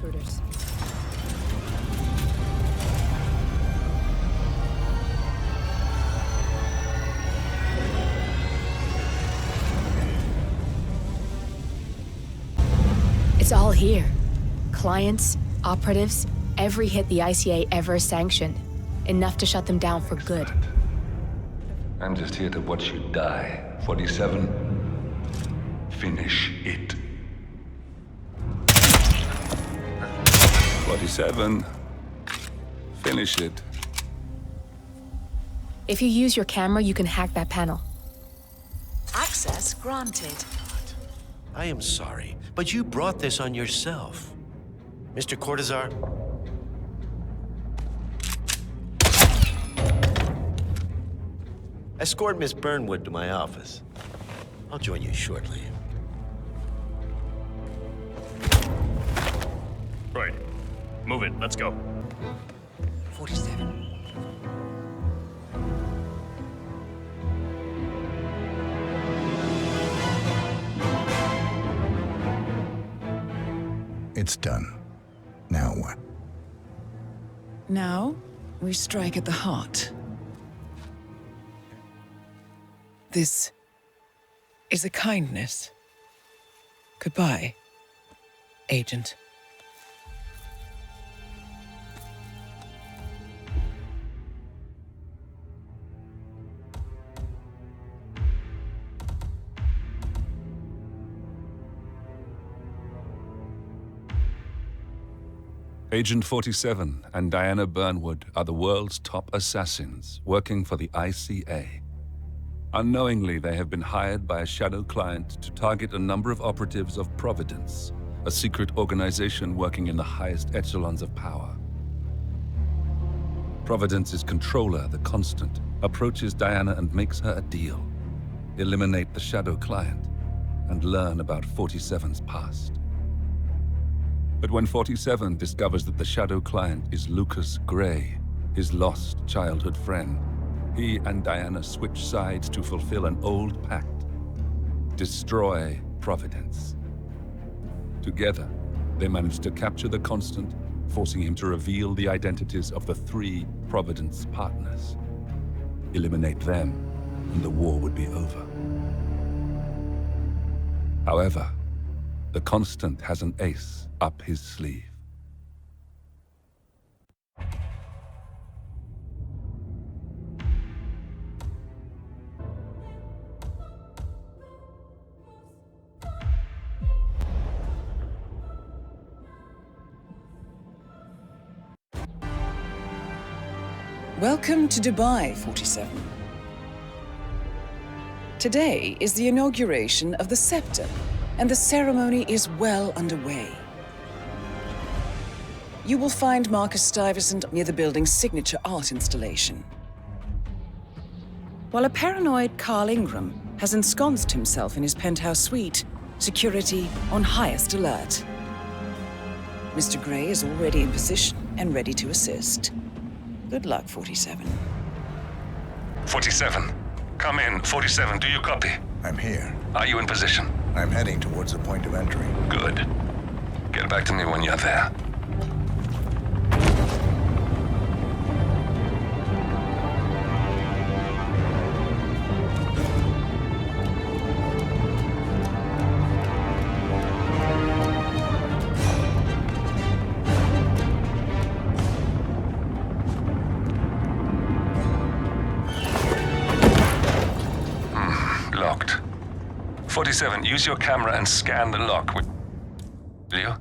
intruders. It's all here. Clients, operatives, every hit the ICA ever sanctioned. Enough to shut them down for good. I'm just here to watch you die. 47. Finish it. 47. Finish it. If you use your camera, you can hack that panel. Access granted. I am sorry, but you brought this on yourself. Mr. Cortazar? Escort Miss Burnwood to my office. I'll join you shortly. Right. Move it. Let's go. 47. It's done. Now what? Now, we strike at the heart. This is a kindness. Goodbye, Agent. Agent 47 and Diana Burnwood are the world's top assassins working for the ICA. Unknowingly, they have been hired by a shadow client to target a number of operatives of Providence, a secret organization working in the highest echelons of power. Providence's controller, the Constant, approaches Diana and makes her a deal. Eliminate the shadow client and learn about 47's past. But when 47 discovers that the shadow client is Lucas Gray, his lost childhood friend, he and Diana switch sides to fulfill an old pact: destroy Providence. Together, they manage to capture the Constant, forcing him to reveal the identities of the 3 Providence partners. Eliminate them, and the war would be over. However, the Constant has an ace up his sleeve. Welcome to Dubai, 47. Today is the inauguration of the Scepter, and the ceremony is well underway. You will find Marcus Stuyvesant near the building's signature art installation. While a paranoid Carl Ingram has ensconced himself in his penthouse suite, security on highest alert. Mr. Gray is already in position and ready to assist. Good luck, 47. 47. Come in. 47, do you copy? I'm here. Are you in position? I'm heading towards the point of entry. Good. Get back to me when you're there. Locked. 47, use your camera and scan the lock. Will you?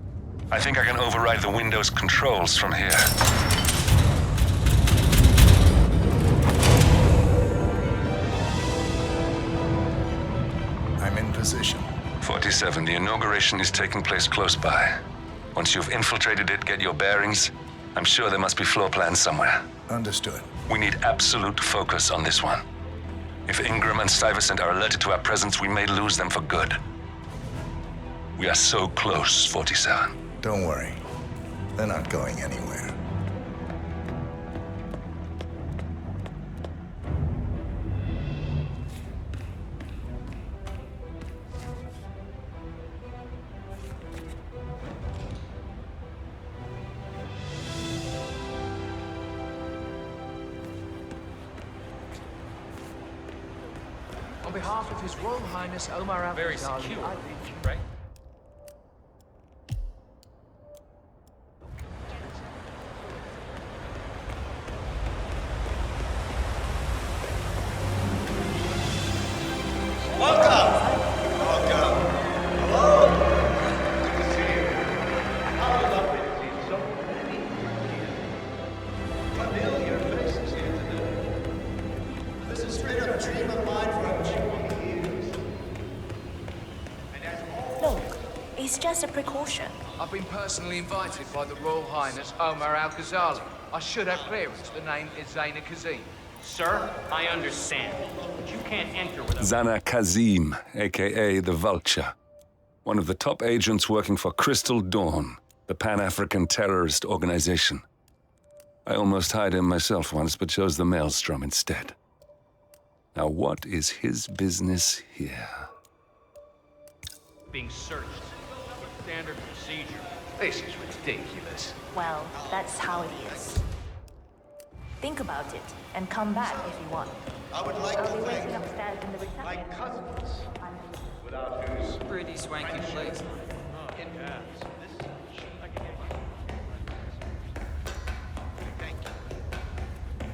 I think I can override the Windows controls from here. I'm in position. 47, the inauguration is taking place close by. Once you've infiltrated it, get your bearings. I'm sure there must be floor plans somewhere. Understood. We need absolute focus on this one. If Ingram and Stuyvesant are alerted to our presence, we may lose them for good. We are so close, 47. Don't worry. They're not going anywhere. On behalf of His Royal Highness Omar Al Very Ghazali, secure, I- right? Look, it's just a precaution. I've been personally invited by the Royal Highness Omar Al Ghazali. I should have clearance. The name is Zaina Kazim. Sir, I understand, but you can't enter without... Zana Kazim, aka the Vulture. One of the top agents working for Crystal Dawn, the Pan-African terrorist organization. I almost hired him myself once, but chose the Maelstrom instead. Now what is his business here? being searched. It's standard procedure. This is ridiculous. Well, that's how it is. Think about it and come back if you want. I would like I'll to be thank waiting upstairs in the my reception. cousins, without whose Pretty swanky place. thank you.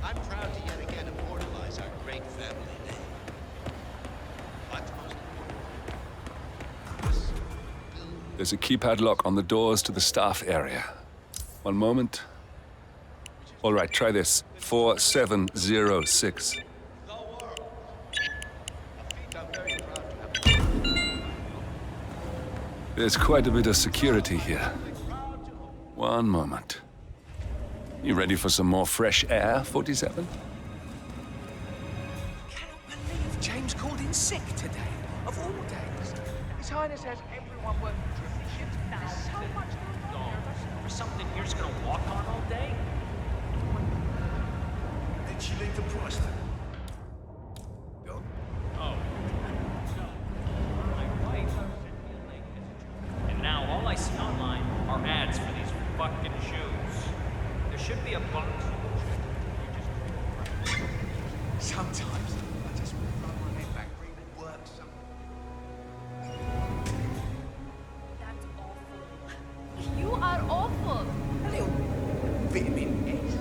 I'm proud to yet again immortalize our great family name. But most important, this building There's a keypad lock on the doors to the staff area. One moment. All right, try this. 4706. the world. A feat I'm very proud to have. There's quite a bit of security here. One moment. You ready for some more fresh air, 47? Cannot believe James called in sick today, of all days. His Highness has everyone working triple shifts. There's so much going on here. For something you're just gonna walk on all day? Did she leave the Preston? Oh. So, my wife sent me a link as a and now all I see online are ads for these fucking shoes. There should be a button to you just Sometimes I just want to run my head back, breathe and work something. That's awful. You are awful. A little vitamin S.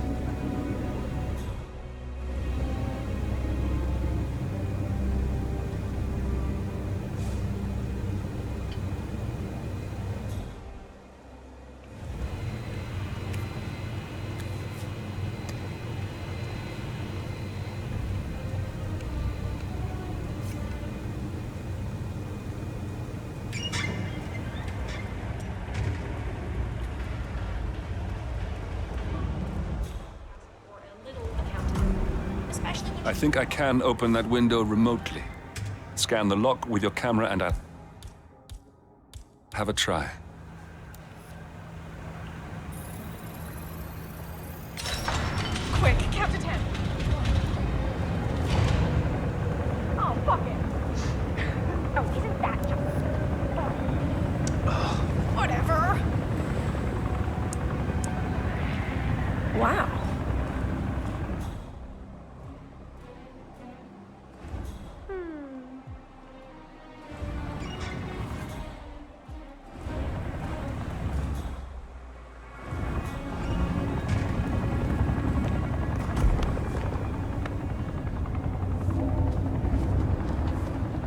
Or a little accountant. Especially when I think I can open that window remotely. Scan the lock with your camera and have a try. quick, count to 10. Oh, fuck it. Oh, isn't that just... Whatever. Wow.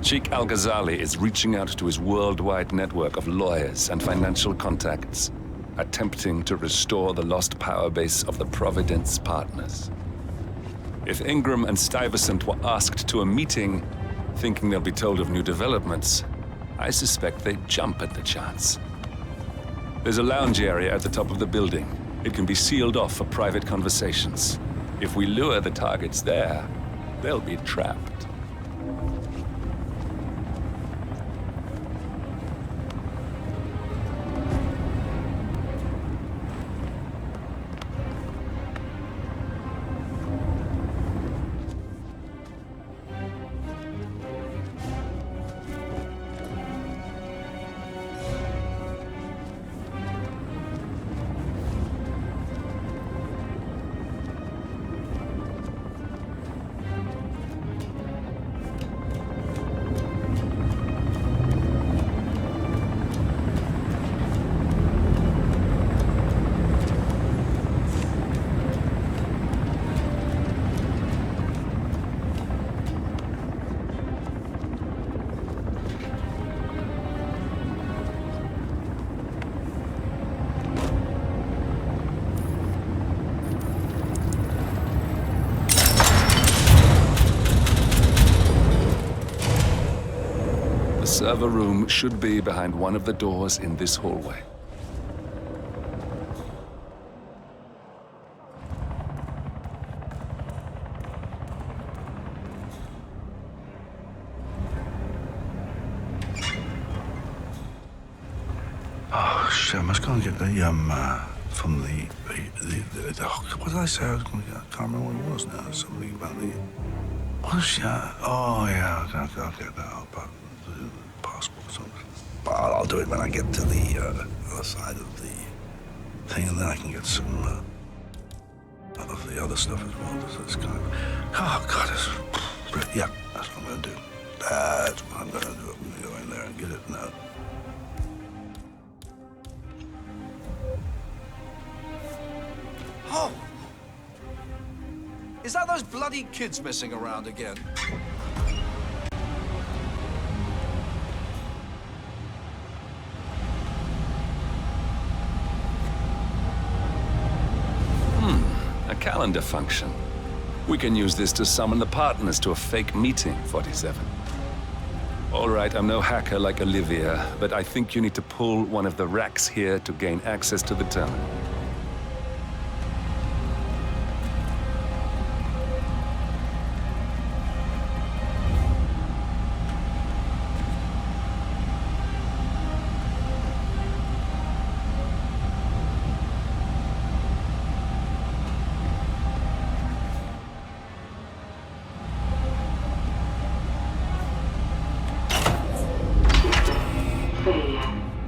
Sheikh Al-Ghazali is reaching out to his worldwide network of lawyers and financial contacts, attempting to restore the lost power base of the Providence partners. If Ingram and Stuyvesant were asked to a meeting, thinking they'll be told of new developments, I suspect they'd jump at the chance. There's a lounge area at the top of the building. It can be sealed off for private conversations. If we lure the targets there, they'll be trapped. server room should be behind one of the doors in this hallway. Oh shit! I must go and get the from the what did I say I was going to get? I can't remember what it was now. Something about the oh yeah, I'll get that. I'll put the passport or something. But I'll do it when I get to the other side of the thing, and then I can get some of the other stuff as well. It's kind of oh god, yeah, that's what I'm going to do. That's what I'm going to do. I'm going to go in there and get it now. Oh! Is that those bloody kids messing around again? A calendar function. We can use this to summon the partners to a fake meeting, 47. All right, I'm no hacker like Olivia, but I think you need to pull one of the racks here to gain access to the terminal.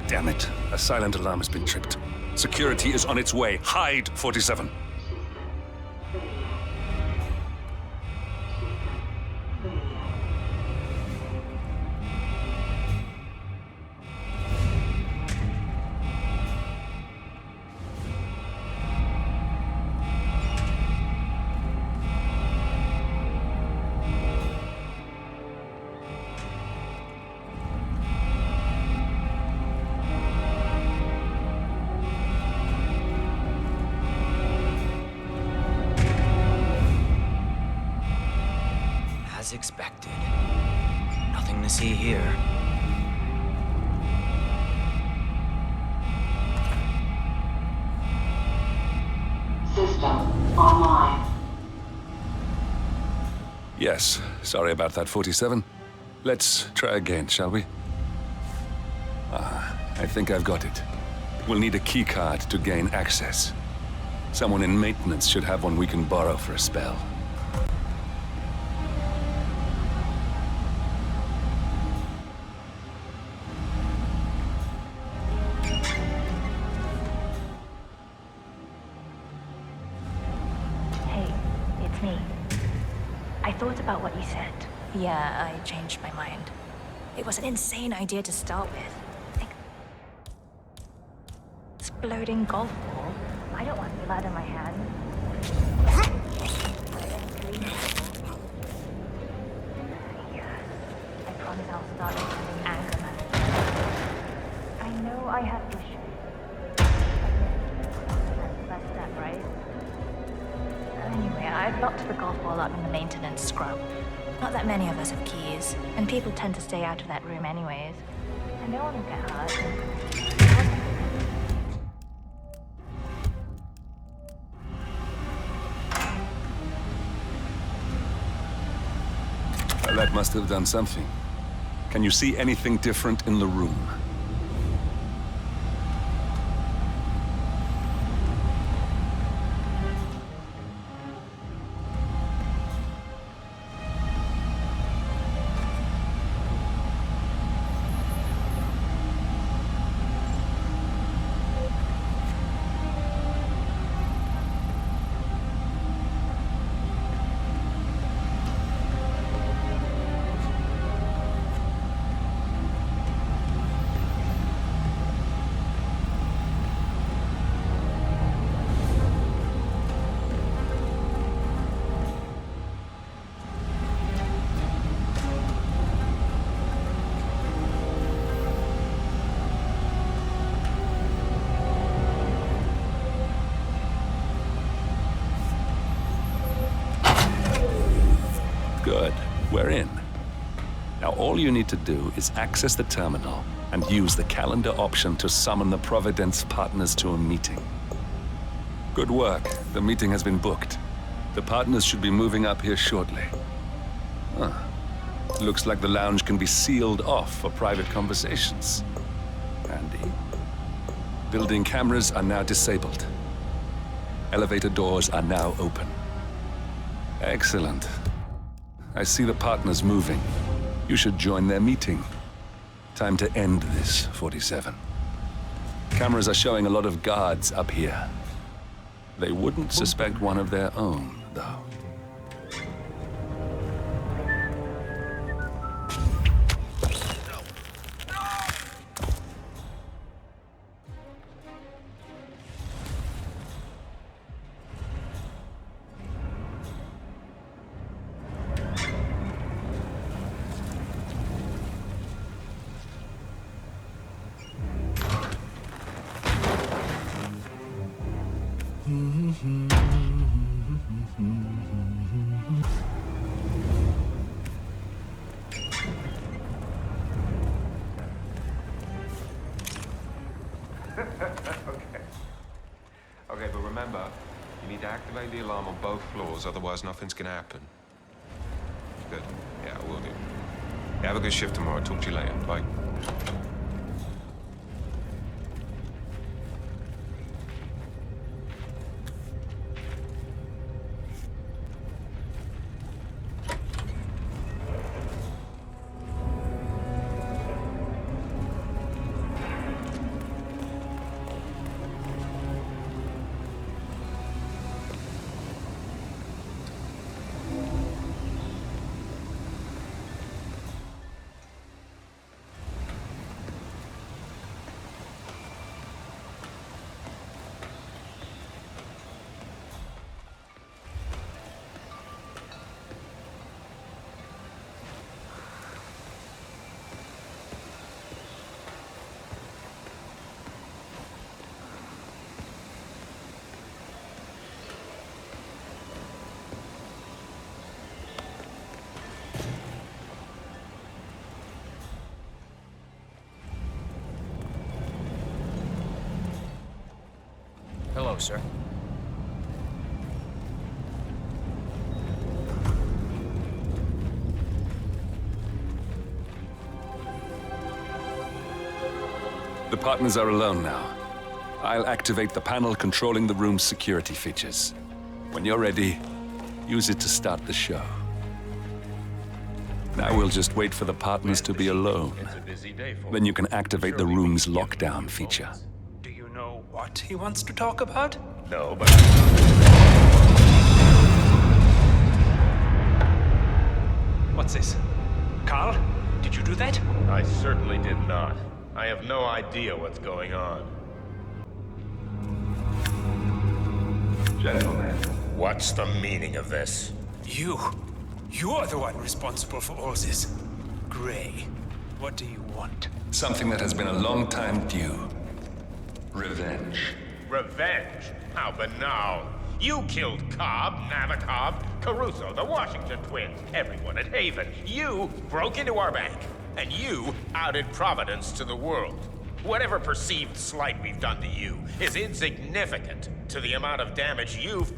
Damn it. A silent alarm has been tripped. Security is on its way. Hide, 47. As expected. Nothing to see here. System online. Yes, sorry about that, 47. Let's try again, shall we? I think I've got it. We'll need a keycard to gain access. Someone in maintenance should have one we can borrow for a spell. I thought about what you said. Yeah, I changed my mind. It was an insane idea to start with. Exploding golf ball? I don't want blood in my hand. Yes, I promise I'll start using anger management. I know I have issues. That's the first step, right? Anyway, I've locked the golf ball up in the maintenance scrub. Not that many of us have keys, and people tend to stay out of that room anyways. And no one will get hurt. Well, that must have done something. Can you see anything different in the room? All you need to do is access the terminal and use the calendar option to summon the Providence partners to a meeting. Good work. The meeting has been booked. The partners should be moving up here shortly. Huh. Looks like the lounge can be sealed off for private conversations. Handy. Building cameras are now disabled. Elevator doors are now open. Excellent. I see the partners moving. You should join their meeting. Time to end this, 47. Cameras are showing a lot of guards up here. They wouldn't suspect one of their own, though. Okay, but remember, you need to activate the alarm on both floors, otherwise nothing's gonna happen. Good. Yeah, I will do. Yeah, have a good shift tomorrow. Talk to you later. Bye. Hello, sir. The partners are alone now. I'll activate the panel controlling the room's security features. When you're ready, use it to start the show. Now we'll just wait for the partners to be alone. Then you can activate the room's lockdown feature. Do you know what he wants to talk about? No, but What's this? Carl? Did you do that? I certainly did not. I have no idea what's going on. Gentlemen. What's the meaning of this? You're the one responsible for all this. Gray, what do you want? Something that has been a long time due. Revenge. Revenge? How banal. You killed Cobb, Nabokov, Caruso, the Washington twins, everyone at Haven. You broke into our bank, and you outed Providence to the world. Whatever perceived slight we've done to you is insignificant to the amount of damage you've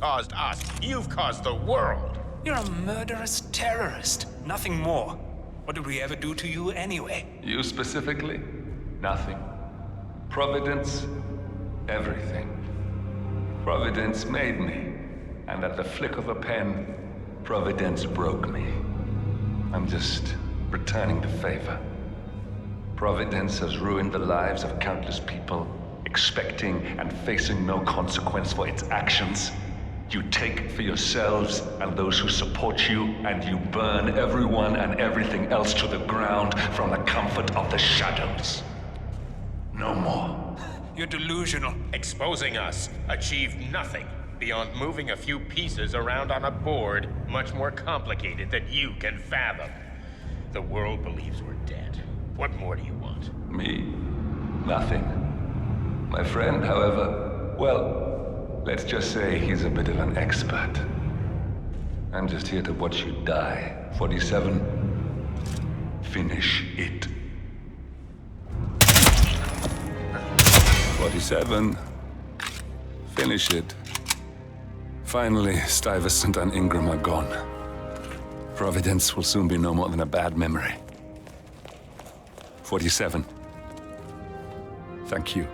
caused us. You've caused the world. You're a murderous terrorist. Nothing more. What did we ever do to you anyway? You specifically? Nothing. Providence? Everything. Providence made me, and at the flick of a pen, Providence broke me. I'm just returning the favor. Providence has ruined the lives of countless people, expecting and facing no consequence for its actions. You take for yourselves and those who support you, and you burn everyone and everything else to the ground from the comfort of the shadows. No more. You're delusional. Exposing us achieved nothing beyond moving a few pieces around on a board much more complicated than you can fathom. The world believes we're dead. What more do you want? Me? Nothing. My friend, however, well, let's just say he's a bit of an expert. I'm just here to watch you die. 47. Finish it. 47. Finish it. Finally, Stuyvesant and Ingram are gone. Providence will soon be no more than a bad memory. 47. Thank you.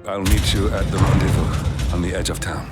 I'll meet you at the rendezvous on the edge of town.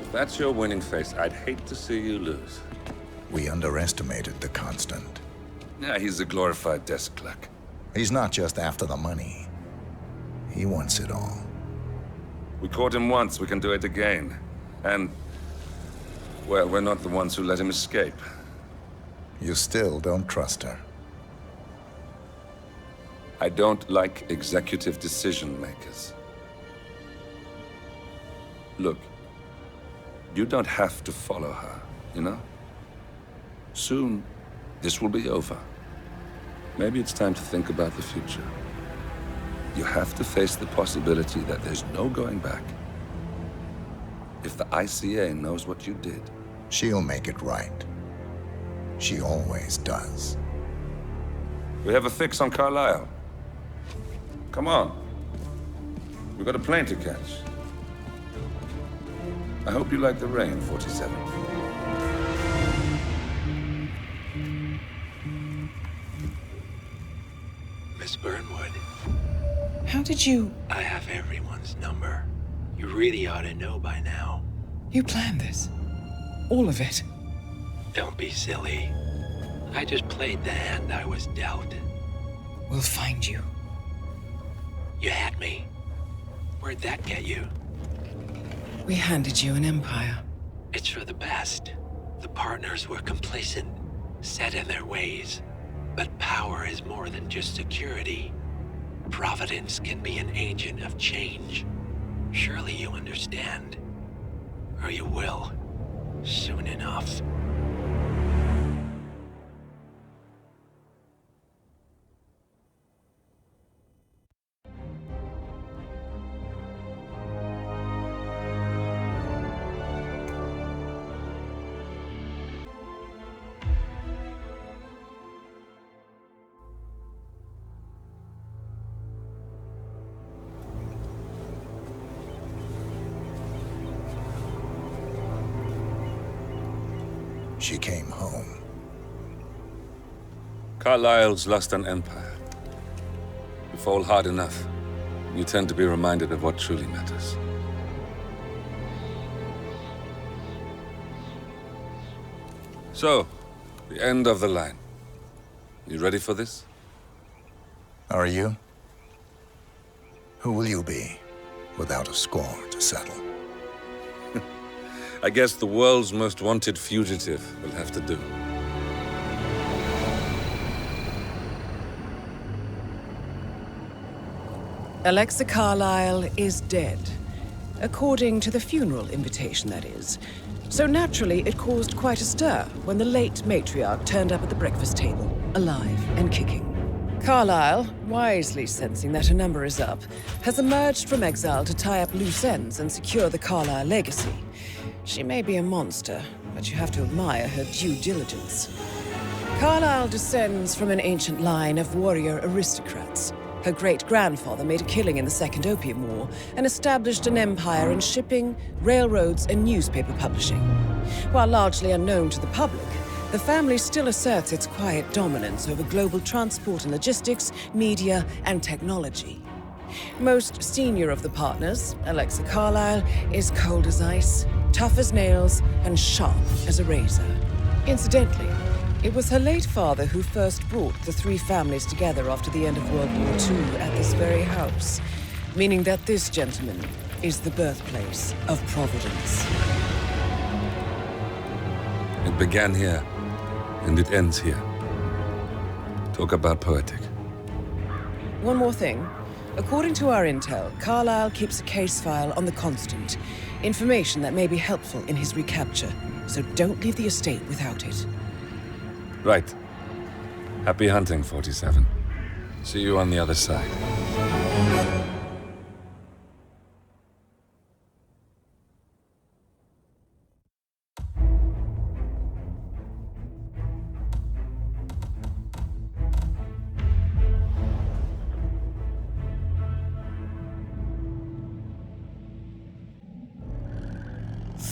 If that's your winning face, I'd hate to see you lose. We underestimated the Constant. Yeah, he's a glorified desk clerk. He's not just after the money. He wants it all. We caught him once, we can do it again. And, well, we're not the ones who let him escape. You still don't trust her. I don't like executive decision makers. Look, you don't have to follow her, you know? Soon, this will be over. Maybe it's time to think about the future. You have to face the possibility that there's no going back. If the ICA knows what you did, she'll make it right. She always does. We have a fix on Carlisle. Come on. We've got a plane to catch. I hope you like the rain, 47. Miss Burnwood. How did you... I have everyone's number. You really ought to know by now. You planned this? All of it? Don't be silly. I just played the hand I was dealt. We'll find you. You had me. Where'd that get you? We handed you an empire. It's for the best. The partners were complacent, set in their ways. But power is more than just security. Providence can be an agent of change. Surely you understand. Or you will, soon enough. She came home. Carlisle's lost an empire. You fall hard enough, you tend to be reminded of what truly matters. So, the end of the line. You ready for this? Are you? Who will you be, without a score to settle? I guess the world's most wanted fugitive will have to do. Alexa Carlisle is dead. According to the funeral invitation, that is. So naturally, it caused quite a stir when the late matriarch turned up at the breakfast table, alive and kicking. Carlisle, wisely sensing that her number is up, has emerged from exile to tie up loose ends and secure the Carlisle legacy. She may be a monster, but you have to admire her due diligence. Carlisle descends from an ancient line of warrior aristocrats. Her great-grandfather made a killing in the Second Opium War and established an empire in shipping, railroads, and newspaper publishing. While largely unknown to the public, the family still asserts its quiet dominance over global transport and logistics, media, and technology. Most senior of the partners, Alexa Carlyle, is cold as ice, tough as nails, and sharp as a razor. Incidentally, it was her late father who first brought the three families together after the end of World War II at this very house, meaning that this gentleman is the birthplace of Providence. It began here, and it ends here. Talk about poetic. One more thing. According to our intel, Carlyle keeps a case file on the Constant. Information that may be helpful in his recapture, so don't leave the estate without it. Right. Happy hunting, 47. See you on the other side.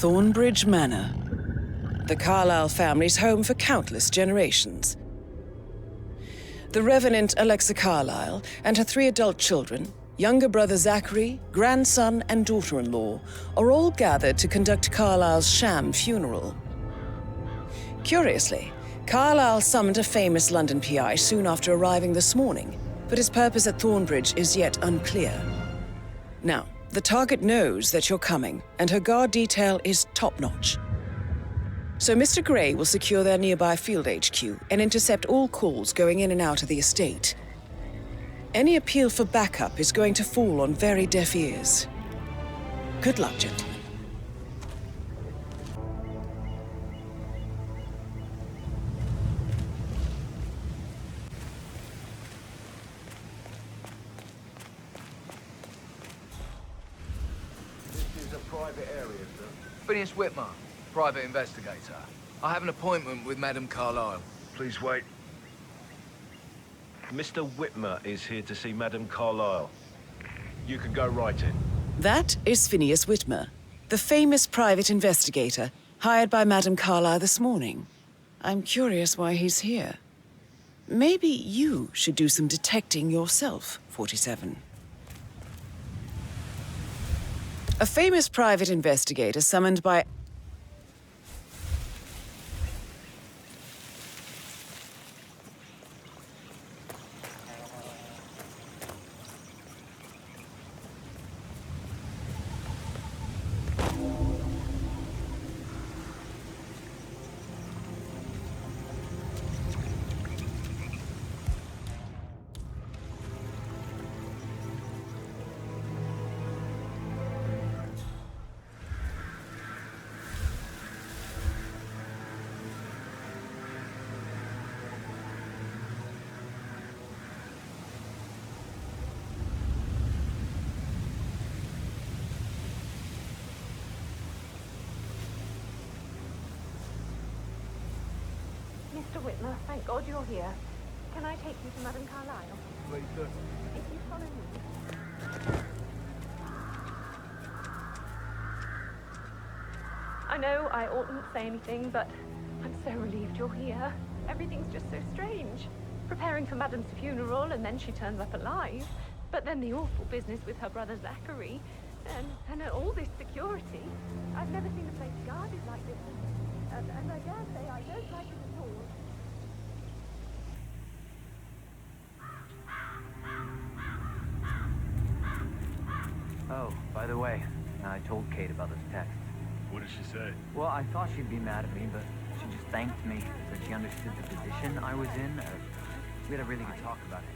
Thornbridge Manor. The Carlyle family's home for countless generations. The Revenant Alexa Carlyle and her 3 adult children, younger brother Zachary, grandson, and daughter-in-law, are all gathered to conduct Carlyle's sham funeral. Curiously, Carlyle summoned a famous London PI soon after arriving this morning, but his purpose at Thornbridge is yet unclear. Now, the target knows that you're coming, and her guard detail is top-notch. So Mr. Gray will secure their nearby field HQ and intercept all calls going in and out of the estate. Any appeal for backup is going to fall on very deaf ears. Good luck, gentlemen. This is a private area, sir. Phineas Whitmer, private investigator. I have an appointment with Madame Carlyle. Please wait. Mr. Whitmer is here to see Madame Carlyle. You can go right in. That is Phineas Whitmer, the famous private investigator hired by Madame Carlyle this morning. I'm curious why he's here. Maybe you should do some detecting yourself, 47. A famous private investigator summoned by... Mr. Whitmer, thank God you're here. Can I take you to Madame Carlyle? Please, sir. If you follow me. I know I oughtn't say anything, but I'm so relieved you're here. Everything's just so strange. Preparing for Madame's funeral, and then she turns up alive. But then the awful business with her brother Zachary, and all this security. I've never seen a place guarded like this. And I dare say I don't like it at all. Oh, by the way, I told Kate about this text. What did she say? Well, I thought she'd be mad at me, but she just thanked me, said she understood the position I was in. We had a really good talk about it.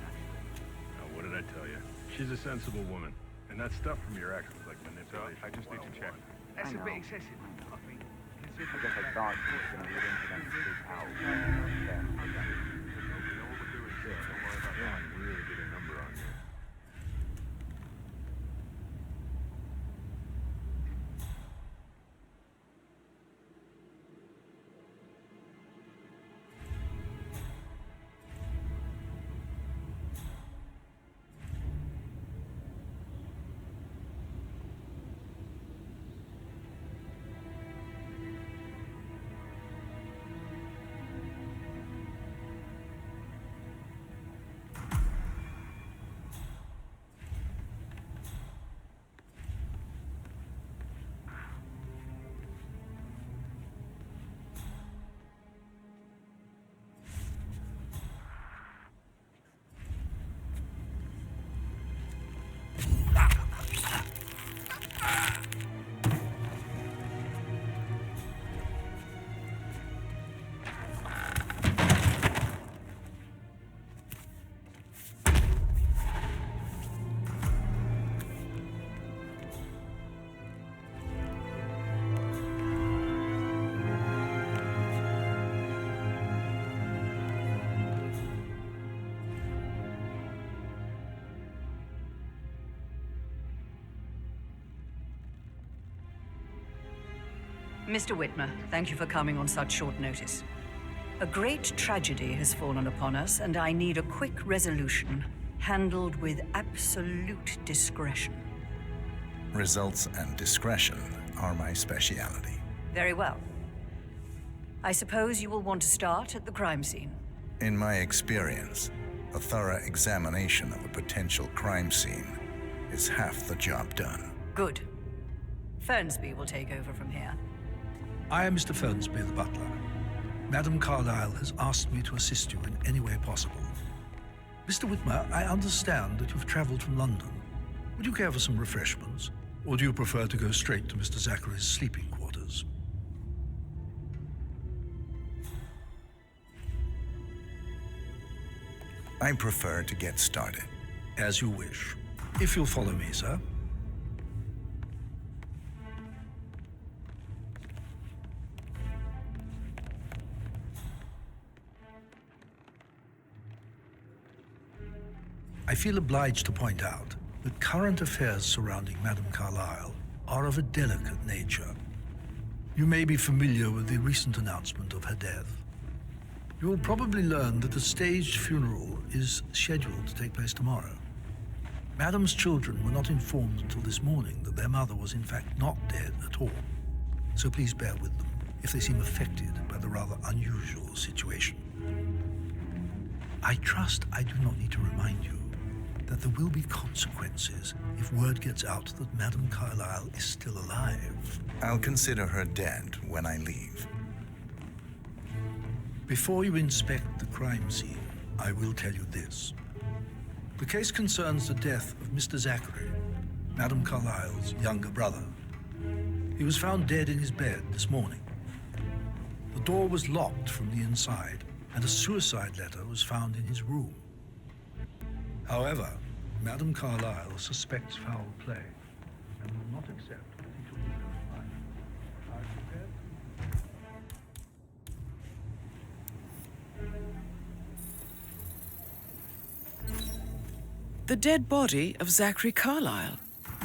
Now, what did I tell you? She's a sensible woman. And that stuff from your ex was like manipulation. I just need to check. That's a bit excessive. I mean, I guess I thought she was going to lead into them to speak out. We know what we're doing here. Don't worry about that. I'm really get a number on you. Mr. Whitmer, thank you for coming on such short notice. A great tragedy has fallen upon us, and I need a quick resolution, handled with absolute discretion. Results and discretion are my speciality. Very well. I suppose you will want to start at the crime scene. In my experience, a thorough examination of a potential crime scene is half the job done. Good. Fernsby will take over from here. I am Mr. Fernsby, the butler. Madame Carlyle has asked me to assist you in any way possible. Mr. Whitmer, I understand that you've traveled from London. Would you care for some refreshments? Or do you prefer to go straight to Mr. Zachary's sleeping quarters? I prefer to get started. As you wish. If you'll follow me, sir. I feel obliged to point out that current affairs surrounding Madame Carlyle are of a delicate nature. You may be familiar with the recent announcement of her death. You will probably learn that a staged funeral is scheduled to take place tomorrow. Madame's children were not informed until this morning that their mother was in fact not dead at all. So please bear with them if they seem affected by the rather unusual situation. I trust I do not need to remind you that there will be consequences if word gets out that Madame Carlyle is still alive. I'll consider her dead when I leave. Before you inspect the crime scene, I will tell you this. The case concerns the death of Mr. Zachary, Madame Carlyle's younger brother. He was found dead in his bed this morning. The door was locked from the inside, and a suicide letter was found in his room. However, Madame Carlyle suspects foul play and will not accept that he took his own life. Are you prepared? The dead body of Zachary Carlyle,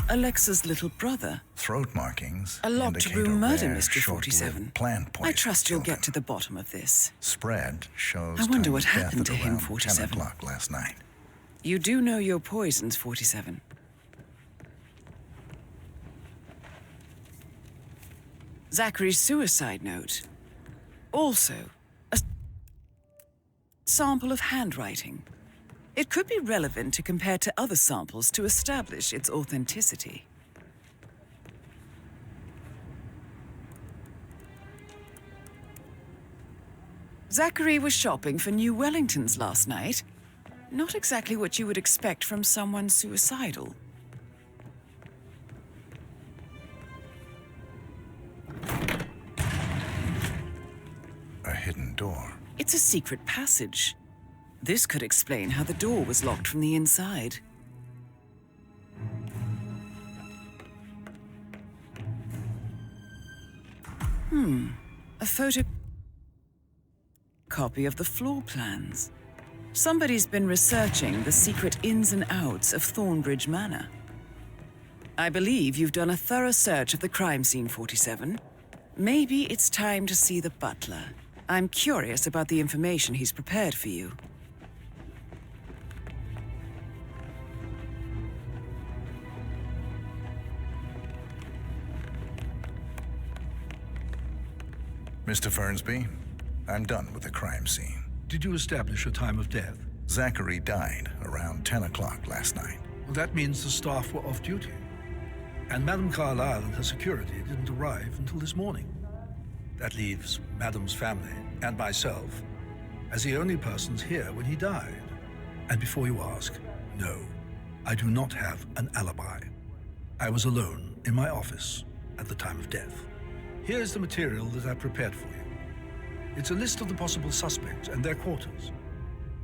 Alexa's little brother. Throat markings. A locked-room murder mystery, short-lived 47. Plant poison. I trust you'll get to the bottom of this. Spread shows. I wonder time what of death happened to at him, around 47. 10 o'clock last night. You do know your poisons, 47. Zachary's suicide note. Also, a sample of handwriting. It could be relevant to compare to other samples to establish its authenticity. Zachary was shopping for New Wellingtons last night. Not exactly what you would expect from someone suicidal. A hidden door. It's a secret passage. This could explain how the door was locked from the inside. A photocopy of the floor plans. Somebody's been researching the secret ins and outs of Thornbridge Manor. I believe you've done a thorough search of the crime scene, 47. Maybe it's time to see the butler. I'm curious about the information he's prepared for you. Mr. Fernsby, I'm done with the crime scene. Did you establish a time of death? Zachary died around 10 o'clock last night. Well, that means the staff were off duty. And Madame Carlyle and her security didn't arrive until this morning. That leaves Madame's family and myself as the only persons here when he died. And before you ask, no, I do not have an alibi. I was alone in my office at the time of death. Here's the material that I prepared for you. It's a list of the possible suspects and their quarters.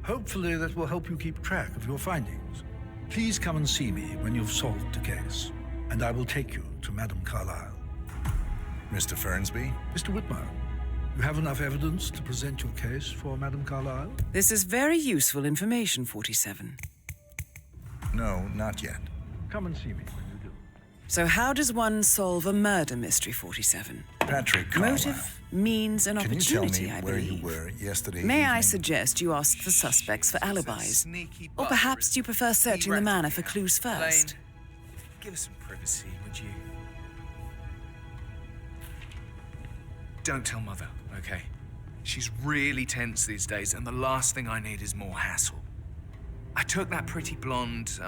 Hopefully that will help you keep track of your findings. Please come and see me when you've solved the case, and I will take you to Madame Carlyle. Mr. Fernsby? Mr. Whitmer, you have enough evidence to present your case for Madame Carlyle? This is very useful information, 47. No, not yet. Come and see me when you do. So how does one solve a murder mystery, 47? Patrick Carlisle. Motive, means, and Can you opportunity, tell me I where believe. you were yesterday May I evening? suggest you ask the suspects for alibis? Or perhaps do you prefer searching the manor for clues first? Lane, give us some privacy, would you? Don't tell Mother, okay? She's really tense these days, and the last thing I need is more hassle. I took that pretty blonde,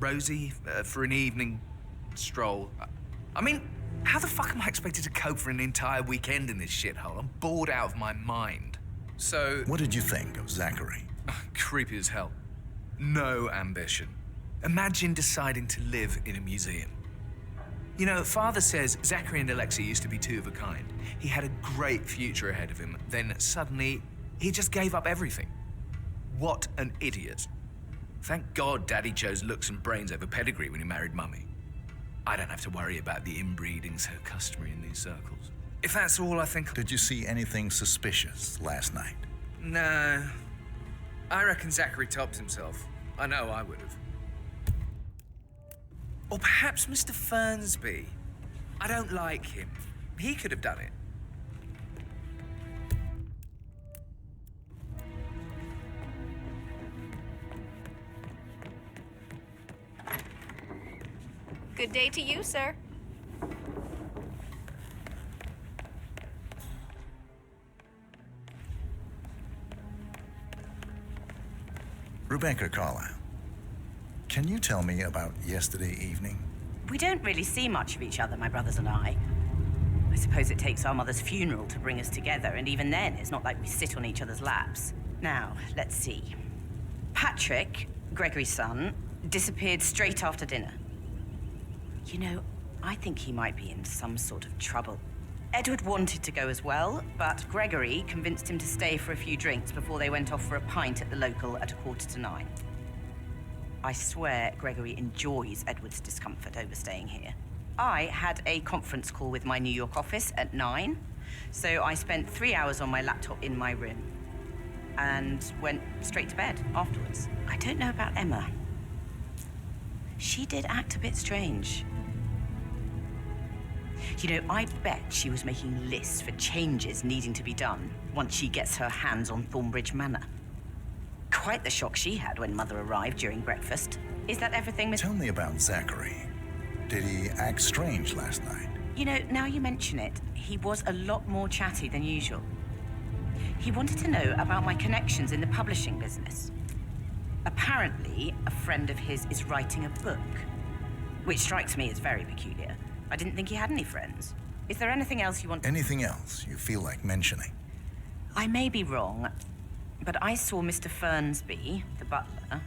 Rosie, for an evening stroll. I mean, how the fuck am I expected to cope for an entire weekend in this shithole? I'm bored out of my mind. So... What did you think of Zachary? Creepy as hell. No ambition. Imagine deciding to live in a museum. You know, Father says Zachary and Alexa used to be two of a kind. He had a great future ahead of him. Then suddenly, he just gave up everything. What an idiot. Thank God Daddy chose looks and brains over pedigree when he married Mummy. I don't have to worry about the inbreeding so customary in these circles. If that's all, I think... Did you see anything suspicious last night? No. I reckon Zachary topped himself. I know I would have. Or perhaps Mr. Fernsby. I don't like him. He could have done it. Good day to you, sir. Rebecca Carlisle, can you tell me about yesterday evening? We don't really see much of each other, my brothers and I. I suppose it takes our mother's funeral to bring us together, and even then, it's not like we sit on each other's laps. Now, let's see. Patrick, Gregory's son, disappeared straight after dinner. You know, I think he might be in some sort of trouble. Edward wanted to go as well, but Gregory convinced him to stay for a few drinks before they went off for a pint at the local at 9:15. I swear Gregory enjoys Edward's discomfort over staying here. I had a conference call with my New York office at 9, so I spent 3 hours on my laptop in my room and went straight to bed afterwards. I don't know about Emma. She did act a bit strange. You know, I bet she was making lists for changes needing to be done once she gets her hands on Thornbridge Manor. Quite the shock she had when Mother arrived during breakfast. Is that everything, Miss... Tell me about Zachary. Did he act strange last night? You know, now you mention it, he was a lot more chatty than usual. He wanted to know about my connections in the publishing business. Apparently, a friend of his is writing a book, which strikes me as very peculiar. I didn't think he had any friends. Is there anything else you want to... Anything else you feel like mentioning? I may be wrong, but I saw Mr. Fernsby, the butler,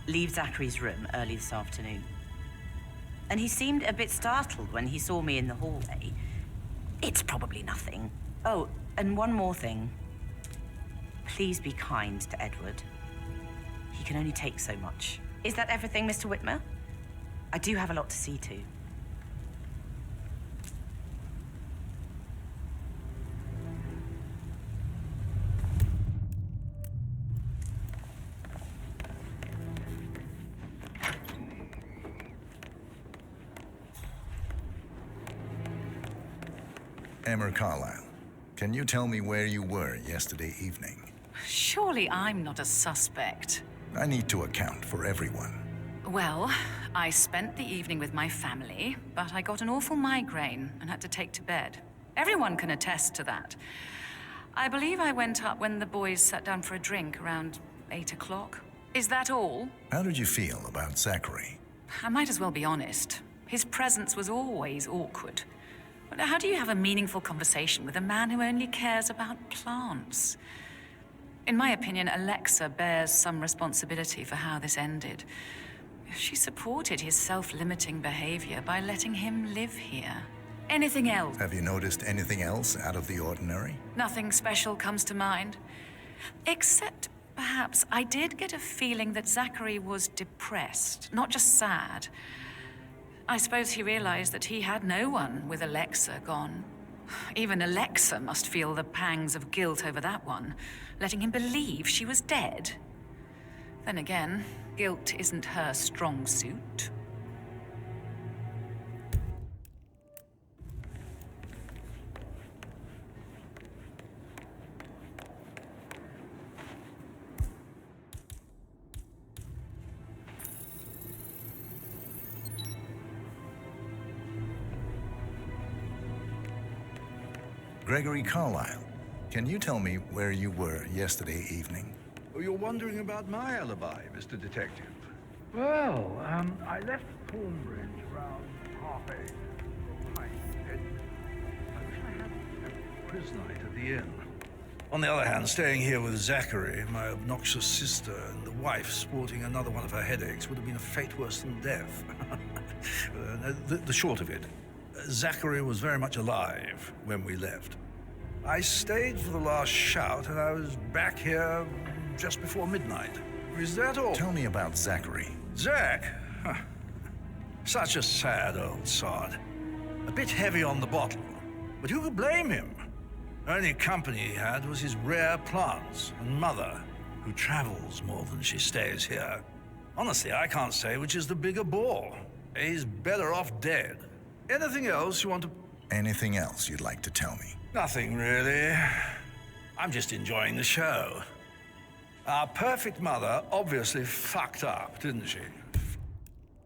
leave Zachary's room early this afternoon. And he seemed a bit startled when he saw me in the hallway. It's probably nothing. Oh, and one more thing. Please be kind to Edward. He can only take so much. Is that everything, Mr. Whitmer? I do have a lot to see to. Emma Carlisle, can you tell me where you were yesterday evening? Surely I'm not a suspect. I need to account for everyone. Well, I spent the evening with my family, but I got an awful migraine and had to take to bed. Everyone can attest to that. I believe I went up when the boys sat down for a drink around 8 o'clock. Is that all? How did you feel about Zachary? I might as well be honest. His presence was always awkward. But how do you have a meaningful conversation with a man who only cares about plants? In my opinion, Alexa bears some responsibility for how this ended. She supported his self-limiting behavior by letting him live here. Anything else? Have you noticed anything else out of the ordinary? Nothing special comes to mind. Except, perhaps, I did get a feeling that Zachary was depressed, not just sad. I suppose he realized that he had no one with Alexa gone. Even Alexa must feel the pangs of guilt over that one, letting him believe she was dead. Then again, guilt isn't her strong suit. Gregory Carlyle, can you tell me where you were yesterday evening? Oh, you're wondering about my alibi, Mr. Detective. Well, I left Thornbridge around 8:30. I wish I had a quiz night at the inn. On the other hand, staying here with Zachary, my obnoxious sister, and the wife sporting another one of her headaches would have been a fate worse than death. The short of it, Zachary was very much alive when we left. I stayed for the last shout, and I was back here just before midnight. Is that all? Tell me about Zachary. Zach? Huh. Such a sad old sod. A bit heavy on the bottle, but who could blame him? Only company he had was his rare plants and mother, who travels more than she stays here. Honestly, I can't say which is the bigger bore. He's better off dead. Anything else you want to... Anything else you'd like to tell me? Nothing, really. I'm just enjoying the show. Our perfect mother obviously fucked up, didn't she?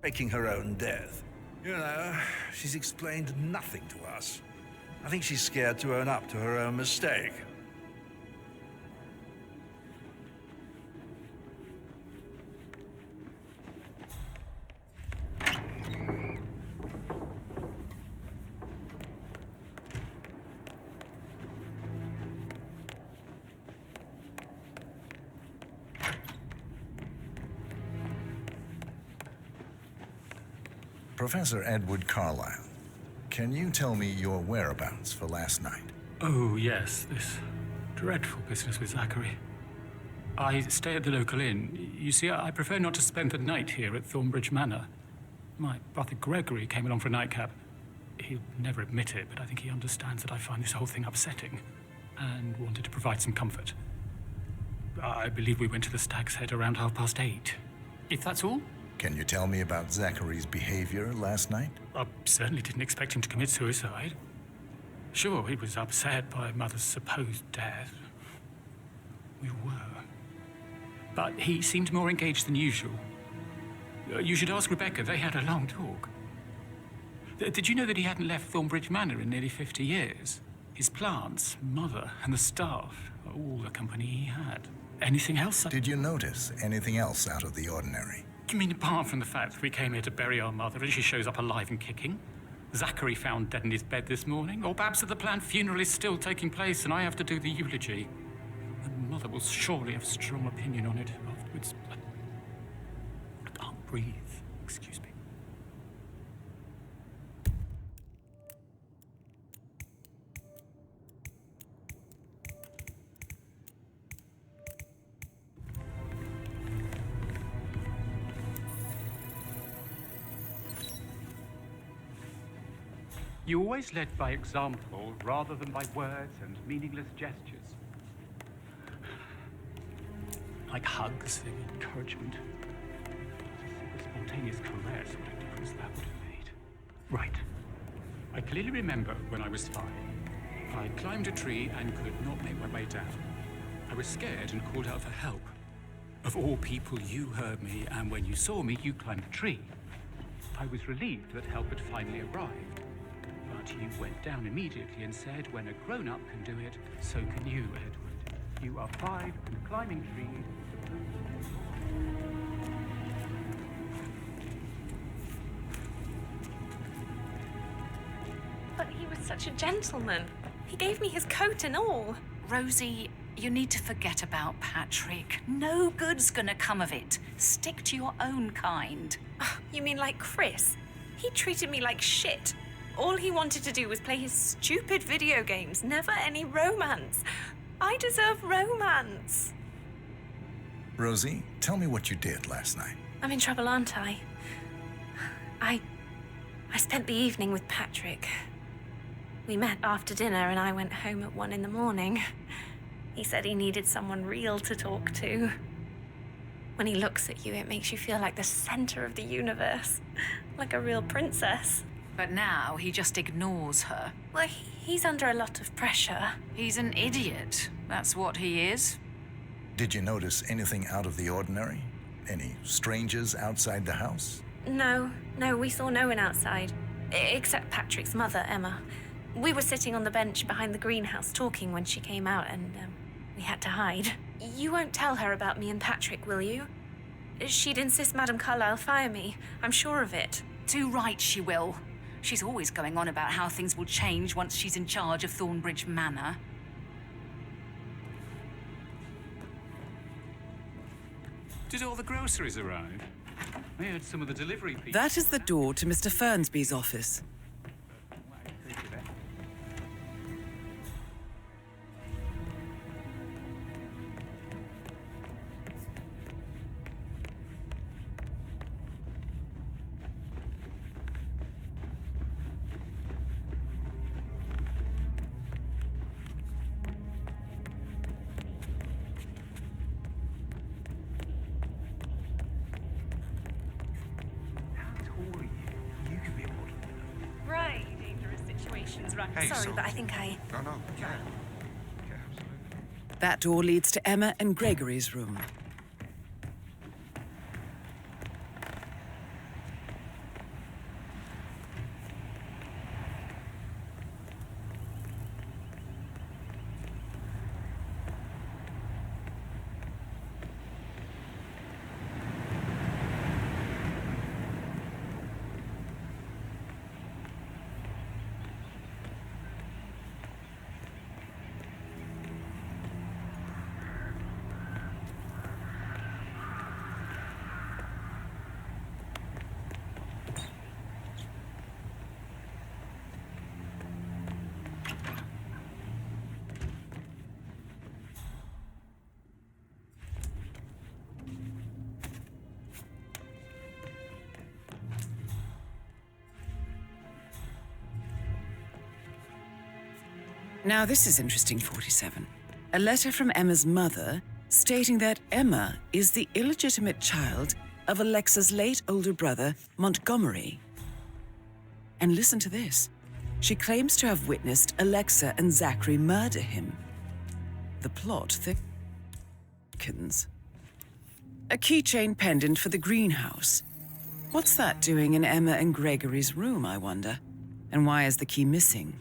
Faking her own death. You know, she's explained nothing to us. I think she's scared to own up to her own mistake. Professor Edward Carlyle, can you tell me your whereabouts for last night? Oh, yes, this dreadful business with Zachary. I stay at the local inn. You see, I prefer not to spend the night here at Thornbridge Manor. My brother Gregory came along for a nightcap. He'll never admit it, but I think he understands that I find this whole thing upsetting and wanted to provide some comfort. I believe we went to the Stag's Head around 8:30. If that's all? Can you tell me about Zachary's behavior last night? I certainly didn't expect him to commit suicide. Sure, he was upset by Mother's supposed death. We were. But he seemed more engaged than usual. You should ask Rebecca. They had a long talk. Did you know that he hadn't left Thornbridge Manor in nearly 50 years? His plants, Mother, and the staff are all the company he had. Anything else? Did you notice anything else out of the ordinary? You mean apart from the fact that we came here to bury our mother and she shows up alive and kicking? Zachary found dead in his bed this morning? Or perhaps that the planned funeral is still taking place and I have to do the eulogy? And Mother will surely have a strong opinion on it afterwards. I can't breathe. Excuse me. You always led by example rather than by words and meaningless gestures. Like hugs and encouragement. A spontaneous caress, what a difference that would have made. Right. I clearly remember when I was 5. I climbed a tree and could not make my way down. I was scared and called out for help. Of all people, you heard me, and when you saw me, you climbed the tree. I was relieved that help had finally arrived. But you went down immediately and said, when a grown-up can do it, so can you, Edward. You are 5 and climbing trees. But he was such a gentleman. He gave me his coat and all. Rosie, you need to forget about Patrick. No good's gonna come of it. Stick to your own kind. You mean like Chris? He treated me like shit. All he wanted to do was play his stupid video games, never any romance. I deserve romance. Rosie, tell me what you did last night. I'm in trouble, aren't I? I spent the evening with Patrick. We met after dinner and I went home at 1 a.m. He said he needed someone real to talk to. When he looks at you, it makes you feel like the center of the universe, like a real princess. But now he just ignores her. Well, he's under a lot of pressure. He's an idiot. That's what he is. Did you notice anything out of the ordinary? Any strangers outside the house? No, we saw no one outside. Except Patrick's mother, Emma. We were sitting on the bench behind the greenhouse talking when she came out, and we had to hide. You won't tell her about me and Patrick, will you? She'd insist Madame Carlyle fire me. I'm sure of it. Too right she will. She's always going on about how things will change once she's in charge of Thornbridge Manor. Did all the groceries arrive? I heard some of the delivery people. That is the door to Mr. Fernsby's office. Right, dangerous situations, right? Hey, Sorry, so- but I think I... No, yeah. That door leads to Emma and Gregory's room. Now this is interesting, 47. A letter from Emma's mother stating that Emma is the illegitimate child of Alexa's late older brother, Montgomery. And listen to this. She claims to have witnessed Alexa and Zachary murder him. The plot thickens. A keychain pendant for the greenhouse. What's that doing in Emma and Gregory's room, I wonder? And why is the key missing?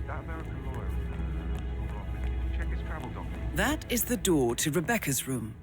That American lawyer in the small office. Did you check his travel documents? That is the door to Rebecca's room.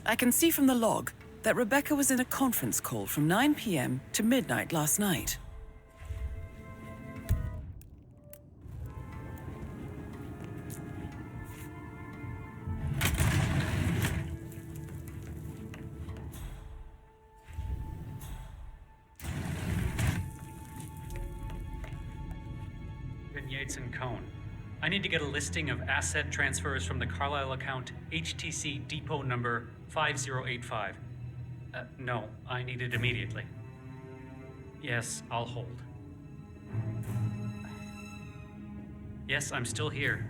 I can see from the log that Rebecca was in a conference call from 9 p.m. to midnight last night. Yates and Cohn. I need to get a listing of asset transfers from the Carlyle account HTC depot number 5085. No, I need it immediately. Yes, I'll hold. Yes, I'm still here.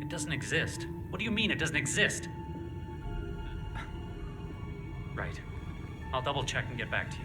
It doesn't exist. What do you mean it doesn't exist? Right. I'll double check and get back to you.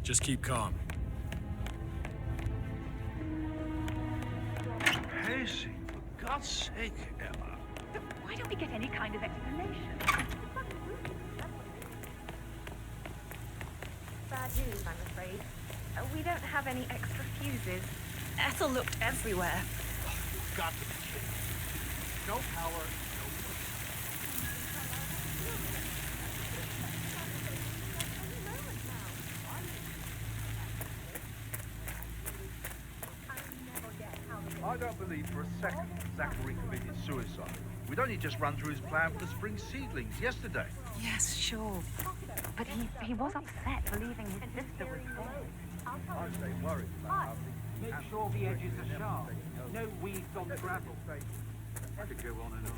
Just keep calm. Pacey, for God's sake, Emma. Why don't we get any kind of explanation? Bad news, I'm afraid. We don't have any extra fuses. Ethel looked everywhere. You've got to be kidding. No power, no push. I don't believe for a second Zachary committed suicide. We'd only just run through his plan for the spring seedlings yesterday. Yes, sure. But he was upset believing his sister was dead. I stay worried about how things Make sure the edges are sharp. No weeds on the gravel. I could go on and on.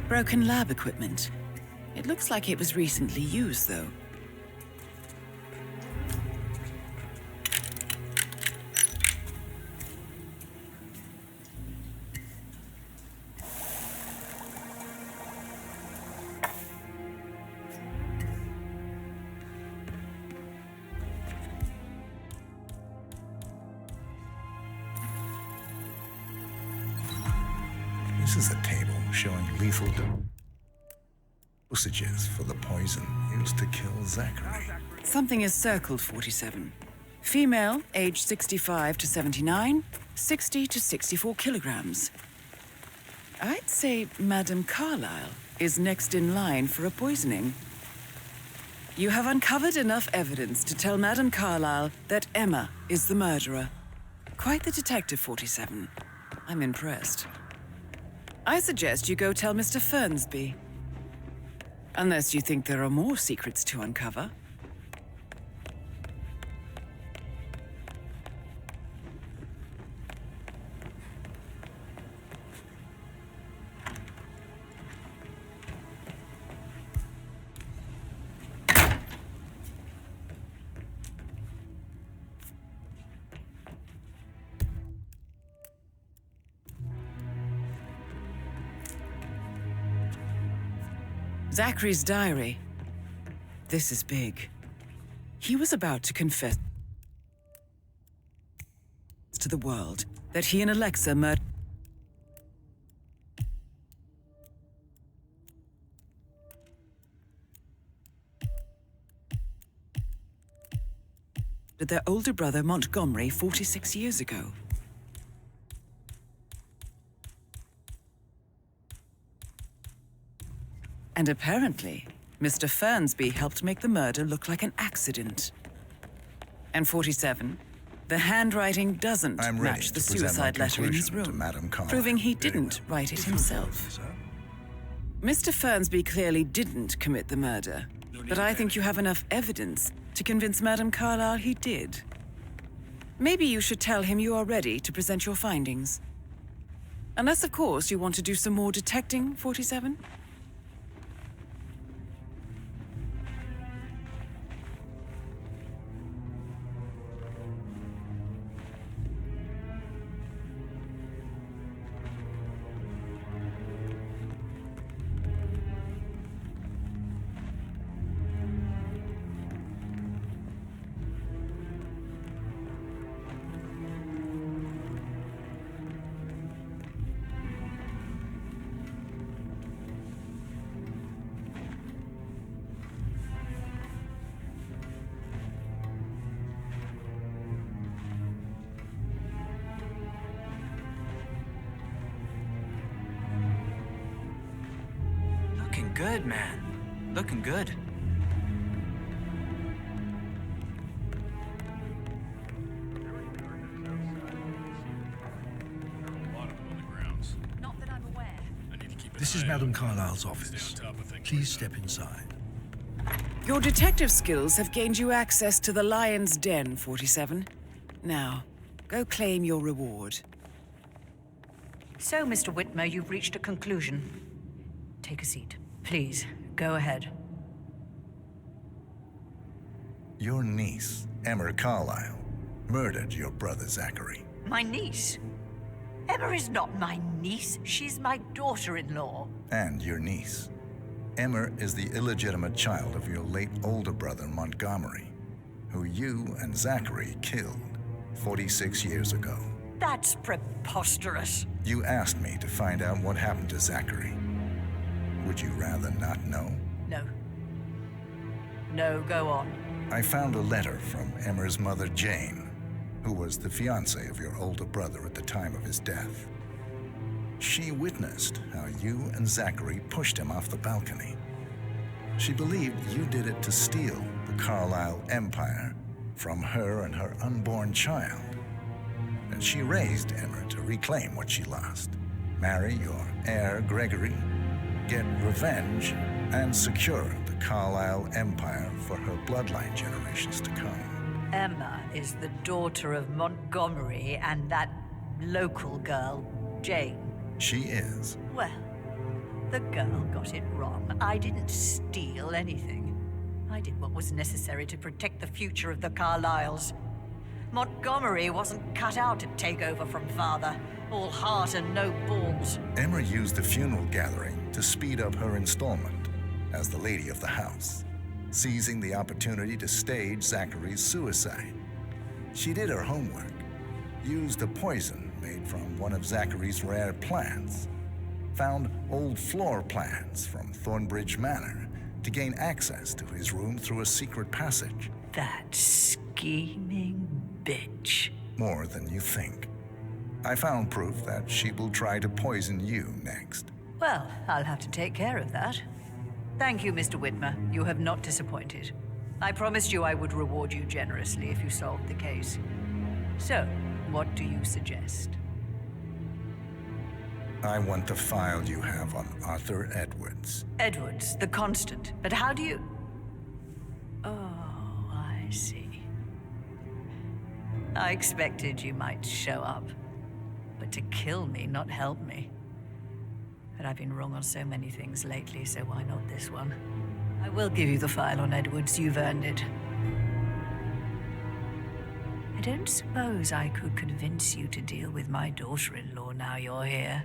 Broken lab equipment. It looks like it was recently used, though. This is a table showing lethal dosages for the poison used to kill Zachary. Something is circled, 47. Female, age 65 to 79, 60 to 64 kilograms. I'd say Madame Carlyle is next in line for a poisoning. You have uncovered enough evidence to tell Madame Carlyle that Emma is the murderer. Quite the detective, 47. I'm impressed. I suggest you go tell Mr. Fernsby. Unless you think there are more secrets to uncover. Zachary's diary. This is big. He was about to confess to the world that he and Alexa murdered their older brother Montgomery 46 years ago. And apparently, Mr. Fernsby helped make the murder look like an accident. And 47, the handwriting doesn't match the suicide letter in his room, proving he didn't write it himself. Mr. Fernsby clearly didn't commit the murder, but I think you have enough evidence to convince Madame Carlyle he did. Maybe you should tell him you are ready to present your findings. Unless, of course, you want to do some more detecting, 47? Looking good, man. Looking good. Not that I'm aware. This is Madame Carlyle's office. Please step inside. Your detective skills have gained you access to the Lion's Den, 47. Now, go claim your reward. So, Mr. Whitmer, you've reached a conclusion. Take a seat. Please, go ahead. Your niece, Emma Carlyle, murdered your brother Zachary. My niece? Emma is not my niece. She's my daughter-in-law. And your niece. Emma is the illegitimate child of your late older brother Montgomery, who you and Zachary killed 46 years ago. That's preposterous. You asked me to find out what happened to Zachary. Would you rather not know? No. No, go on. I found a letter from Emma's mother, Jane, who was the fiancée of your older brother at the time of his death. She witnessed how you and Zachary pushed him off the balcony. She believed you did it to steal the Carlyle empire from her and her unborn child. And she raised Emma to reclaim what she lost, marry your heir, Gregory, get revenge, and secure the Carlyle empire for her bloodline generations to come. Emma is the daughter of Montgomery and that local girl, Jane. She is. Well, the girl got it wrong. I didn't steal anything. I did what was necessary to protect the future of the Carlyles. Montgomery wasn't cut out to take over from father. All heart and no balls. Emma used the funeral gathering to speed up her installment as the lady of the house, seizing the opportunity to stage Zachary's suicide. She did her homework, used a poison made from one of Zachary's rare plants, found old floor plans from Thornbridge Manor to gain access to his room through a secret passage. That scheming bitch. More than you think. I found proof that she will try to poison you next. Well, I'll have to take care of that. Thank you, Mr. Whitmer. You have not disappointed. I promised you I would reward you generously if you solved the case. So, what do you suggest? I want the file you have on Arthur Edwards. Edwards, the Constant. But how do you... Oh, I see. I expected you might show up. But to kill me, not help me. But I've been wrong on so many things lately, so why not this one? I will give you the file on Edwards. You've earned it. I don't suppose I could convince you to deal with my daughter-in-law now you're here.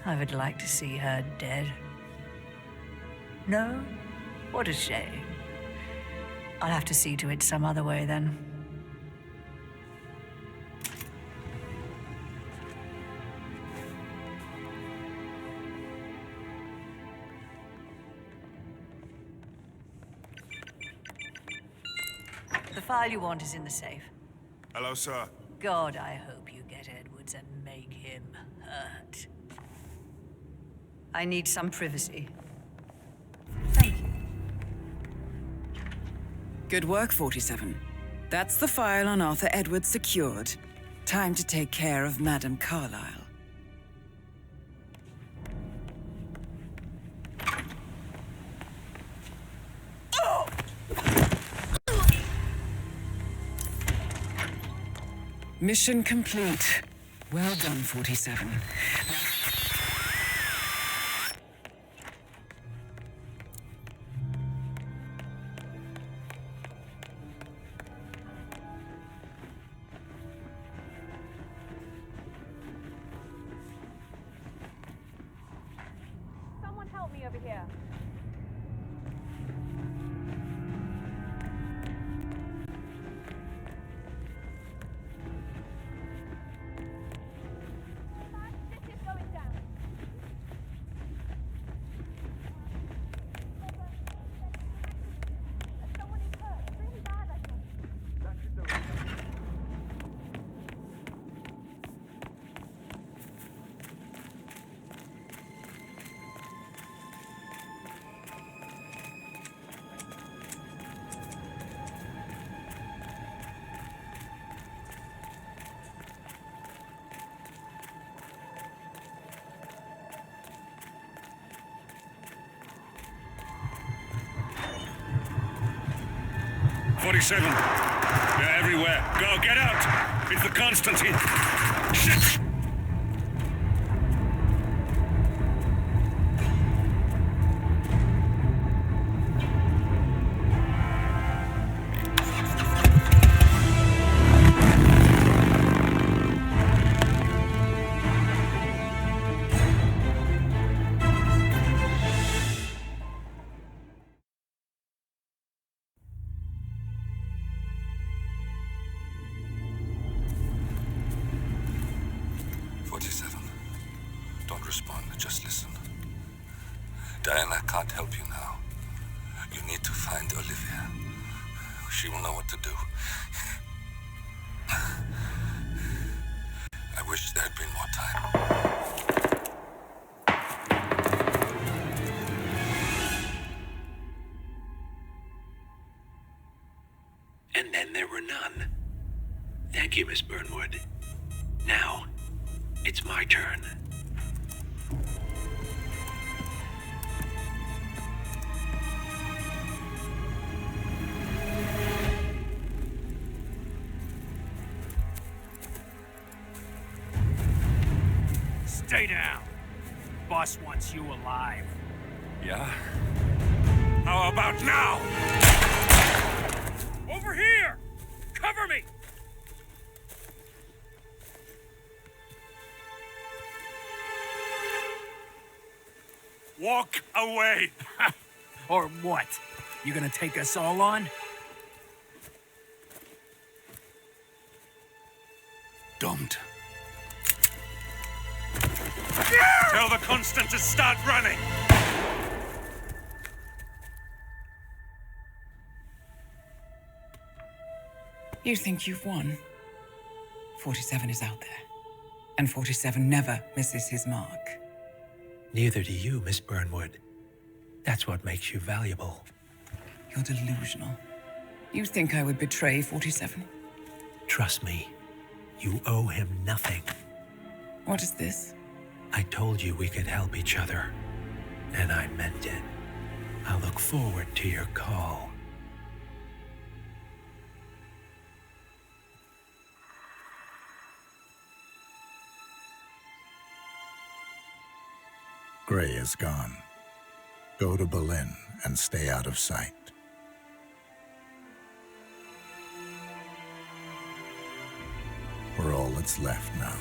I would like to see her dead. No? What a shame. I'll have to see to it some other way then. The file you want is in the safe. Hello, sir. God, I hope you get Edwards and make him hurt. I need some privacy. Thank you. Good work, 47. That's the file on Arthur Edwards secured. Time to take care of Madame Carlyle. Mission complete. Well done, 47. Someone help me over here. 47. They're everywhere. Go, get out! It's the Constantine. Shit! Don't respond, just listen. Diana can't help you now. You need to find Olivia. She will know what to do. I wish there had been more time. And then there were none. Thank you, Miss Burnwood. Now, it's my turn. Stay down. Boss wants you alive. Yeah? How about now? Over here! Cover me! Walk away! Or what? You gonna take us all on? Don't. Tell the Constant to start running! You think you've won? 47 is out there. And 47 never misses his mark. Neither do you, Miss Burnwood. That's what makes you valuable. You're delusional. You think I would betray 47? Trust me, you owe him nothing. What is this? I told you we could help each other, and I meant it. I'll look forward to your call. Gray is gone. Go to Berlin and stay out of sight. We're all that's left now.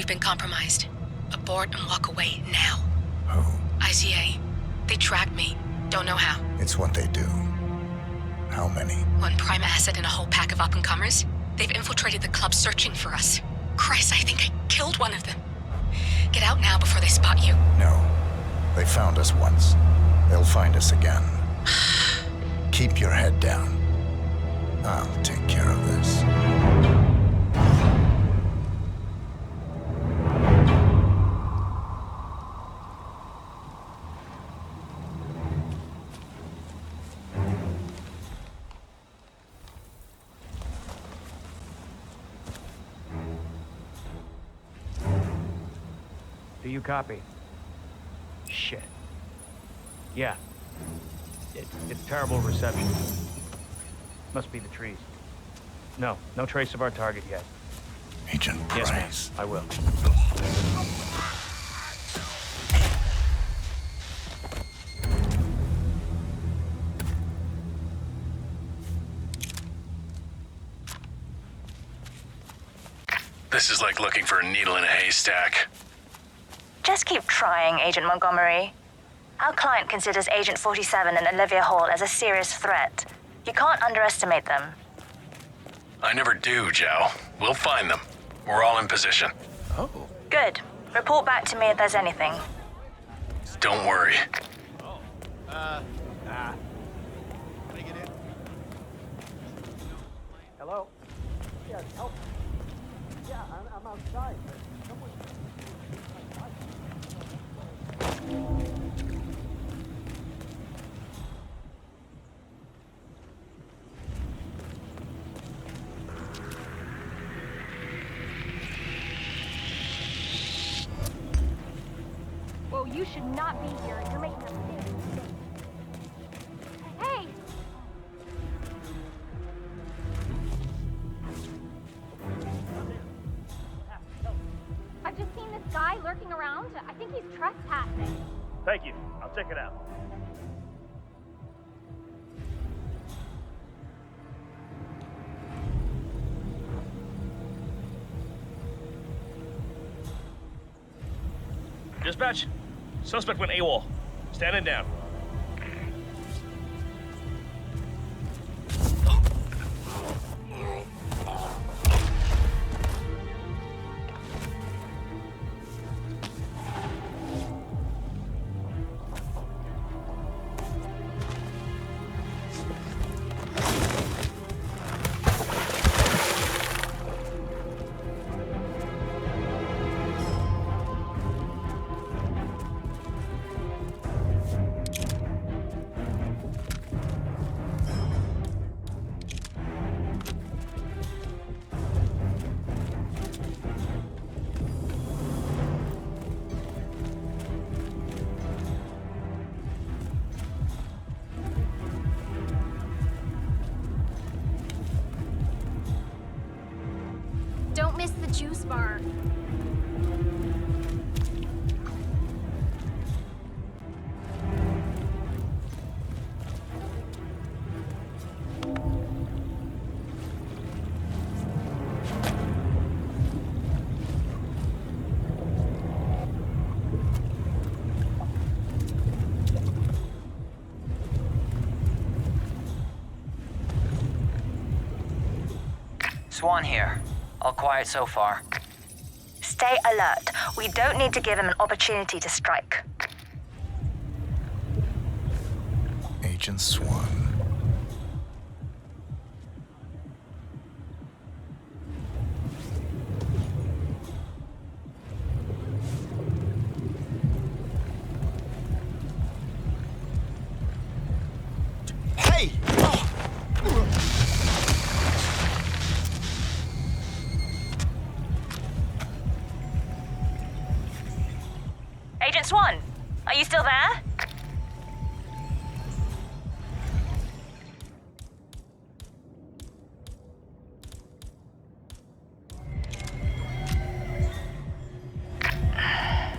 We've been compromised. Abort and walk away now. Who? ICA. They tracked me. Don't know how. It's what they do. How many? One prime asset and a whole pack of up-and-comers. They've infiltrated the club searching for us. Christ, I think I killed one of them. Get out now before they spot you. No. They found us once. They'll find us again. Keep your head down. I'll take care of this. Do you copy? Shit. Yeah. It's terrible reception. Must be the trees. No trace of our target yet. Agent Yes, ma'am. Price. I will. This is like looking for a needle in a haystack. Just keep trying, Agent Montgomery. Our client considers Agent 47 and Olivia Hall as a serious threat. You can't underestimate them. I never do, Joe. We'll find them. We're all in position. Oh. Good. Report back to me if there's anything. Don't worry. Hello? Yeah, help. Yeah, I'm outside. Someone... Whoa, you should not be here. You're making a big mistake. Hey! I've just seen this guy lurking around. I think he's trespassing. Thank you. I'll check it out. Dispatch, suspect went AWOL. Standing down. Don't miss the juice bar. Swan here. All quiet so far. Stay alert. We don't need to give him an opportunity to strike. Agent Swan. Hey! Agent Swan, are you still there?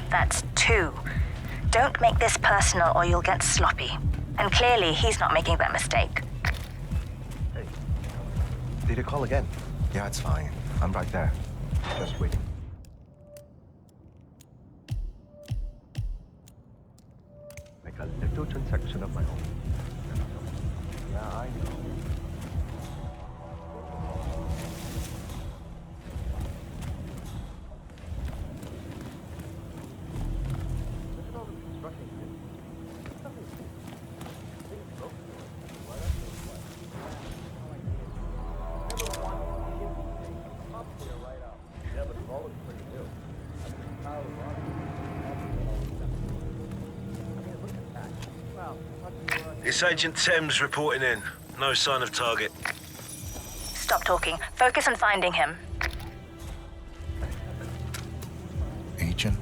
That's two. Don't make this personal or you'll get sloppy. And clearly, he's not making that mistake. Did you call again? Yeah, it's fine. I'm right there. Just waiting. children section of my home. Yeah, I know. Look at all the construction things. Things broken. Why don't you up here right up. Yeah, but the ball is pretty new. I mean, Kyle was on it. It's Agent Thames reporting in. No sign of target. Stop talking. Focus on finding him. Agent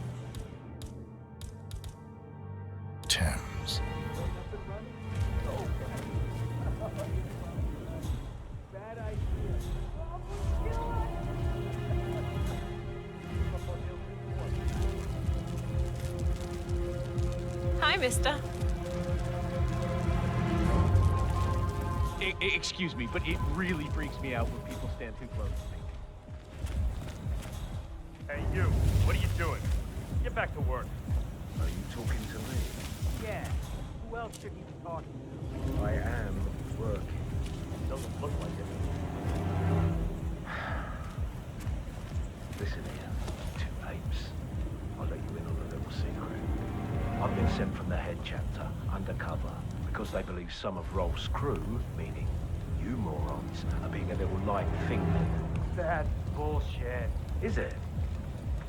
Thames. Hi, mister. Excuse me, but it really freaks me out when people stand too close to me. Hey, you! What are you doing? Get back to work. Are you talking to me? Yeah. Who else should he be talking to? I am working. Doesn't look like it. Listen here, two apes. I'll let you in on a little secret. I've been sent from the head chapter, undercover, because they believe some of Rolf's crew, meaning you morons, are being a little light-fingered. That's bullshit. Is it?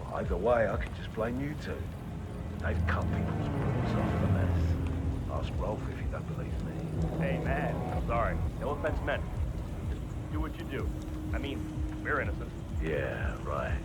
Well, either way, I can just blame you two. They've cut people's balls off the mess. Ask Rolf if you don't believe me. Hey, man, I'm sorry. No offense meant. Just do what you do. I mean, we're innocent. Yeah, right.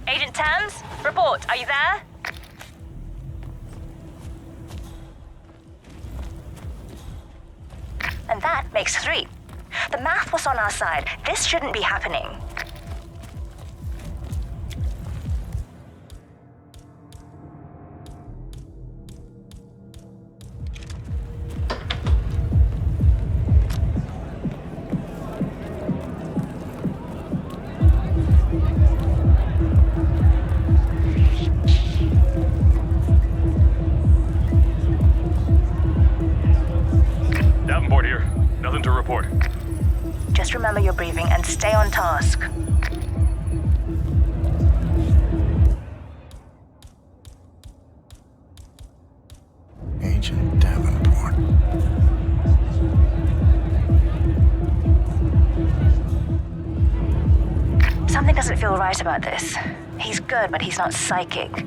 Agent Thames, report. Are you there? And that makes 3. The math was on our side. This shouldn't be happening. Davenport here. Nothing to report. Just remember your briefing and stay on task. Agent Davenport. Something doesn't feel right about this. He's good, but he's not psychic.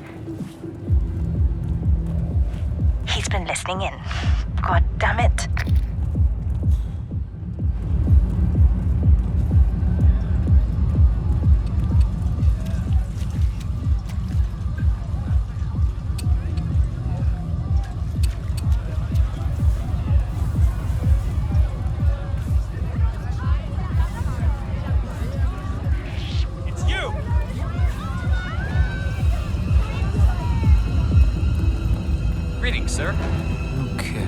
He's been listening in. God damn it. Greetings, sir. Okay.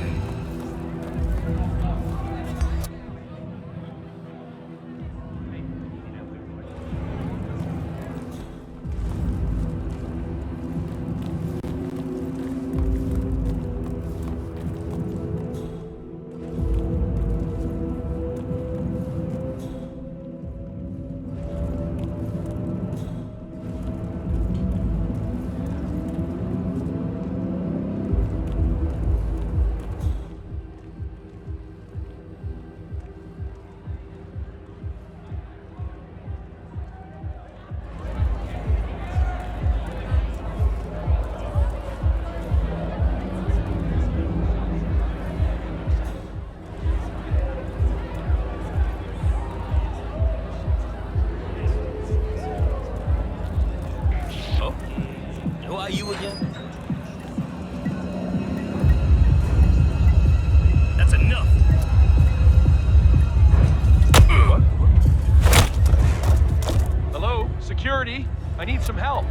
some help.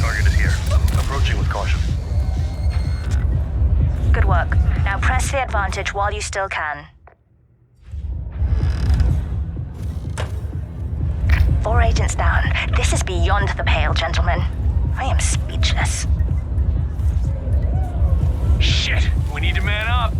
Target is here. Approaching with caution. Good work. Now press the advantage while you still can. 4 agents down. This is beyond the pale, gentlemen. I am speechless. Shit! We need to man up.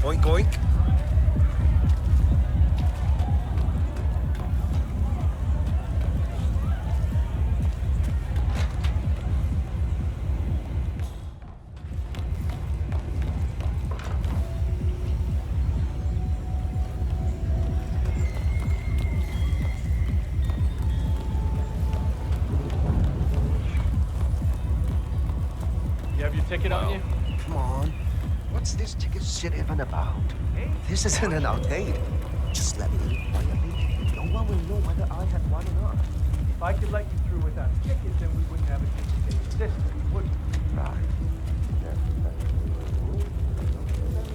Oink, oink. You have your ticket on you? Come on. What's this ticket shit even about? This isn't an outtake. Just let me leave quietly. No one will know whether I had one or not. If I could let you through without a ticket, then we wouldn't have a ticket to exist, would we? Right.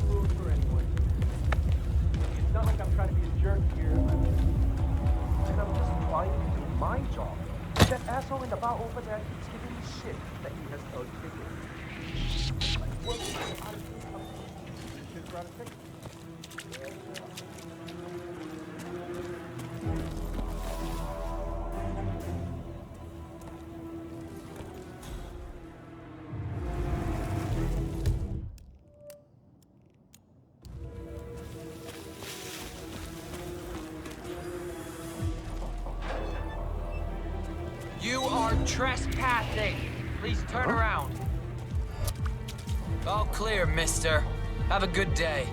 Rules for anyone. It's not like I'm trying to be a jerk here. And I'm just trying to do my job. That asshole in the bar over there keeps giving me shit that he has no ticket. Like, what is it? Should run a ticket. You are trespassing. Please turn around. All clear, mister. Have a good day.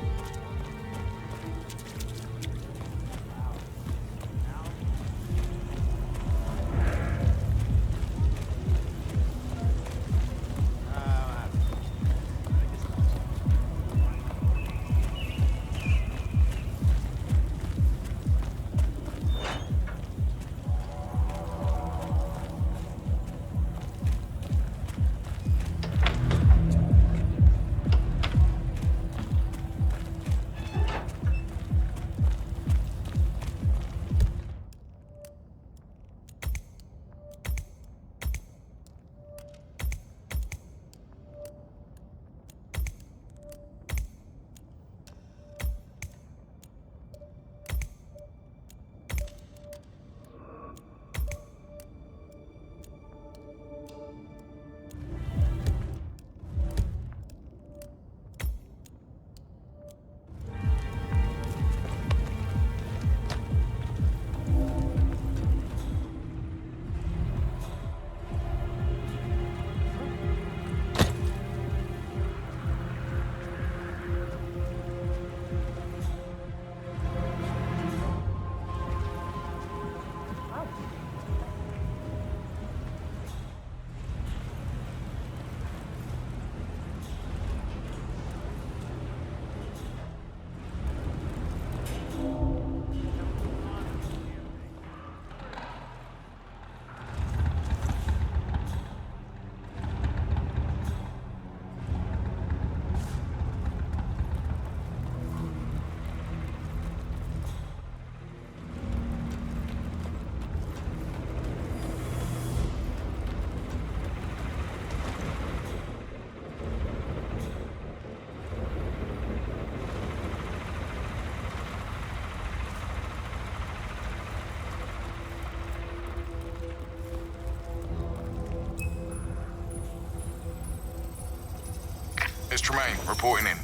It's Tremaine, reporting in.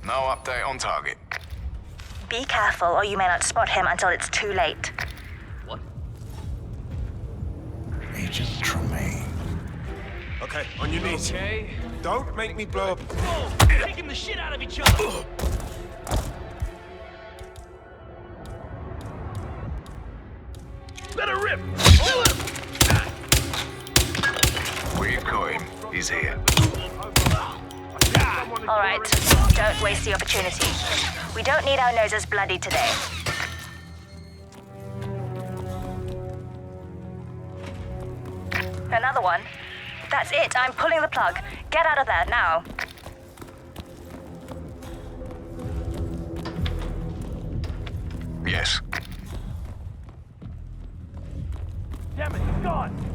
No update on target. Be careful, or you may not spot him until it's too late. What? Agent Tremaine. Okay, on your knees. Okay. Don't make me blow up. Whoa! Taking the shit out of each other! Let her rip! We've got him. He's here. All right, don't waste the opportunity. We don't need our noses bloody today. Another one? That's it, I'm pulling the plug. Get out of there, now. Yes. Damn it, he's gone!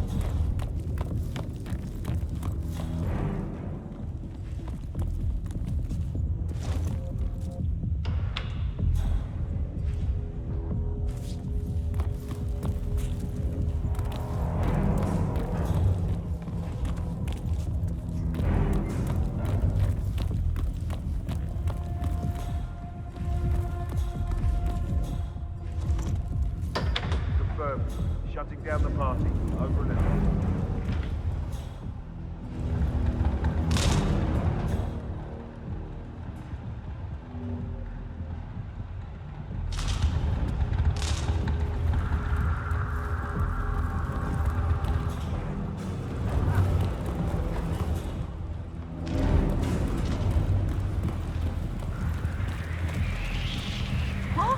Confirmed. Shutting down the party. Over and out. Huh?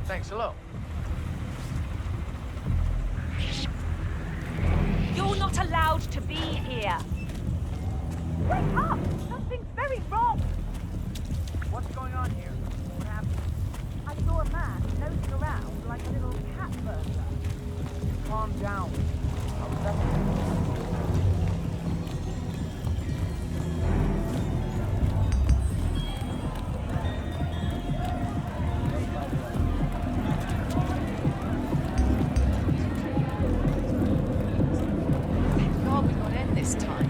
Thanks, hello. You're not allowed to be here. Wake up! Something's very wrong. What's going on here? What happened? I saw a man nosing around like a little cat burglar. Calm down. Thank God we got in this time.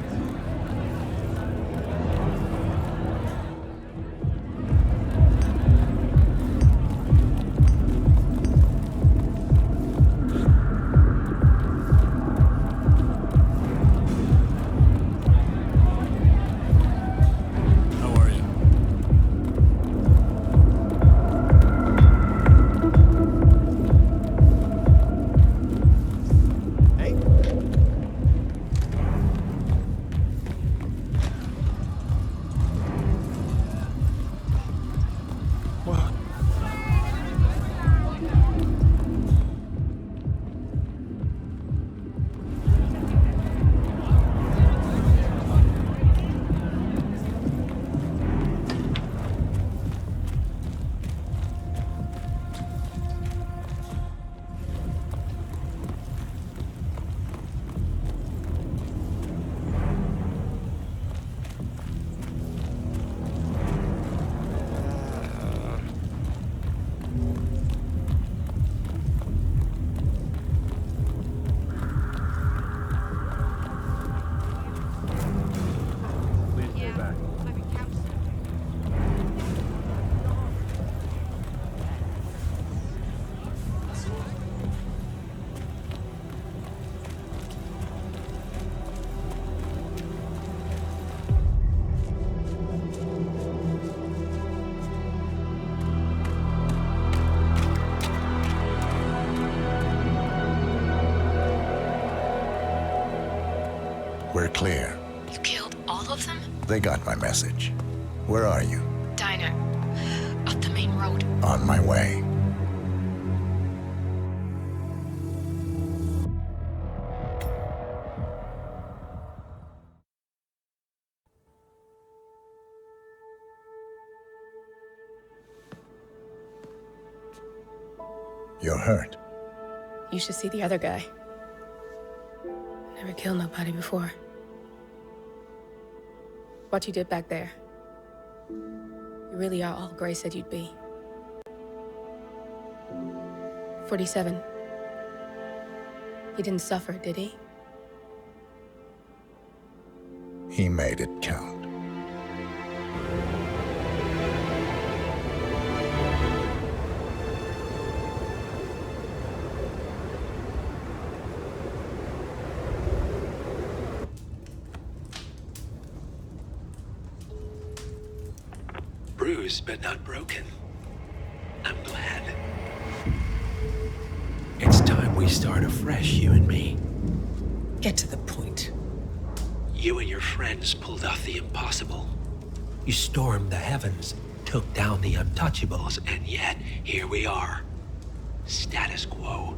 How are you? Hey. What? Please stay back. We're clear. You killed all of them? They got my message. Where are you? Diner. Up the main road. On my way. You're hurt. You should see the other guy. Never killed nobody before. What you did back there. You really are all Gray said you'd be. 47. He didn't suffer, did he? He made it count. bruised but not broken. I'm glad. It's time we start afresh, you and me. Get to the point. You and your friends pulled off the impossible. You stormed the heavens, took down the untouchables, And yet, here we are. Status quo.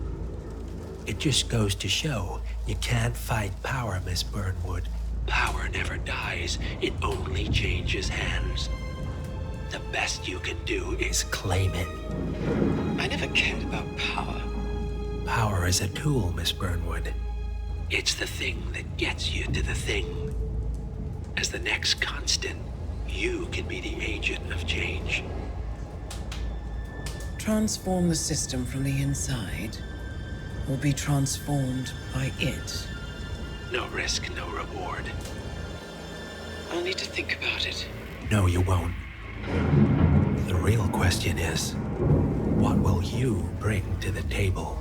it just goes to show you can't fight power, Miss Burnwood. Power never dies, it only changes hands. The best you can do is Claim it. I never cared about power. Power is a tool, Miss Burnwood. It's the thing that gets you to the thing. As the next constant, you can be the agent of change. Transform the system from the inside, or be transformed by it. No risk, no reward. I'll need to think about it. No, you won't. The real question is, what will you bring to the table?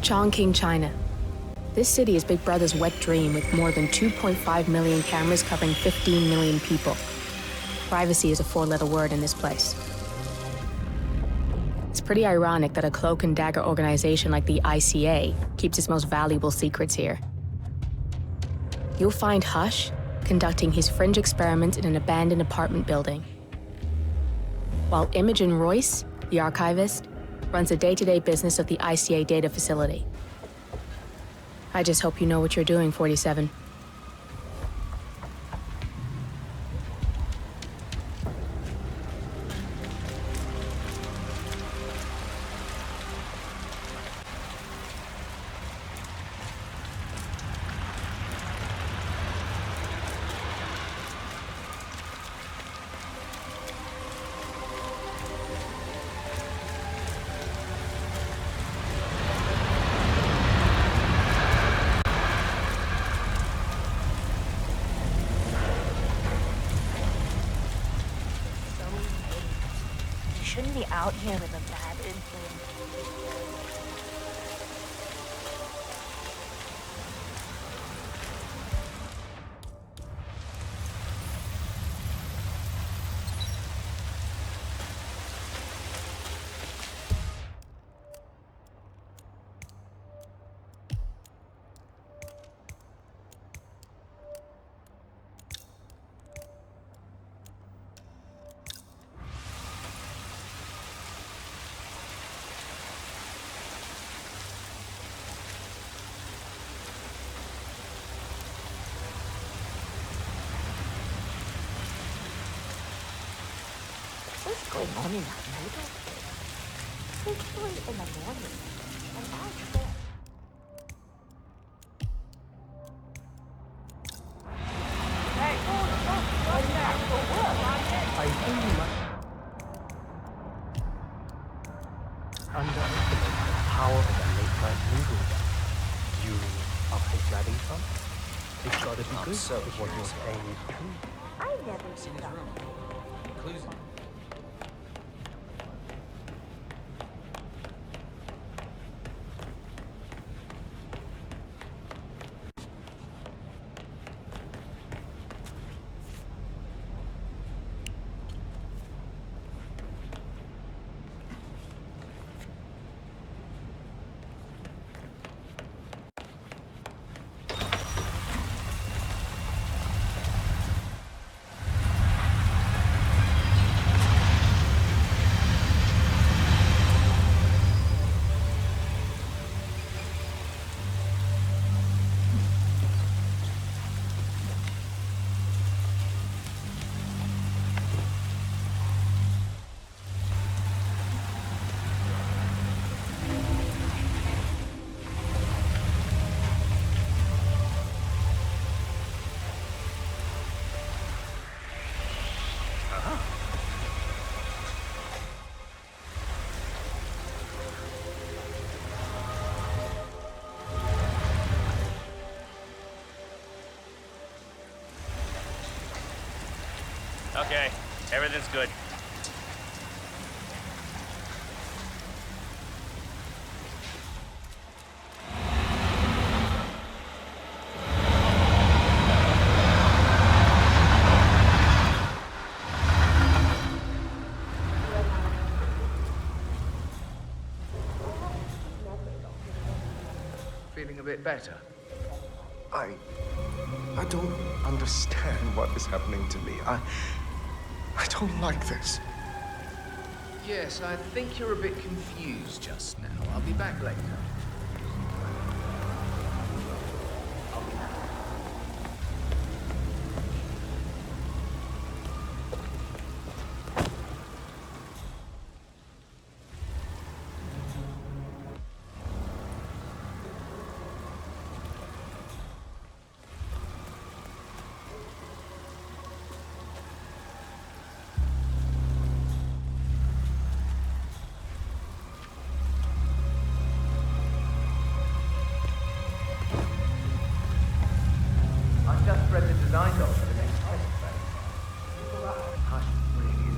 Chongqing, China. This city is Big Brother's wet dream with more than 2.5 million cameras covering 15 million people. Privacy is a four-letter word in this place. It's pretty ironic that a cloak and dagger organization like the ICA keeps its most valuable secrets here. You'll find Hush conducting his fringe experiments in an abandoned apartment building, while Imogen Royce, the archivist, runs the day-to-day business of the ICA data facility. I just hope you know what you're doing, 47. Shouldn't be out here with a bad influence. What's going on in that neighborhood? It's 3 in the morning, and I'm there. Hey, what's that? I think you must underestimate the power of a late-night movie. You are grabbing some? It's gotta be good if what you're saying is true. I never seen his room. Clues. Okay, everything's good. Feeling a bit better? I don't understand what is happening to me. I don't like this. Yes, I think you're a bit confused just now. I'll be back later. I just read the design doc for the next test phase. Hush really is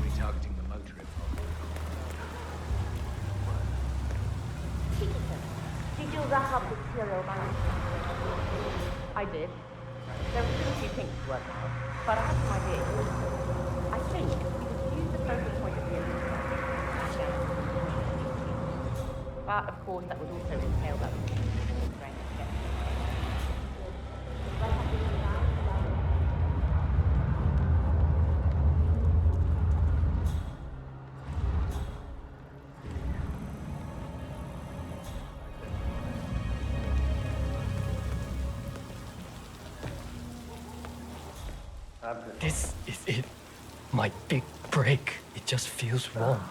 retargeting the motor involved. Did you wrap up the serial management? I did. There were still a few things to work out, but I have some ideas. I think we could use the focal point of view. But of course, that would also entail that we could trying to get. This is it. My big break. It just feels wrong.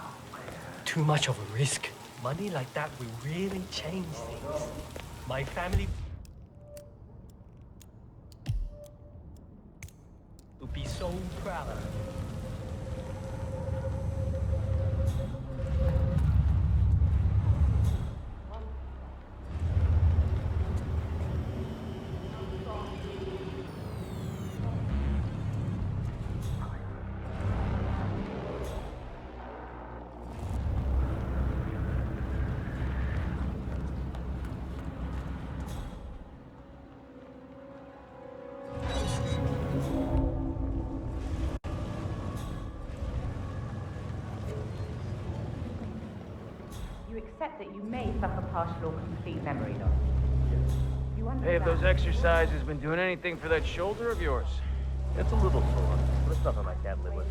Too much of a risk. Money like that will really change things. My family will be so proud. You accept that you may suffer partial or complete memory loss. You Hey, understand? have those exercises been doing anything for that shoulder of yours? It's a little sore, but it's nothing I can't live with.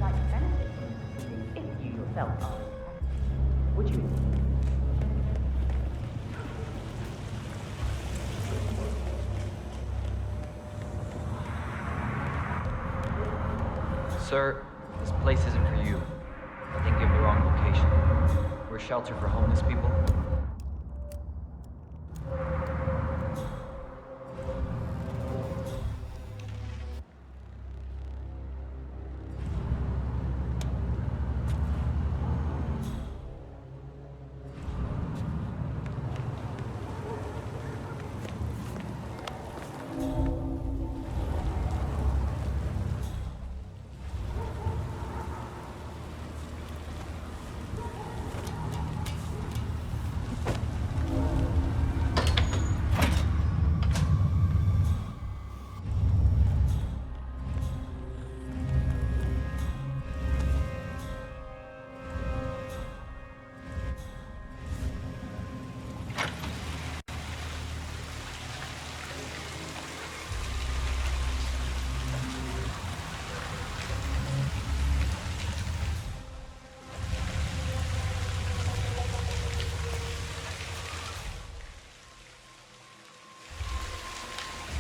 Like benefit if you yourself are. Would you? Sir, this place isn't for you. I think you have the wrong location. We're a shelter for homeless people.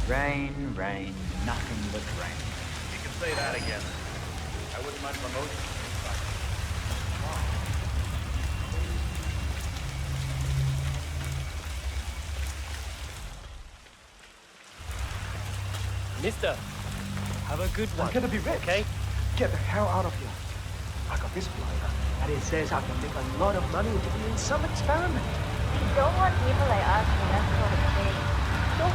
Rain, rain, nothing but rain. You can say that again. I wouldn't mind promotion. Mister, have a good one. I'm gonna be rich. Okay? Get the hell out of here. I got this flyer, and it says I can make a lot of money doing some experiment. You don't want people like us in that sort of thing. No,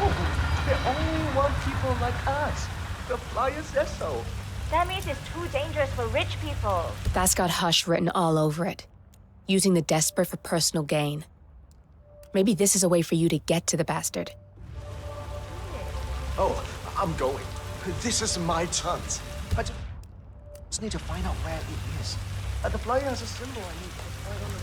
They only want people like us. The flyer says so. That means it's too dangerous for rich people. That's got Hush written all over it. Using the desperate for personal gain. Maybe this is a way for you to get to the bastard. Oh, I'm going. This is my chance. I just need to find out where it is. The flyer has a symbol I need to find on the...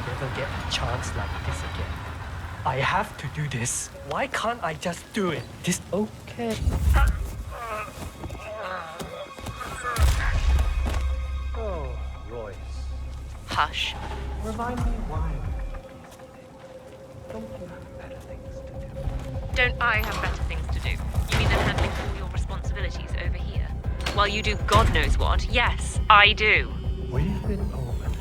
Never get a chance like this again. I have to do this. Why can't I just do it? This okay? Oh, Royce. Hush. Remind me why. Don't you have better things to do? Don't I have better things to do? You mean than handling all your responsibilities over here? While you do God knows what, yes, I do. We've been over this.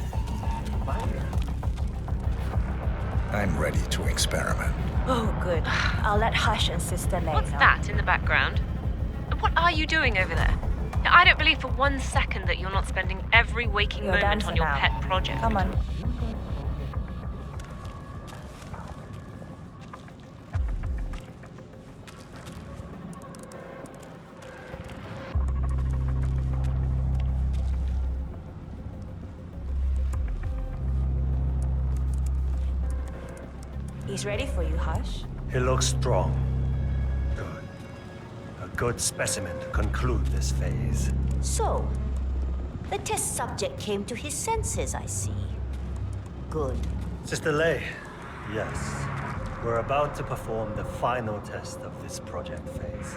I'm ready to experiment. Oh, good. I'll let Hush and Sister Lay What's know. that in the background? And what are you doing over there? Now, I don't believe for 1 second that you're not spending every waking You're done moment for on your now. pet project. Come on. He's ready for you, Hush. He looks strong. Good. A good specimen to conclude this phase. So, the test subject came to his senses, I see. Good. Sister Lay, yes. We're about to perform the final test of this project phase.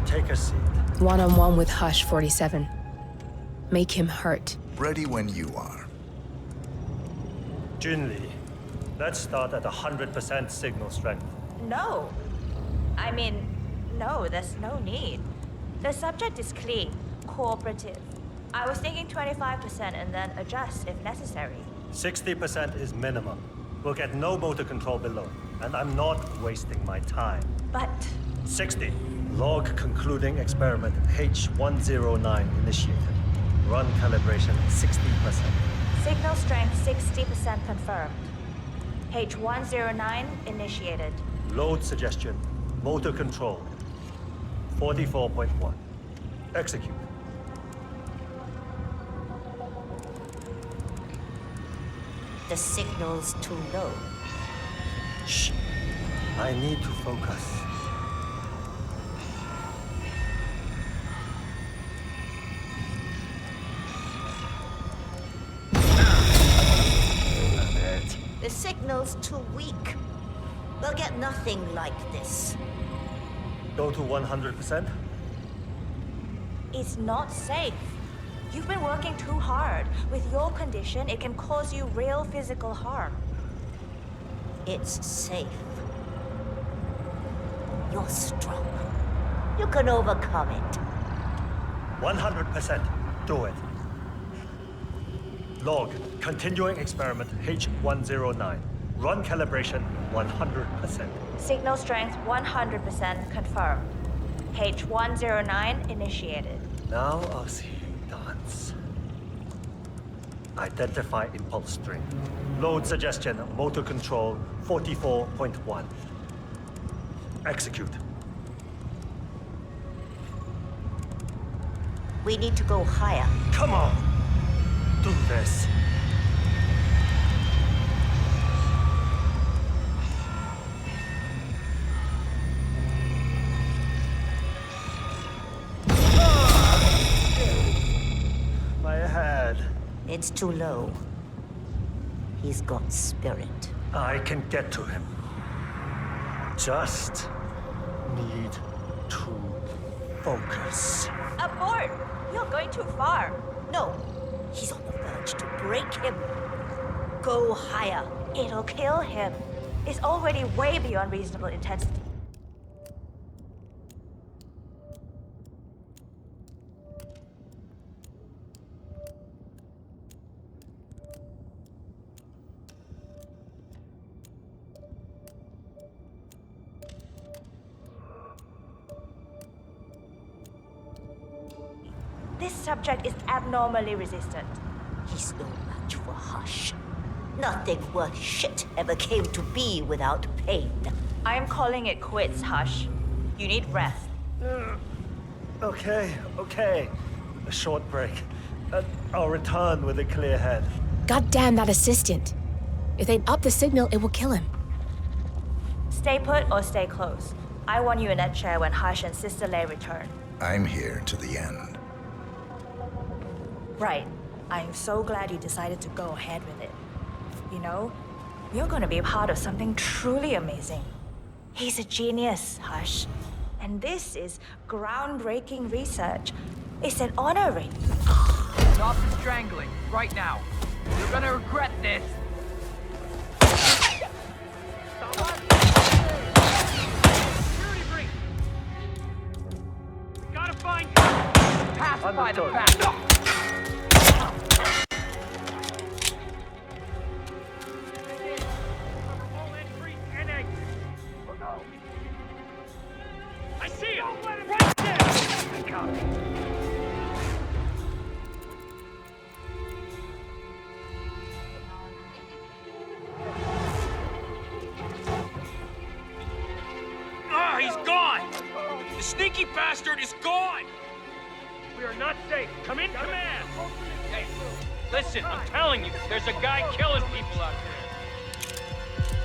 Take a seat. One-on-one with Hush 47. Make him hurt. Ready when you are. Junli, let's start at 100% signal strength. No. I mean, no, there's no need. The subject is clean, cooperative. I was thinking 25% and then adjust if necessary. 60% is minimum. We'll get no motor control below, and I'm not wasting my time. But... 60. Log concluding experiment H109 initiated. Run calibration 60%. Signal strength 60% confirmed. H109 initiated. Load suggestion. Motor control. 44.1. Execute. The signal's too low. Shh. I need to focus. The signal's too weak. We'll get nothing like this. Go to 100%? It's not safe. You've been working too hard. With your condition, it can cause you real physical harm. It's safe. You're strong. You can overcome it. 100%. Do it. Log, continuing experiment H109. Run calibration 100%. Signal strength 100% confirmed. H109 initiated. Now I'll see you dance. Identify impulse string. Load suggestion, motor control 44.1. Execute. We need to go higher. Come on! Do this. My head. It's too low. He's got spirit. I can get to him. Just need to focus. Abort! You're going too far. No, he's on the verge to break him. Go higher. It'll kill him. It's already way beyond reasonable intensity. This subject is abnormally resistant. He's no match for Hush. Nothing worth shit ever came to be without pain. I am calling it quits, Hush. You need rest. Okay. A short break. I'll return with a clear head. God damn that assistant. If they up the signal, it will kill him. Stay put or stay close. I want you in that chair when Hush and Sister Lei return. I'm here to the end. Right. I am so glad you decided to go ahead with it. You know, you're gonna be a part of something truly amazing. He's a genius, Hush. And this is groundbreaking research. It's an honor ring. Stop the strangling, right now. You're gonna regret this. Security breach! We gotta find you! Pacify the back. I see him! Right there! Ah, he's gone! The sneaky bastard is gone! We are not safe. Come in, command! Hey, listen, I'm telling you, there's a guy killing people out there.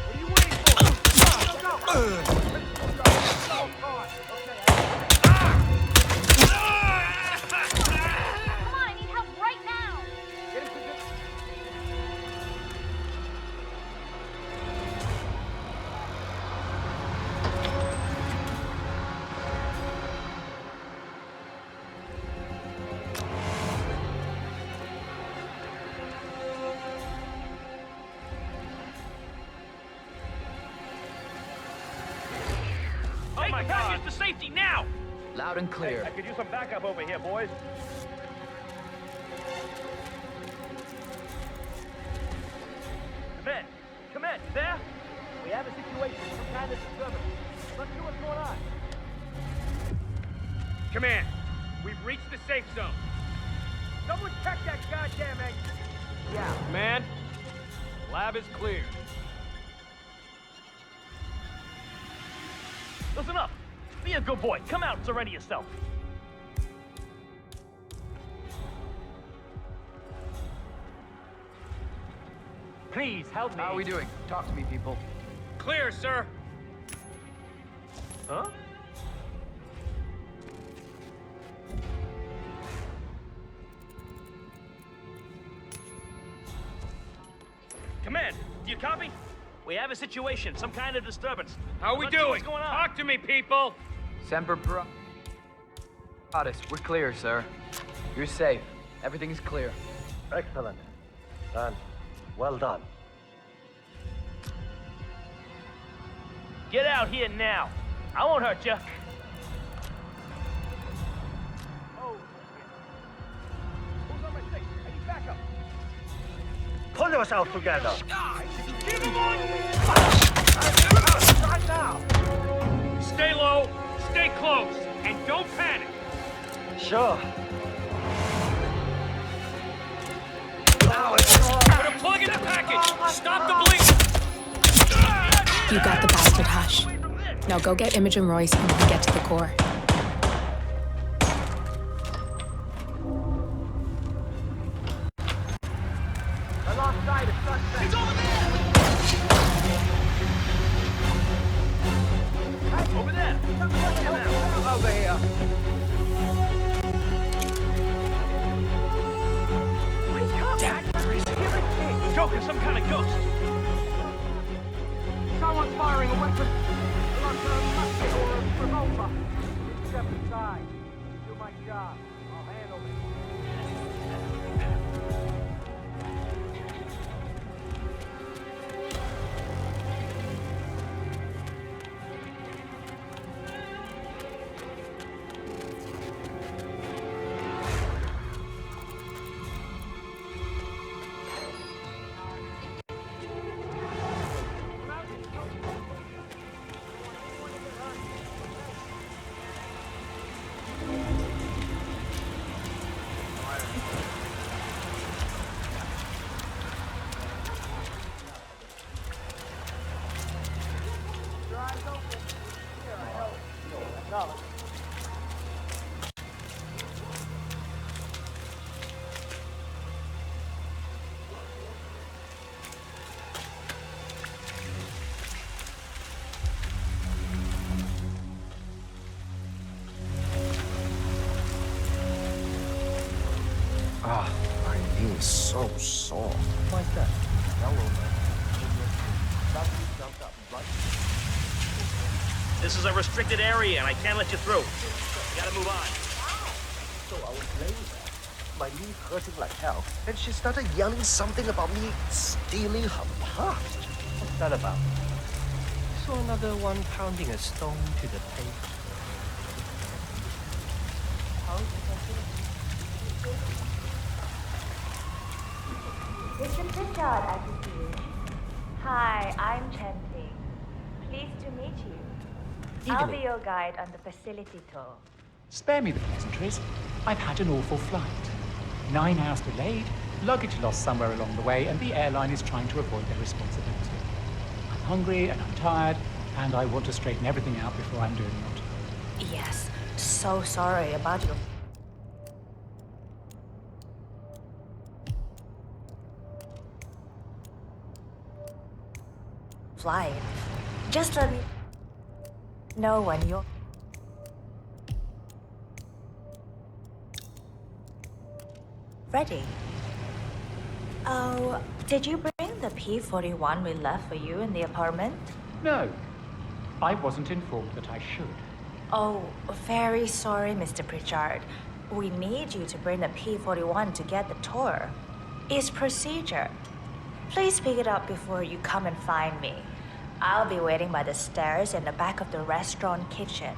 What are you waiting for? Go! Oh my God! Get to safety now! Loud and clear. I could use some backup over here, boys. Come in, you there? We have a situation, some kind of disturbance. Let's see what's going on. Command, we've reached the safe zone. Someone check that goddamn exit. Yeah. Command, lab is clear. Listen up. Be a good boy. Come out and surrender yourself. Please help me. How are we doing? Talk to me, people. Clear, sir. Huh? Command, do you copy? We have a situation, some kind of disturbance. How are we doing? What's going on? Talk to me, people. Semper Paratus, we're clear, sir. You're safe. Everything is clear. Excellent. And well done. Get out here now. I won't hurt you. Oh, who's on my stick? I need backup. Pull yourself together. Give him one! Right now! Stay low, stay close. And don't panic! Sure. Put a plug in the package! Stop the bleeding! You got the bastard, Hush. Now go get Imogen Royce and we can get to the core. Alongside a suspect. He's over there! Over there! Over here. Joker, some kind of ghost! Someone's firing a weapon. Like a musket or a revolver. Step aside. Do my job. I'll handle it. Ah, my knee is so sore. Why's that? This is a restricted area and I can't let you through. You gotta move on. So I was laying there, my knee hurting like hell, and she started yelling something about me stealing her part. What's that about? I saw another one pounding a stone to the pavement. Mr. Pritchard, I can see you. Hi, I'm Chanting. Pleased to meet you. I'll be your guide on the facility tour. Spare me the pleasantries. I've had an awful flight. 9 hours delayed, luggage lost somewhere along the way, and the airline is trying to avoid their responsibility. I'm hungry and I'm tired, and I want to straighten everything out before I'm doing it. Yes, so sorry about your flight. Just let me know when you're ready. Oh, did you bring the P-41 we left for you in the apartment? No, I wasn't informed that I should. Oh, very sorry, Mr. Pritchard. We need you to bring the P-41 to get the tour. It's procedure. Please pick it up before you come and find me. I'll be waiting by the stairs in the back of the restaurant kitchen.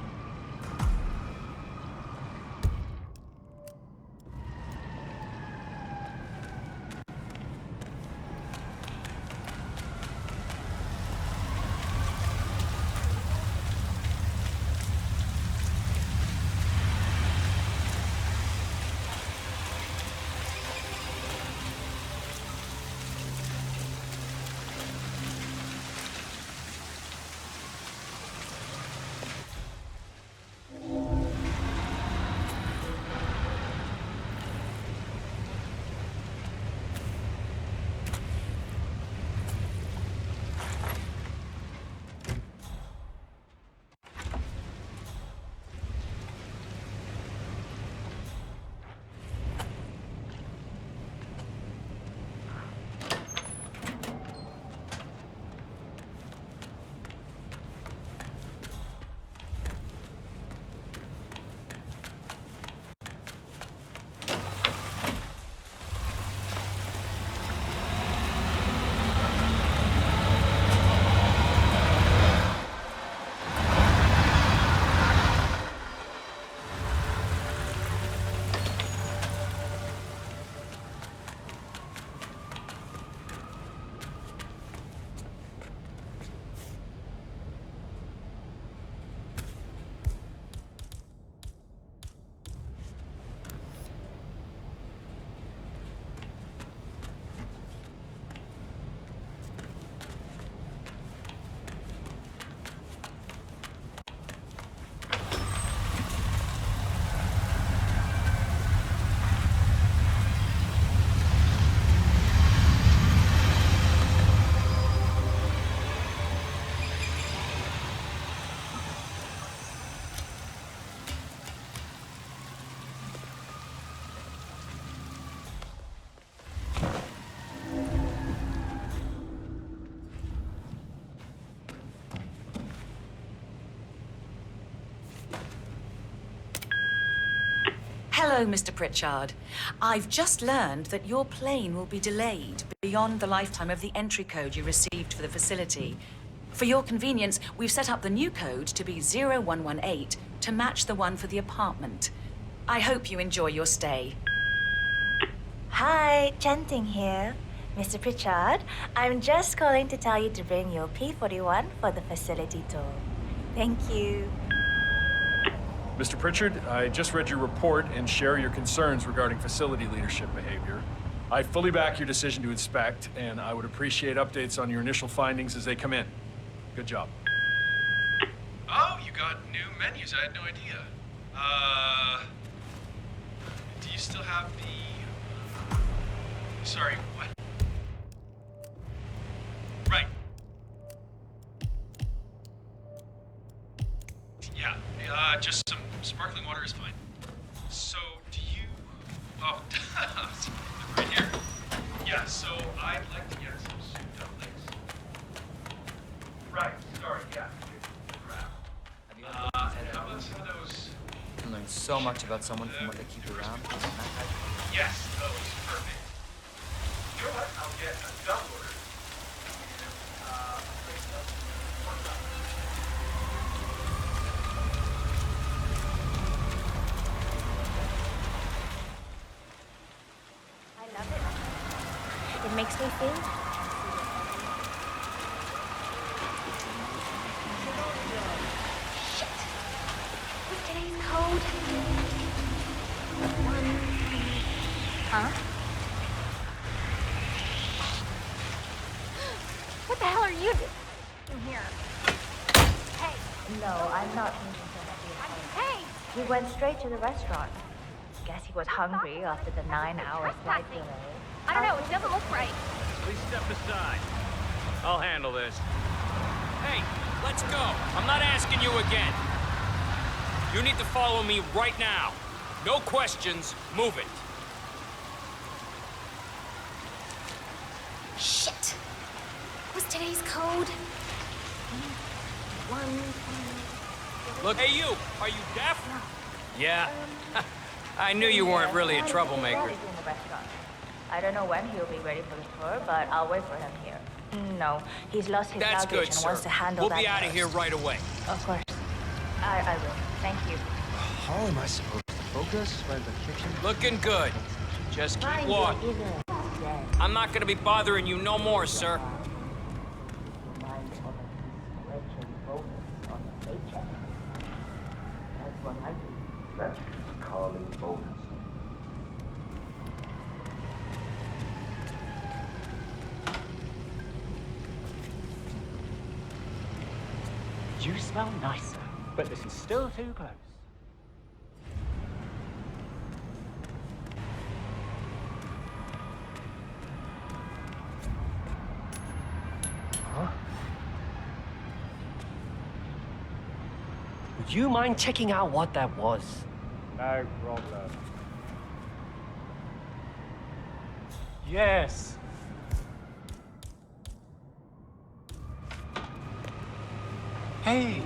Hello, Mr. Pritchard. I've just learned that your plane will be delayed beyond the lifetime of the entry code you received for the facility. For your convenience, we've set up the new code to be 0118 to match the one for the apartment. I hope you enjoy your stay. Hi, Chanting here. Mr. Pritchard, I'm just calling to tell you to bring your P-41 for the facility tour. Thank you. Mr. Pritchard, I just read your report and share your concerns regarding facility leadership behavior. I fully back your decision to inspect, and I would appreciate updates on your initial findings as they come in. Good job. Oh, you got new menus. I had no idea. Do you still have the... Sorry, what? Right. Yeah, just some sparkling water is fine. So, do you... Oh, right here. Yeah, so I'd like to get some soup dumplings. Right, sorry, yeah. Crap. How about some of those... You can learn so much about someone from what they keep around. Yes, those, perfect. You know what? I'll get a double order. It makes me feel... Shit! What's today's code? Huh? What the hell are you doing here? Hey! No, I'm not thinking so much. Hey! We went straight to the restaurant. Guess he was hungry after the 9-hour flight delay. I don't know, it doesn't look right. Please step aside. I'll handle this. Hey, let's go. I'm not asking you again. You need to follow me right now. No questions, move it. Shit! What's today's code? Look, hey you, are you deaf? Yeah. I knew you weren't really a troublemaker. I don't know when he'll be ready for the tour, but I'll wait for him here. No, he's lost his That's luggage good, and sir. wants to handle We'll that be out of first. here right away. Of course. I will. Thank you. How am I supposed to focus when the kitchen... Looking good. Just keep walking. I'm not gonna be bothering you no more, sir. That's Carly bonus. You smell nicer, but this is still too close. Huh? Would you mind checking out what that was? No problem. Yes. Hey.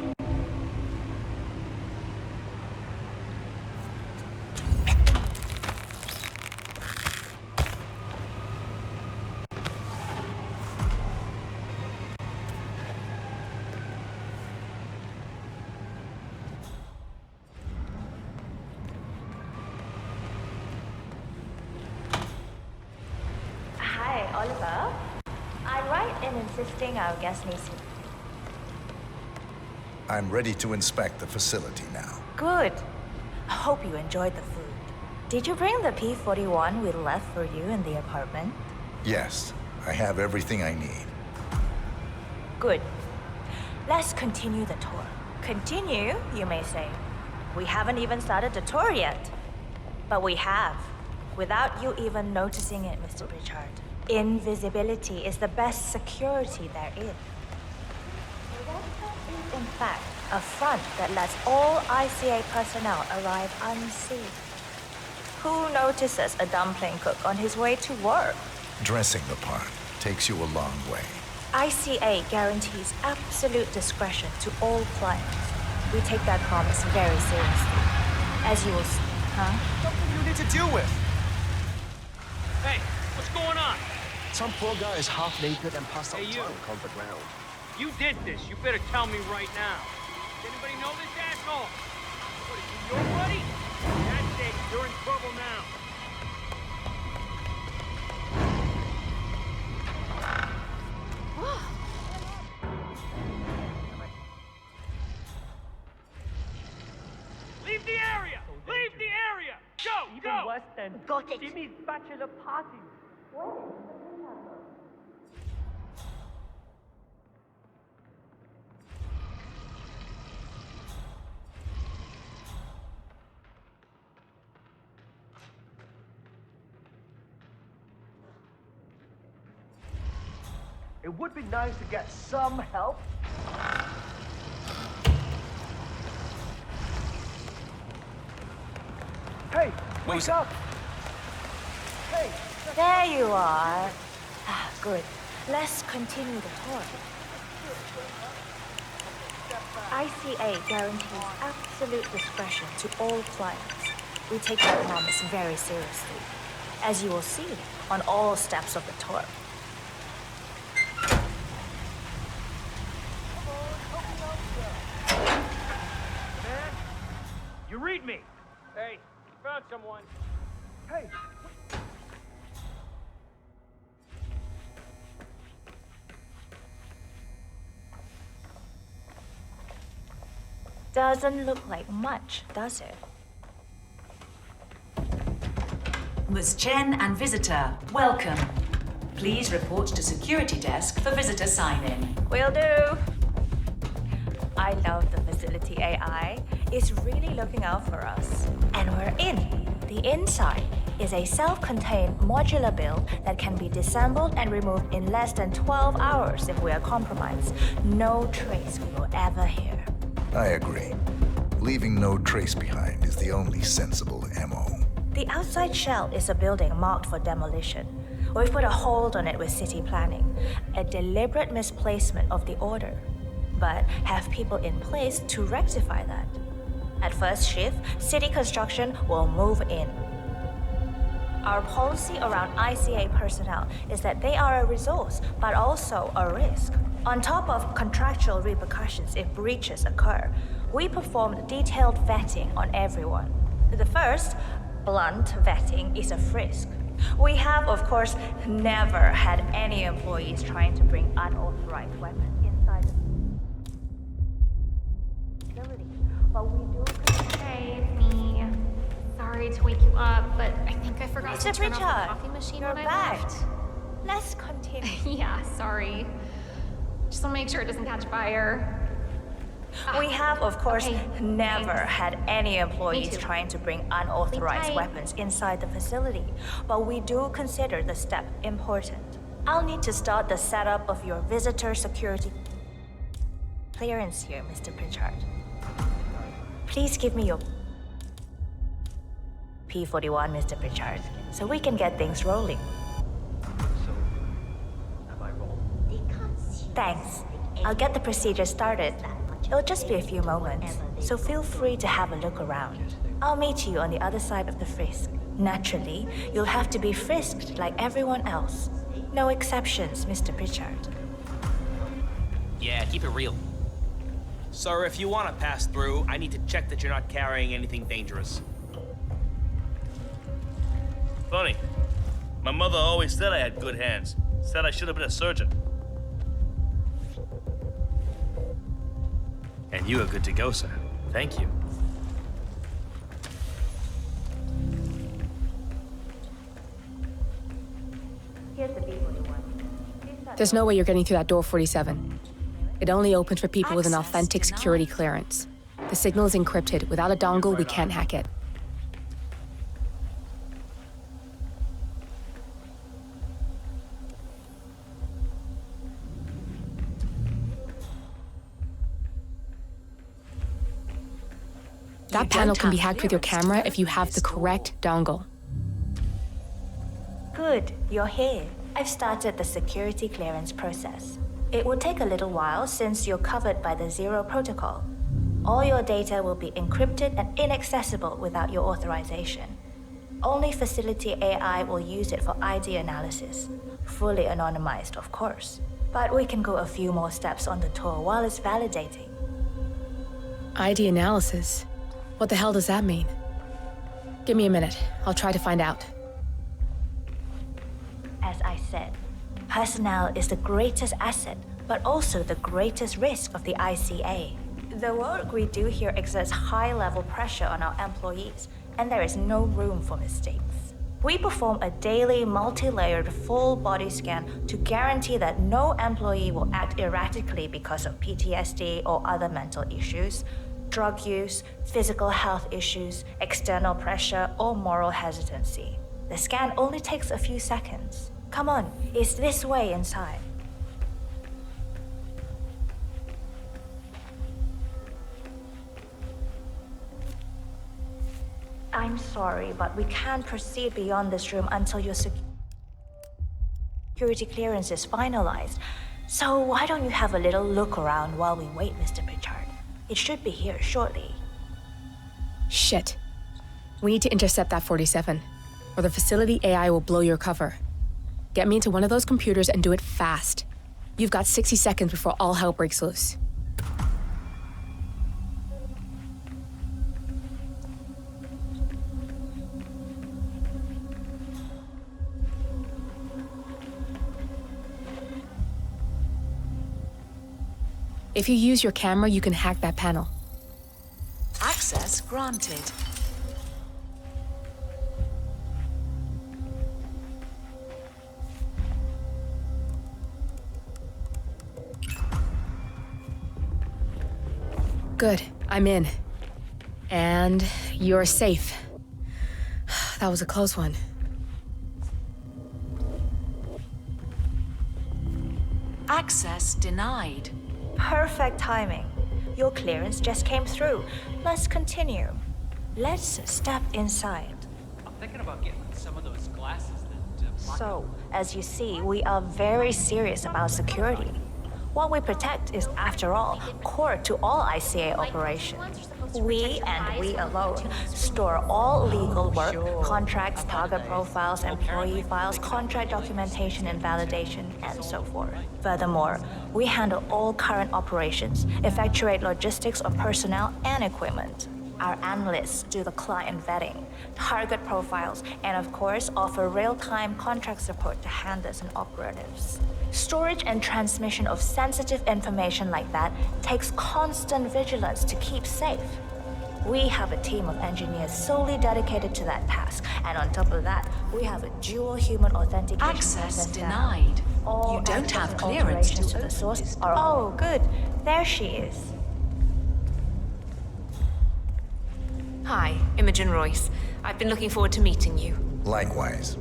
Hi, Oliver. I'm right in insisting our guest needs to... I'm ready to inspect the facility now. Good. I hope you enjoyed the food. Did you bring the P-41 we left for you in the apartment? Yes, I have everything I need. Good. Let's continue the tour. Continue, you may say. We haven't even started the tour yet. But we have, without you even noticing it, Mr. Pritchard. Invisibility is the best security there is. Is, in fact, a front that lets all ICA personnel arrive unseen. Who notices a dumpling cook on his way to work? Dressing the part takes you a long way. ICA guarantees absolute discretion to all clients. We take that promise very seriously, as you will see. Huh? Something you need to deal with. Hey, what's going on? Some poor guy is half naked and passed out Hey, you. drunk on the ground. You did this. You better tell me right now. Does anybody know this asshole? What, is he your buddy? That's it. You're in trouble now. Leave the area! Leave the area! Go! Go! Worse than Got it. Jimmy's bachelor party. It would be nice to get some help. Hey, wake up! Hey! There you are. Ah, good. Let's continue the tour. ICA guarantees absolute discretion to all clients. We take that promise very seriously, as you will see on all steps of the tour. Man, you read me. Hey, found someone. Hey! Doesn't look like much, does it? Ms. Chen and visitor, welcome. Please report to security desk for visitor sign-in. Will do. I love the facility AI. It's really looking out for us. And we're in. The inside is a self-contained modular build that can be disassembled and removed in less than 12 hours if we are compromised. No trace we will ever hear. I agree. Leaving no trace behind is the only sensible MO. The outside shell is a building marked for demolition. We've put a hold on it with city planning, a deliberate misplacement of the order, but have people in place to rectify that. At first shift, city construction will move in. Our policy around ICA personnel is that they are a resource, but also a risk. On top of contractual repercussions if breaches occur, we performed detailed vetting on everyone. The first, blunt vetting, is a frisk. We have, of course, never had any employees trying to bring unauthorized weapons inside the facility, but we do... Hey, it's me. Sorry to wake you up, but I think I forgot to Mr. turn off the Pritchard, coffee machine you're when I back. left. Let's continue. Yeah, sorry. Just want to make sure it doesn't catch fire. We have, of course, Okay, never thanks. had any Me employees too. trying to bring unauthorized Sleep tight. weapons inside the facility, but we do consider the step important. I'll need to start the setup of your visitor security clearance here, Mr. Pritchard. Please give me your P41, Mr. Pritchard, so we can get things rolling. Thanks. I'll get the procedure started. It'll just be a few moments, so feel free to have a look around. I'll meet you on the other side of the frisk. Naturally, you'll have to be frisked like everyone else. No exceptions, Mr. Pritchard. Yeah, keep it real. Sir, if you want to pass through, I need to check that you're not carrying anything dangerous. Funny. My mother always said I had good hands. Said I should have been a surgeon. And you are good to go, sir. Thank you. Here's the P41. There's no way you're getting through that door 47. It only opens for people with an authentic security clearance. The signal is encrypted. Without a dongle, we can't hack it. That panel can be hacked with your camera if you have the correct dongle. Good, you're here. I've started the security clearance process. It will take a little while since you're covered by the Zero Protocol. All your data will be encrypted and inaccessible without your authorization. Only facility AI will use it for ID analysis. Fully anonymized, of course. But we can go a few more steps on the tour while it's validating. ID analysis? What the hell does that mean? Give me a minute. I'll try to find out. As I said, personnel is the greatest asset, but also the greatest risk of the ICA. The work we do here exerts high-level pressure on our employees, and there is no room for mistakes. We perform a daily, multi-layered, full-body scan to guarantee that no employee will act erratically because of PTSD or other mental issues, drug use, physical health issues, external pressure, or moral hesitancy. The scan only takes a few seconds. Come on, it's this way inside. I'm sorry, but we can't proceed beyond this room until your security clearance is finalized. So why don't you have a little look around while we wait, Mr. Pritchard? It should be here shortly. Shit. We need to intercept that 47, or the facility AI will blow your cover. Get me into one of those computers and do it fast. You've got 60 seconds before all hell breaks loose. If you use your camera, you can hack that panel. Access granted. Good, I'm in. And you're safe. That was a close one. Access denied. Perfect timing. Your clearance just came through. Let's continue. Let's step inside. I'm thinking about getting some of those glasses that... So, as you see, we are very serious about security. What we protect is, after all, core to all ICA operations. We, and we alone, store all legal work, contracts, target profiles, employee files, contract documentation and validation, and so forth. Furthermore, we handle all current operations, effectuate logistics of personnel and equipment. Our analysts do the client vetting, target profiles, and of course, offer real-time contract support to handlers and operatives. Storage and transmission of sensitive information like that takes constant vigilance to keep safe. We have a team of engineers solely dedicated to that task, and on top of that, we have a dual human authentication Access denied. You don't have clearance to the source. Oh, good. There she is. Hi, Imogen Royce. I've been looking forward to meeting you. Likewise.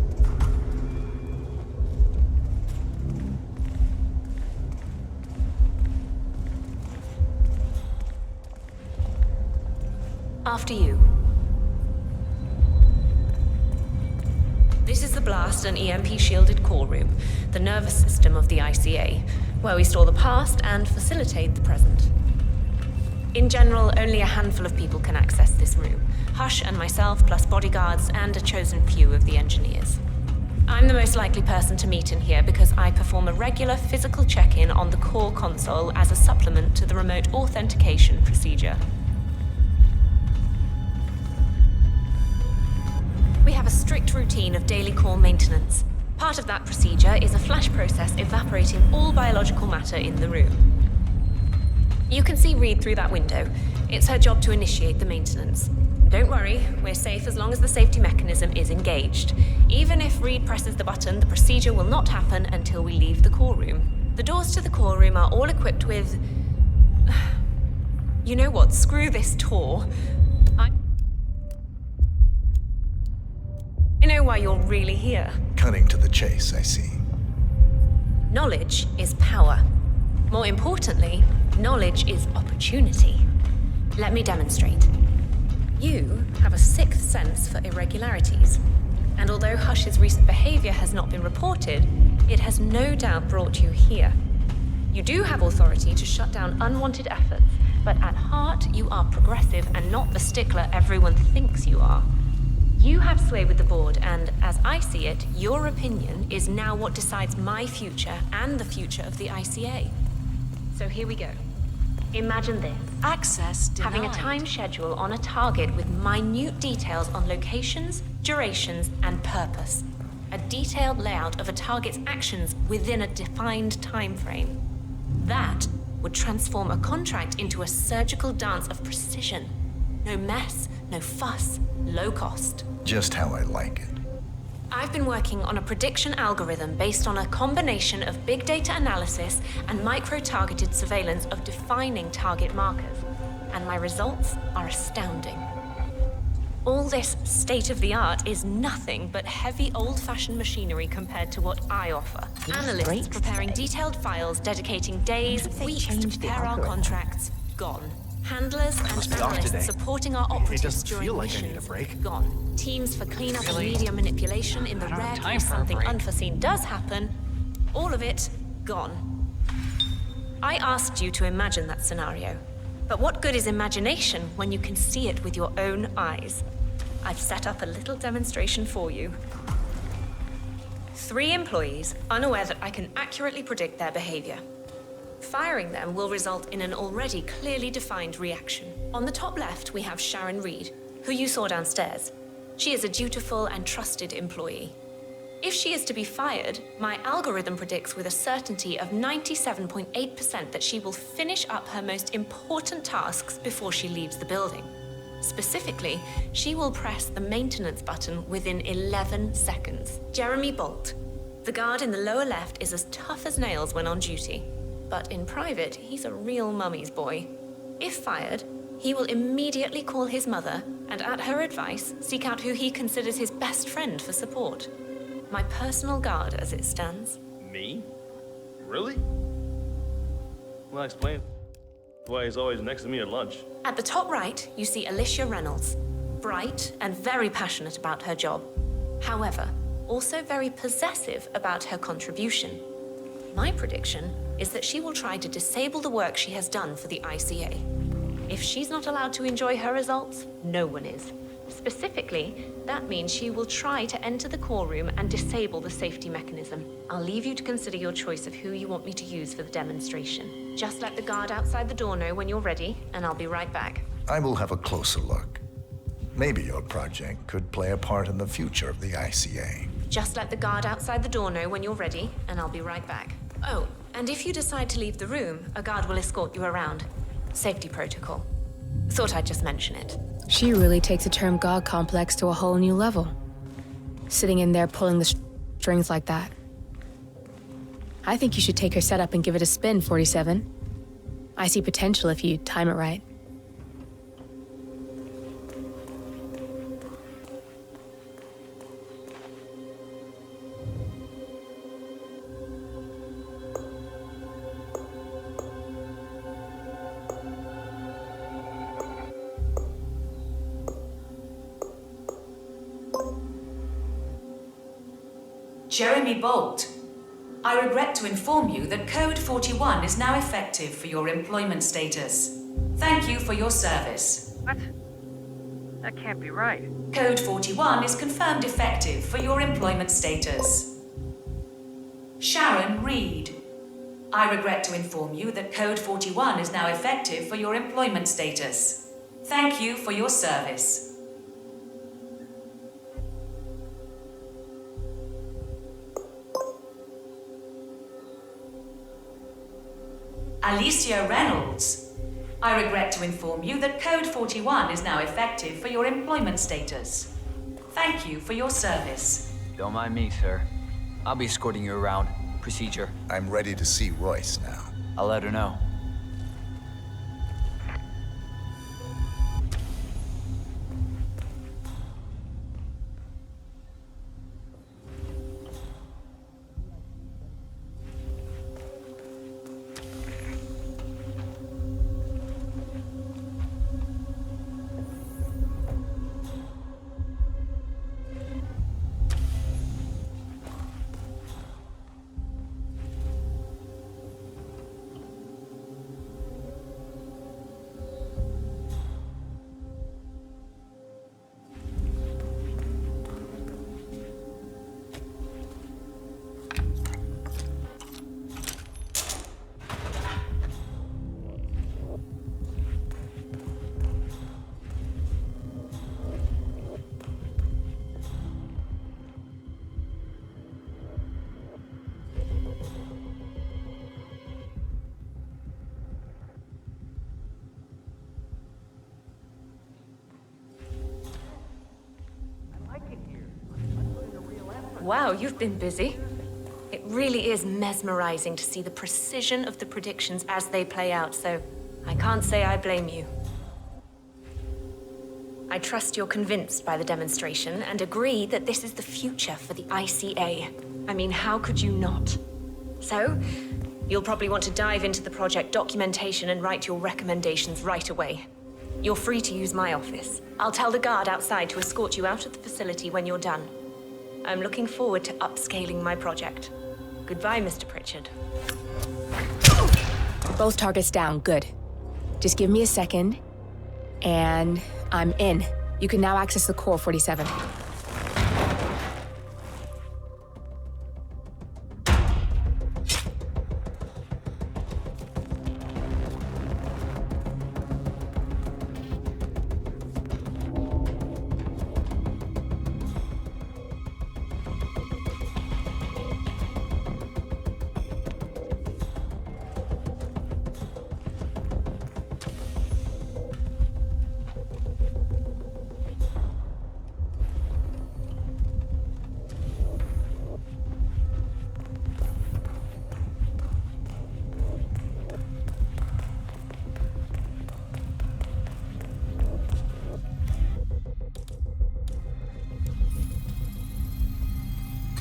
After you. This is the blast and EMP shielded core room, the nervous system of the ICA, where we store the past and facilitate the present. In general, only a handful of people can access this room. Hush and myself, plus bodyguards and a chosen few of the engineers. I'm the most likely person to meet in here because I perform a regular physical check-in on the core console as a supplement to the remote authentication procedure. We have a strict routine of daily core maintenance. Part of that procedure is a flash process evaporating all biological matter in the room. You can see Reed through that window. It's her job to initiate the maintenance. Don't worry, we're safe as long as the safety mechanism is engaged. Even if Reed presses the button, the procedure will not happen until we leave the core room. The doors to the core room are all equipped with... You know what? Screw this tour. I know why you're really here. Cutting to the chase, I see. Knowledge is power. More importantly, knowledge is opportunity. Let me demonstrate. You have a sixth sense for irregularities. And although Hush's recent behavior has not been reported, it has no doubt brought you here. You do have authority to shut down unwanted efforts but at heart, you are progressive and not the stickler everyone thinks you are. You have sway with the board, and as I see it, your opinion is now what decides my future and the future of the ICA. So here we go. Imagine this. Access denied. Having a time schedule on a target with minute details on locations, durations, and purpose. A detailed layout of a target's actions within a defined time frame. That would transform a contract into a surgical dance of precision. No mess, no fuss, low cost. Just how I like it. I've been working on a prediction algorithm based on a combination of big data analysis and micro-targeted surveillance of defining target markers. And my results are astounding. All this state-of-the-art is nothing but heavy old-fashioned machinery compared to what I offer. Analysts preparing detailed files dedicating days, weeks to prepare our contracts, gone. Handlers and analysts supporting our operatives during missions, gone. Teams for cleanup and media manipulation in the rare case something unforeseen does happen, all of it, gone. I asked you to imagine that scenario. But what good is imagination when you can see it with your own eyes? I've set up a little demonstration for you. 3 employees, unaware that I can accurately predict their behavior. Firing them will result in an already clearly defined reaction. On the top left, we have Sharon Reed, who you saw downstairs. She is a dutiful and trusted employee. If she is to be fired, my algorithm predicts with a certainty of 97.8% that she will finish up her most important tasks before she leaves the building. Specifically, she will press the maintenance button within 11 seconds. Jeremy Bolt. The guard in the lower left is as tough as nails when on duty. But in private, he's a real mummy's boy. If fired, he will immediately call his mother and, at her advice, seek out who he considers his best friend for support. My personal guard, as it stands. Me? Really? Well, explain why he's always next to me at lunch. At the top right, you see Alicia Reynolds. Bright and very passionate about her job. However, also very possessive about her contribution. My prediction is that she will try to disable the work she has done for the ICA. If she's not allowed to enjoy her results, no one is. Specifically, that means she will try to enter the core room and disable the safety mechanism. I'll leave you to consider your choice of who you want me to use for the demonstration. Just let the guard outside the door know when you're ready, and I'll be right back. I will have a closer look. Maybe your project could play a part in the future of the ICA. Just let the guard outside the door know when you're ready, and I'll be right back. Oh, and if you decide to leave the room, a guard will escort you around. Safety protocol. Thought I'd just mention it. She really takes the term God complex to a whole new level. Sitting in there pulling the strings like that. I think you should take her setup and give it a spin, 47. I see potential if you time it right. Jeremy Bolt, I regret to inform you that Code 41 is now effective for your employment status. Thank you for your service. What? That can't be right. Code 41 is confirmed effective for your employment status. Sharon Reed, I regret to inform you that Code 41 is now effective for your employment status. Thank you for your service. Alicia Reynolds, I regret to inform you that Code 41 is now effective for your employment status. Thank you for your service. Don't mind me, sir. I'll be escorting you around. Procedure. I'm ready to see Royce now. I'll let her know. Wow, you've been busy. It really is mesmerizing to see the precision of the predictions as they play out, so I can't say I blame you. I trust you're convinced by the demonstration and agree that this is the future for the ICA. I mean, how could you not? So, you'll probably want to dive into the project documentation and write your recommendations right away. You're free to use my office. I'll tell the guard outside to escort you out of the facility when you're done. I'm looking forward to upscaling my project. Goodbye, Mr. Pritchard. Both targets down, good. Just give me a second, and I'm in. You can now access the core 47.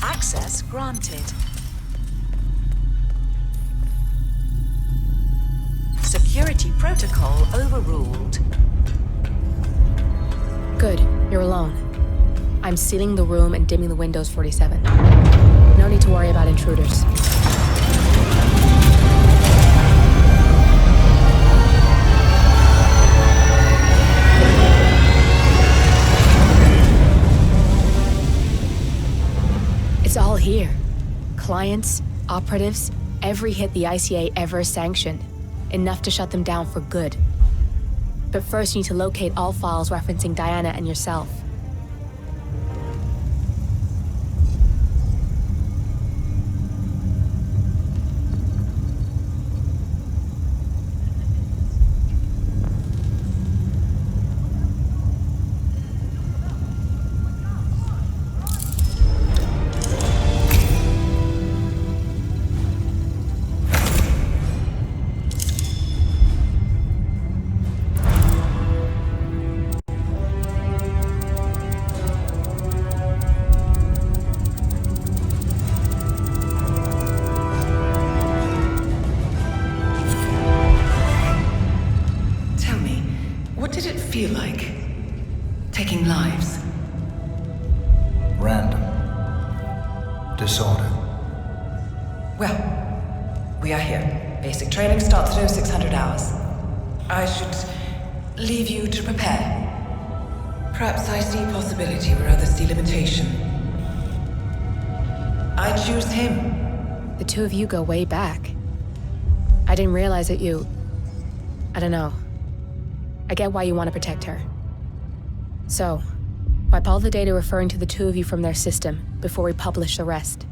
Access granted. Security protocol overruled. Good, you're alone. I'm sealing the room and dimming the windows 47. No need to worry about intruders. It's all here. Clients, operatives, every hit the ICA ever sanctioned. Enough to shut them down for good. But first you need to locate all files referencing Diana and yourself. Feel like taking lives. Random. Disorder. Well, we are here. Basic training starts at 0600 hours. I should leave you to prepare. Perhaps I see possibility where others see limitation. I choose him. The two of you go way back. I didn't realize that you... I don't know. I get why you want to protect her. So, wipe all the data referring to the two of you from their system before we publish the rest.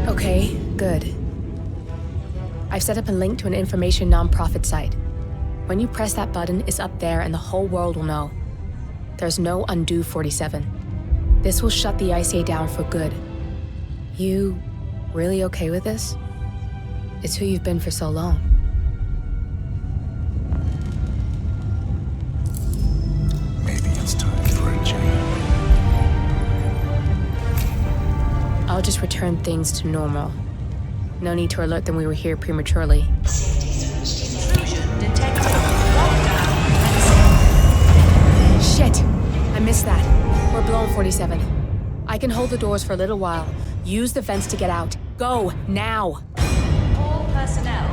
Okay, good. I've set up a link to an information non-profit site. When you press that button, it's up there and the whole world will know. There's no undo 47. This will shut the ICA down for good. You really okay with this? It's who you've been for so long. Maybe it's time for a change. I'll just return things to normal. No need to alert them we were here prematurely. Intrusion detected. Shit! I missed that. We're blown, 47. I can hold the doors for a little while. Use the vents to get out. Go, now! All personnel.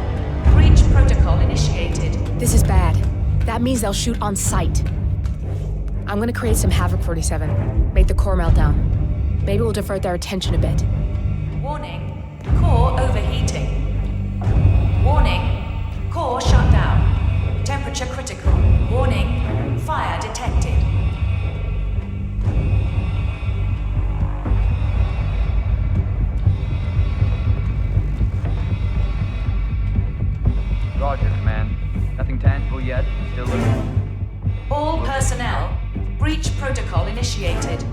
Breach protocol initiated. This is bad. That means they'll shoot on sight. I'm gonna create some havoc, 47. Make the core meltdown. Maybe we'll divert their attention a bit. Warning. Core overheating. Warning. Core shut down. Temperature critical. Warning. Fire detected. initiated.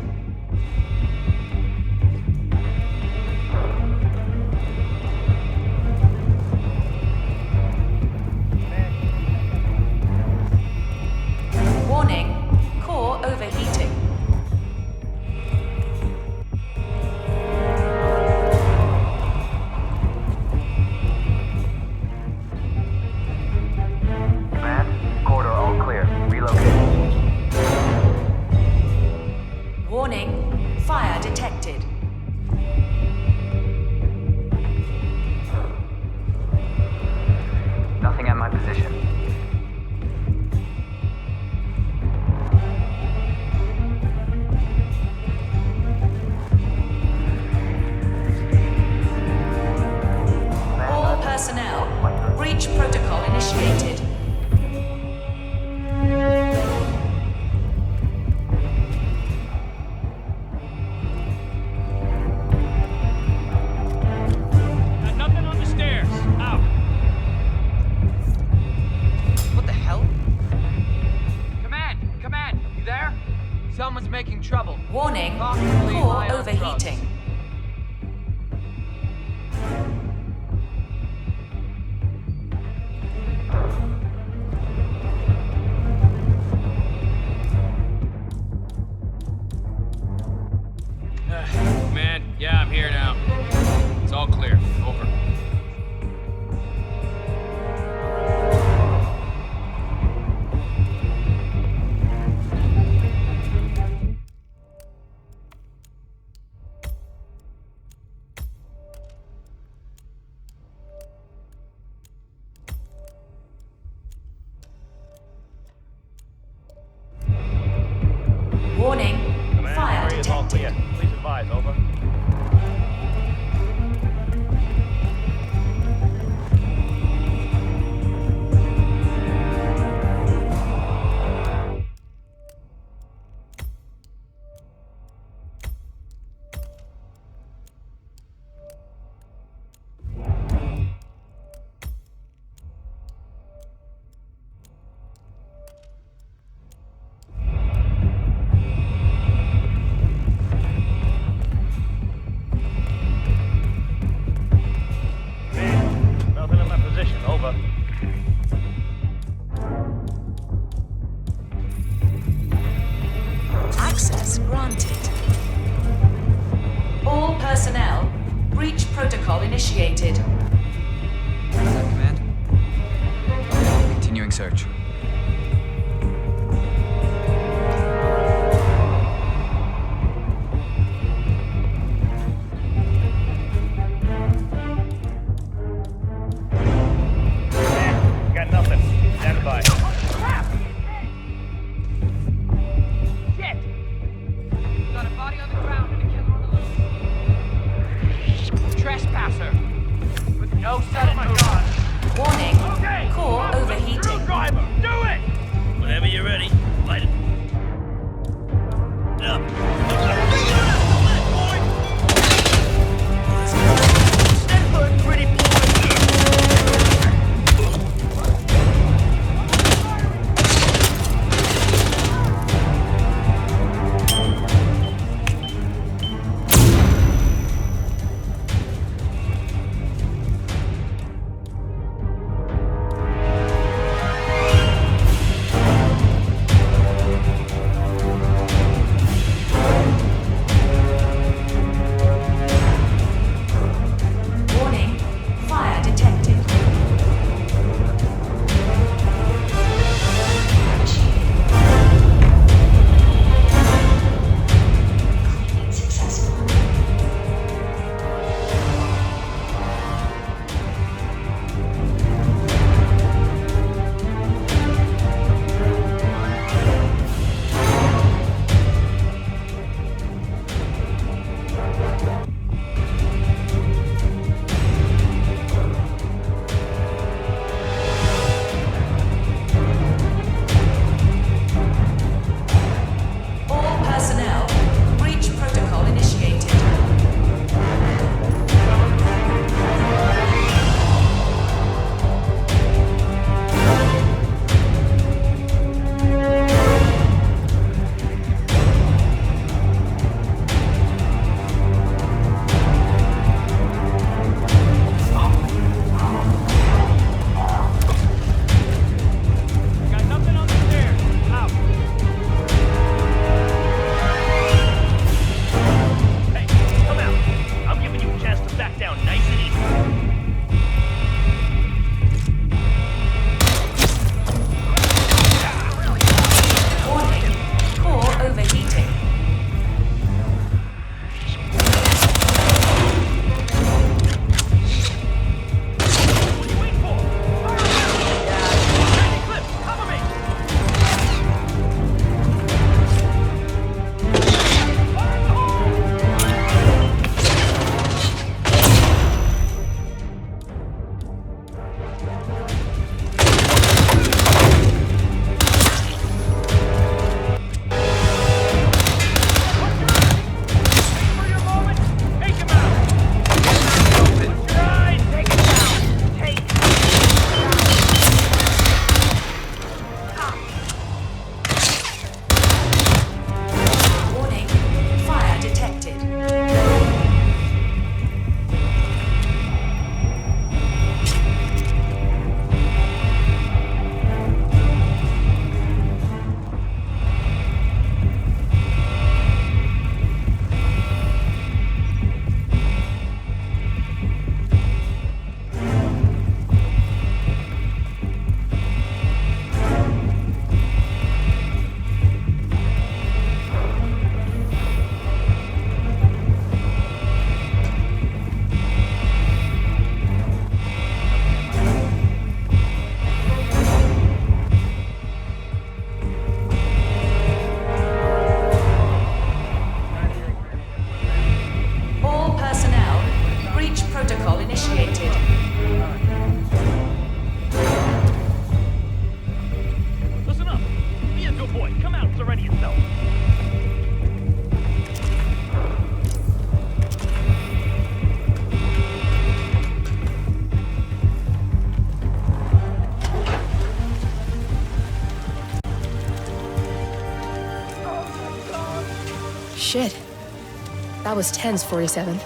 Warning, core overheating. Command, corridor all clear. Relocate. Warning, fire detected. Nothing at my position. All personnel, breach protocol initiated. Got nothing on the stairs. Out. What the hell? Command, you there? Someone's making trouble. Warning, Possibly core high on overheating. Man, yeah, I'm here now. It's all clear. Over. Warning, fire Area is all detected. clear. Please advise, over. Nothing in my position, over. Access granted. All personnel, breach protocol initiated. Is that command? Continuing search. Got nothing. Stand by. Shit! Got a body on the ground and a killer on the loose. Trespasser. With no sudden movement. Warning, Okay. core overheating. Screwdriver. Do it. Whenever you're ready, light it. Up. Stay put, pretty boy. Shit. That was tense, 47.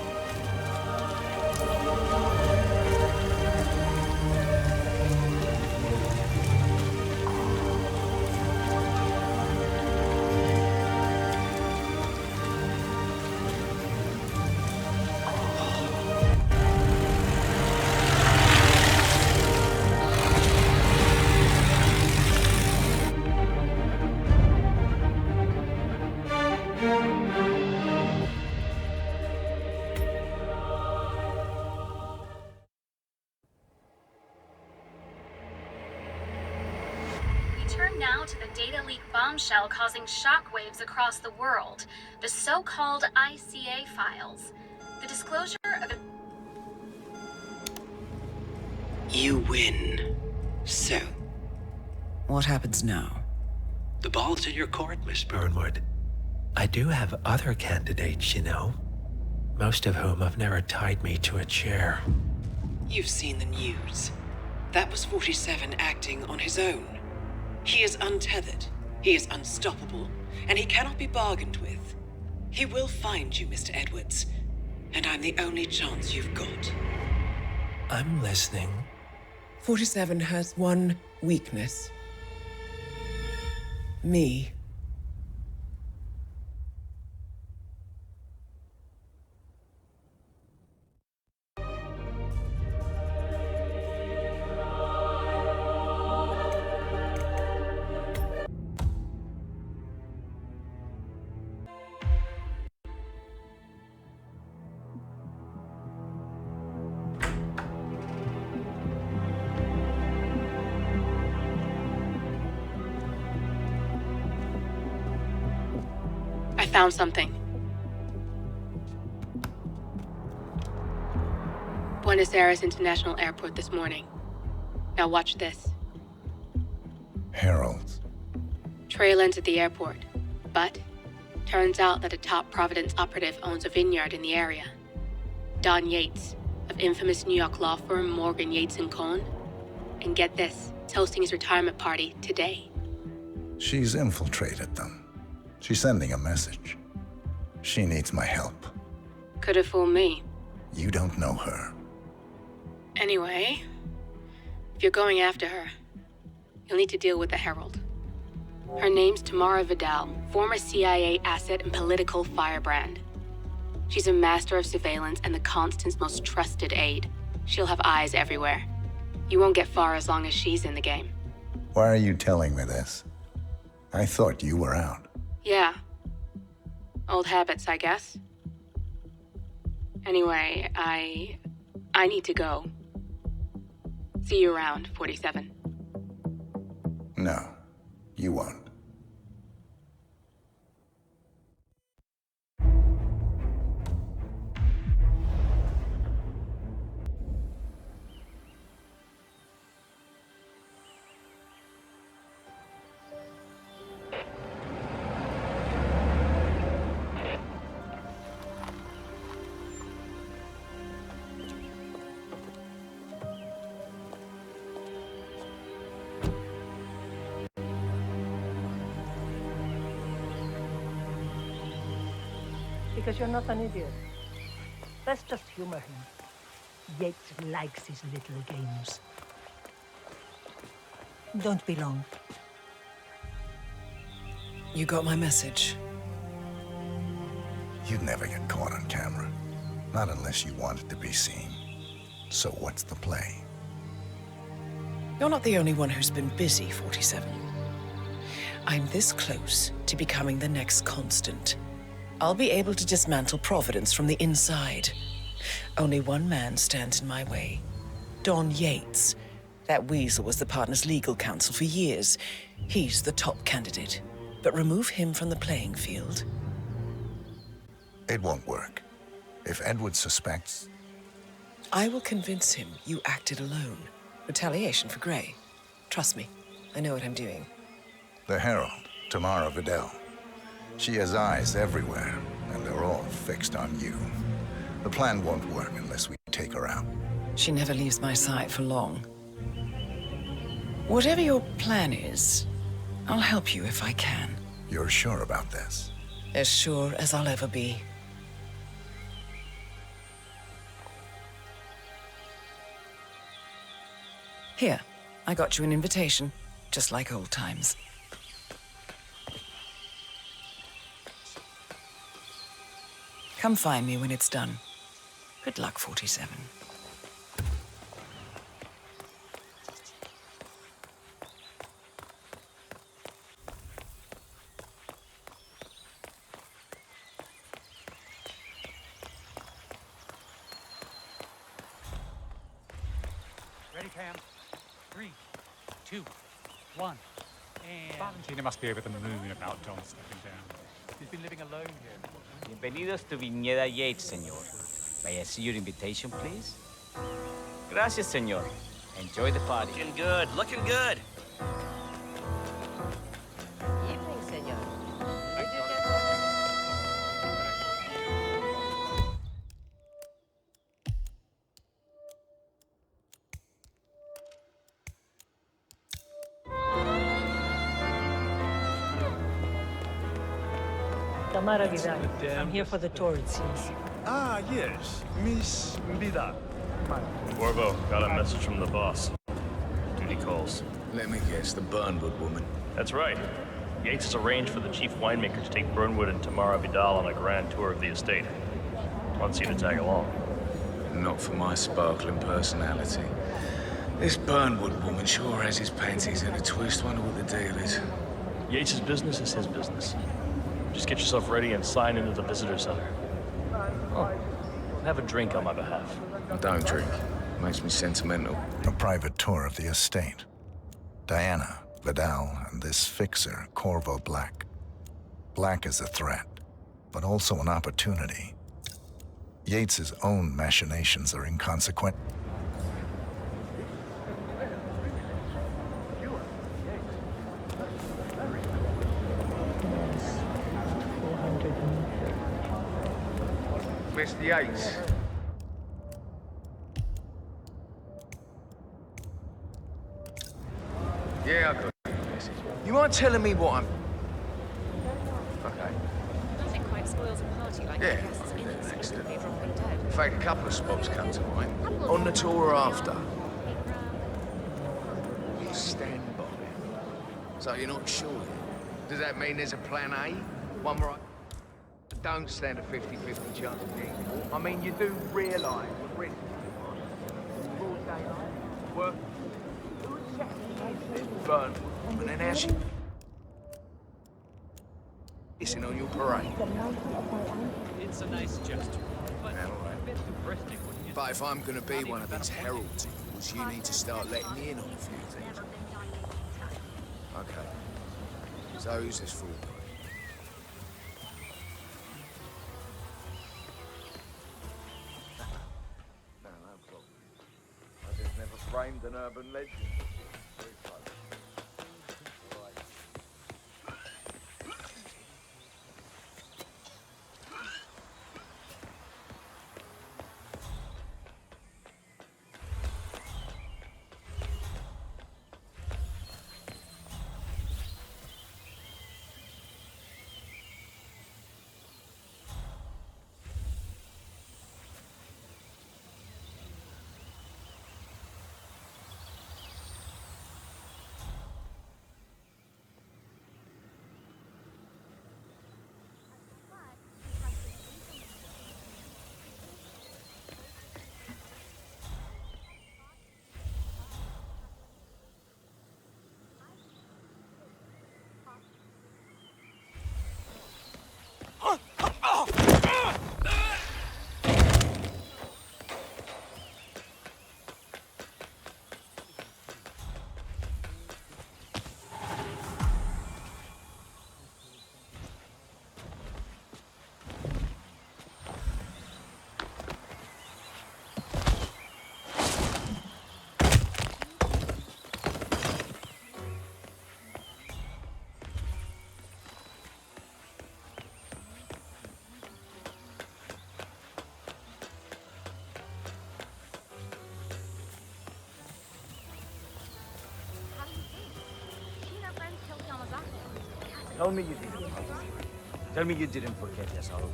Turn now to the data leak bombshell causing shockwaves across the world, the so-called ICA files. The disclosure of... You win. So, what happens now? The ball's in your court, Miss Burnwood. I do have other candidates, you know. Most of whom have never tied me to a chair. You've seen the news. That was 47 acting on his own. He is untethered, he is unstoppable, and he cannot be bargained with. He will find you, Mr. Edwards, and I'm the only chance you've got. I'm listening. 47 has one weakness. Me. I found something. Buenos Aires International Airport this morning. Now watch this. Heralds. Trail ends at the airport, but turns out that a top Providence operative owns a vineyard in the area. Don Yates, of infamous New York law firm Morgan, Yates & Cohn. And get this, is hosting his retirement party today. She's infiltrated them. She's sending a message. She needs my help. Could have fooled me. You don't know her. Anyway, if you're going after her, you'll need to deal with the Herald. Her name's Tamara Vidal, former CIA asset and political firebrand. She's a master of surveillance and the Constant's most trusted aide. She'll have eyes everywhere. You won't get far as long as she's in the game. Why are you telling me this? I thought you were out. Yeah. Old habits, I guess. Anyway, I need to go. See you around, 47. No, you won't. Because you're not an idiot. Let's just humor him. Yates likes his little games. Don't be long. You got my message. You'd never get caught on camera. Not unless you wanted to be seen. So what's the play? You're not the only one who's been busy, 47. I'm this close to becoming the next Constant. I'll be able to dismantle Providence from the inside. Only one man stands in my way. Don Yates. That weasel was the partner's legal counsel for years. He's the top candidate. But remove him from the playing field. It won't work. If Edward suspects... I will convince him you acted alone. Retaliation for Grey. Trust me, I know what I'm doing. The Herald, Tamara Vidal. She has eyes everywhere, and they're all fixed on you. The plan won't work unless we take her out. She never leaves my side for long. Whatever your plan is, I'll help you if I can. You're sure about this? As sure as I'll ever be. Here, I got you an invitation, just like old times. Come find me when it's done. Good luck, 47. Ready, Cam? 3, 2, 1, and... Valentina must be over the moon about John stepping down. He's been living alone here. Bienvenidos to Viñeda Yates, señor. May I see your invitation, please? Gracias, señor. Enjoy the party. Looking good, looking good. Evening, senor. Tamara Vidal. I'm here for the tour, it seems. Ah, yes. Miss Vidal. Corvo, got a message from the boss. Duty calls. Let me guess, the Burnwood woman. That's right. Yates has arranged for the chief winemaker to take Burnwood and Tamara Vidal on a grand tour of the estate. Wants you to tag along. Not for my sparkling personality. This Burnwood woman sure has his panties in a twist. Wonder what the deal is. Yates' business is his business. Just get yourself ready and sign into the visitor center. Oh, have a drink on my behalf. I don't drink. Makes me sentimental. A private tour of the estate. Diana, Vidal, and this fixer, Corvo Black. Black is a threat, but also an opportunity. Yates's own machinations are inconsequent. Mr. Yates. Yeah, I got your message. You mind telling me what I'm... Okay. Nothing quite spoils a party like Yeah, the guests inexplicably dropping dead. In fact, a couple of spots come to mind. On the tour or after. Stand by. So you're not sure yet? Does that mean there's a plan A? One where I don't stand a 50-50 chance of getting caught? I mean, you do realise the risk. Broad daylight, work. Who exactly is this Burn woman and how she... Pissing on your parade? It's a nice gesture, but a bit depressing, wouldn't you? But if I'm going to be one of its heralds, you need to start letting me in on a few things. Okay. So who's this fool? No problem. I just never framed an urban legend. Very close. All right. Told me you didn't. Tell me you didn't forget the asado.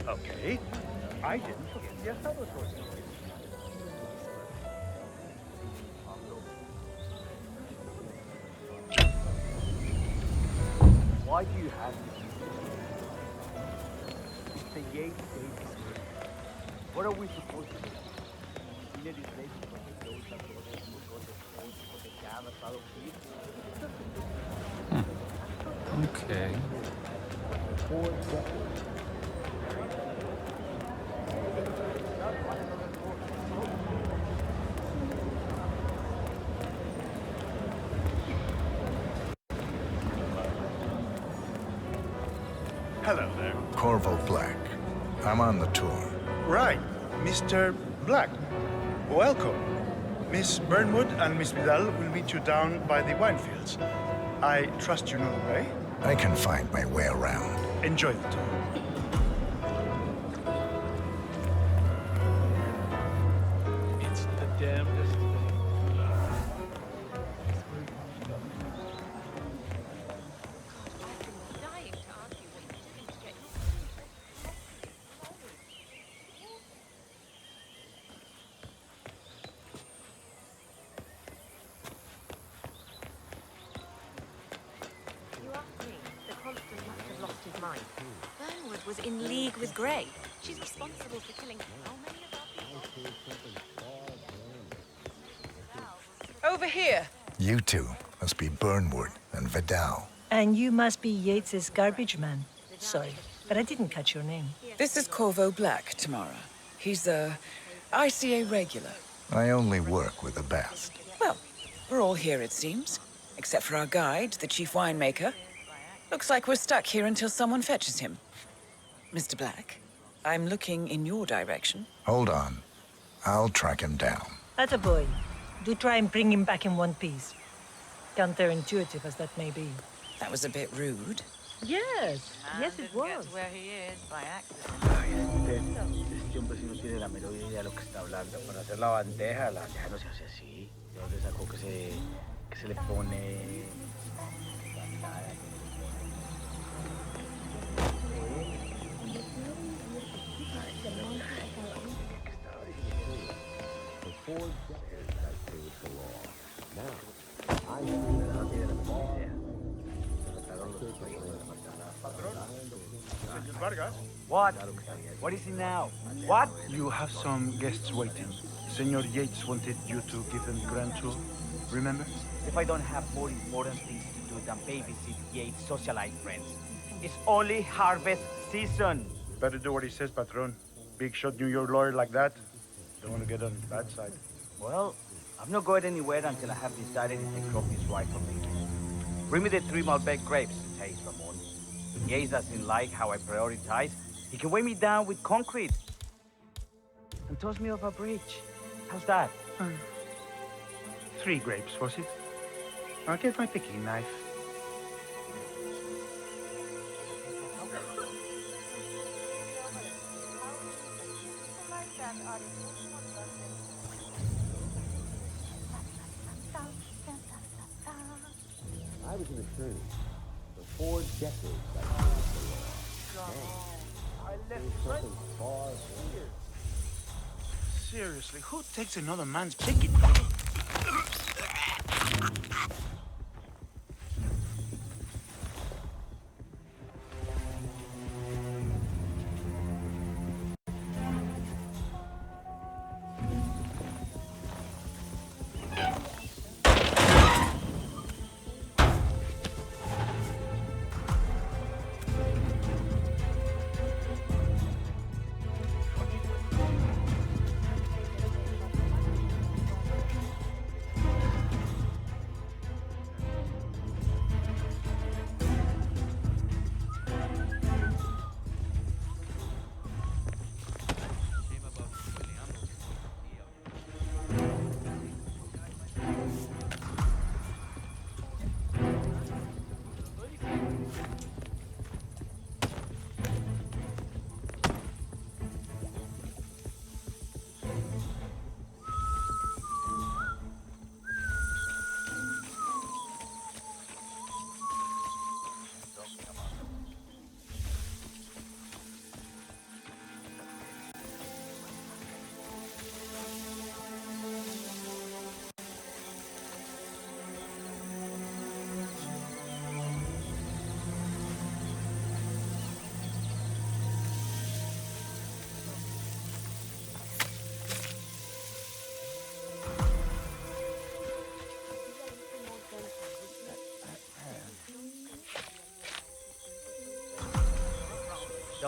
Okay. I didn't forget the asado sauce. Why do you have to use it? It's the Yates Davis murder. What are we supposed to do? Okay. Hello there. Corvo Black. I'm on the tour. Right, Mr. Black. Welcome. Miss Burnwood and Miss Vidal will meet you down by the wine fields. I trust you know the way. I can find my way around. Enjoy the tour. It's the damnedest thing. You asked me. The Constant must have lost his mind. Burnwood was in league with Grey. She's responsible for killing how many of our people? Over here. You two must be Burnwood and Vidal. And you must be Yates's garbage man. Sorry, but I didn't catch your name. This is Corvo Black, Tamara. He's a ICA regular. I only work with the best. Well, we're all here, it seems. Except for our guide, the chief winemaker. Looks like we're stuck here until someone fetches him. Mr. Black, I'm looking in your direction. Hold on. I'll track him down. Attaboy. Do try and bring him back in one piece. Counterintuitive as that may be. That was a bit rude. Yes, yes it was. Where he is by accident. Este hombre si no tiene la menor idea de lo que está hablando. Para hacer la bandeja no se hace así. ¿De dónde sacó que se le pone? What? What is it now? What? You have some guests waiting. Senor Yates wanted you to give them the grand tour. Remember? If I don't have more important things to do than babysit Yates' socialite friends. It's only harvest season. Better do what he says, Patron. Big shot New York lawyer like that. Don't want to get on his bad side. Well, I'm not going anywhere until I have decided if the crop is right for me. Bring me the 3 Malbec grapes to taste, Ramon. If Yates doesn't like how I prioritize, he can weigh me down with concrete. And toss me off a bridge. How's that? 3 grapes, was it? I'll get my picking knife. I was an attorney. For 4 decades, I practiced the law. I left Something far here. Seriously, who takes another man's chicken?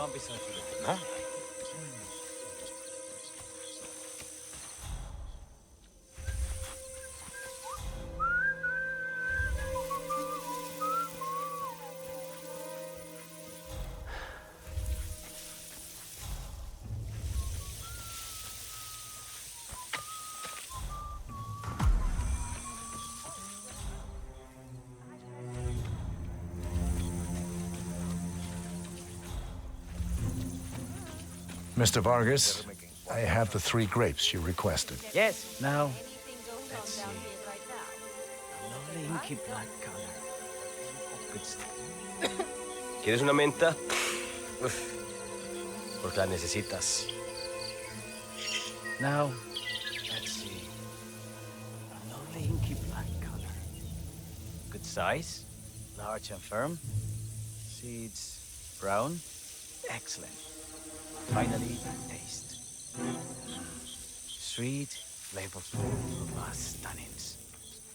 Don't be such a... Huh? Mr. Vargas, I have the 3 grapes you requested. Yes, now, let's see. A lovely inky black color. Good stuff. ¿Quieres una menta? Uf, porque la necesitas. Now, let's see. A lovely inky black color. Good size, large and firm. Seeds brown. Excellent. Finally, taste. Sweet, flavorful, robust tannins.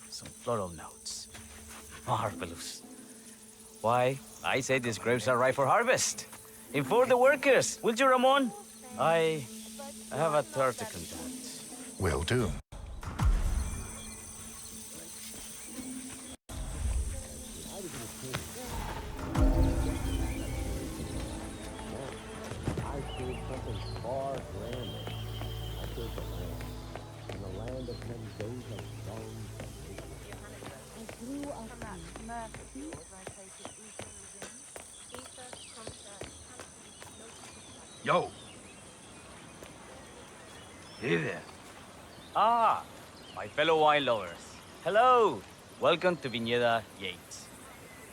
Some floral notes. Marvelous. Why, I say these grapes are ripe for harvest. Inform the workers, will you, Ramon? I have a third to conduct. Will do. Yo! Hey there. Ah, my fellow wine lovers. Hello! Welcome to Viñeda Yates.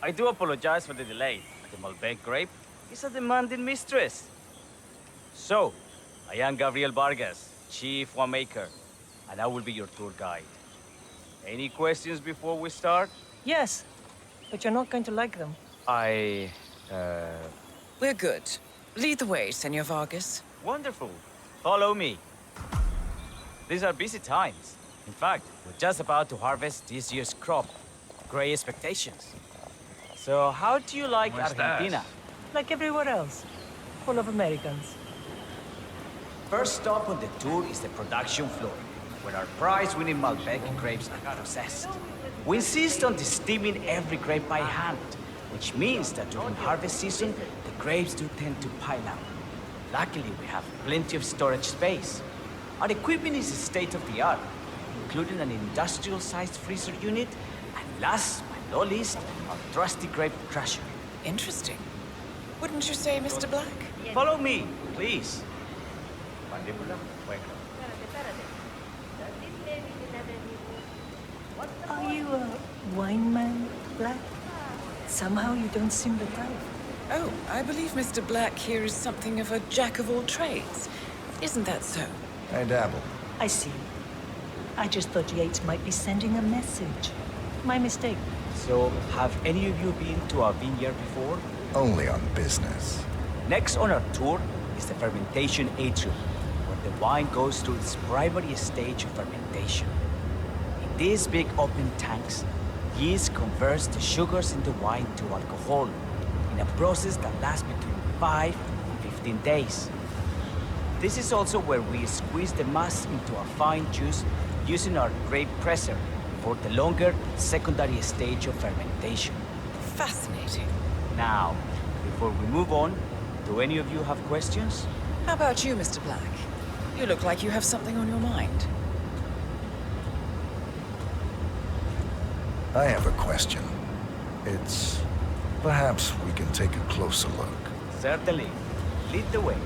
I do apologize for the delay. The Malbec grape is a demanding mistress. So, I am Gabriel Vargas, Chief Winemaker, and I will be your tour guide. Any questions before we start? Yes, but you're not going to like them. We're good. Lead the way, Senor Vargas. Wonderful. Follow me. These are busy times. In fact, we're just about to harvest this year's crop. Great expectations. So how do you like Argentina? Like everywhere else. Full of Americans. First stop on the tour is the production floor, where our prize-winning Malbec grapes are processed. We insist on steaming every grape by hand, which means that during harvest season, the grapes do tend to pile up. Luckily, we have plenty of storage space. Our equipment is state-of-the-art, including an industrial-sized freezer unit, and last but not least, our trusty grape crusher. Interesting. Wouldn't you say, Mr. Black? Follow me, please. Are you a wine man, Black? Somehow you don't seem the type. Oh, I believe Mr. Black here is something of a jack of all trades. Isn't that so? I dabble. I see. I just thought Yates might be sending a message. My mistake. So, have any of you been to a vineyard before? Only on business. Next on our tour is the fermentation atrium, where the wine goes through its primary stage of fermentation. In these big open tanks, yeast converts the sugars in the wine to alcohol, in a process that lasts between 5 and 15 days. This is also where we squeeze the mass into a fine juice using our grape presser for the longer secondary stage of fermentation. Fascinating. Now, before we move on, do any of you have questions? How about you, Mr. Black? You look like you have something on your mind. I have a question. It's... perhaps we can take a closer look. Certainly. Lead the way.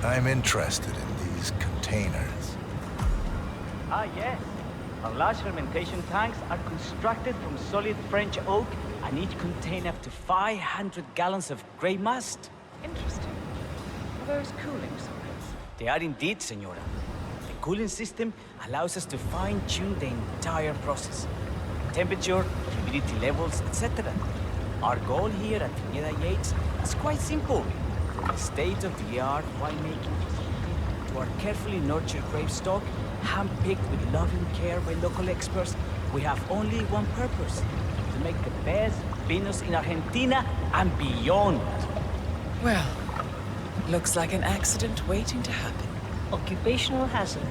I'm interested in these containers. Ah, yes. Our large fermentation tanks are constructed from solid French oak and each contain up to 500 gallons of grape must. Interesting. Are those cooling sockets? They are indeed, Senora. The cooling system allows us to fine-tune the entire process. temperature, humidity levels, etc. Our goal here at Pineda Yates is quite simple. From a state-of-the-art winemaking facility to our carefully nurtured grape stock, hand-picked with loving care by local experts, we have only one purpose: to make the best vinos in Argentina and beyond. Well, looks like an accident waiting to happen. Occupational hazard.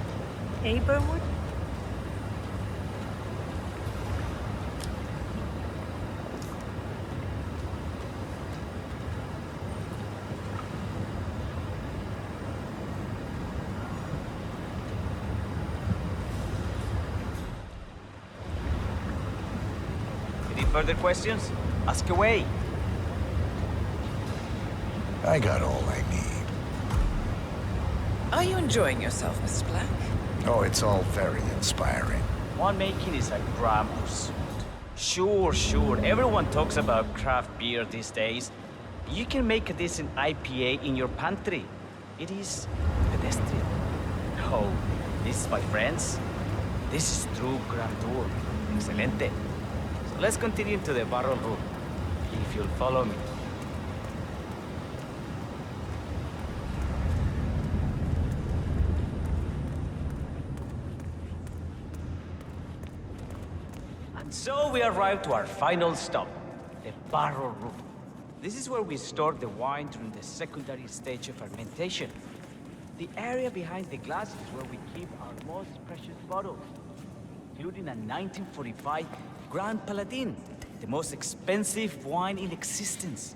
Eh, Burnwood? Any further questions? Ask away. I got all I need. Are you enjoying yourself, Mr. Black? Oh, it's all very inspiring. Winemaking is a grand pursuit. Sure. Everyone talks about craft beer these days. You can make a decent IPA in your pantry. It is pedestrian. Oh, this, my friends, this is true grandeur. Excelente. So let's continue to the barrel room, if you'll follow me. So we arrived to our final stop, the barrel room. This is where we store the wine during the secondary stage of fermentation. The area behind the glass is where we keep our most precious bottles, including a 1945 Grand Paladin, the most expensive wine in existence.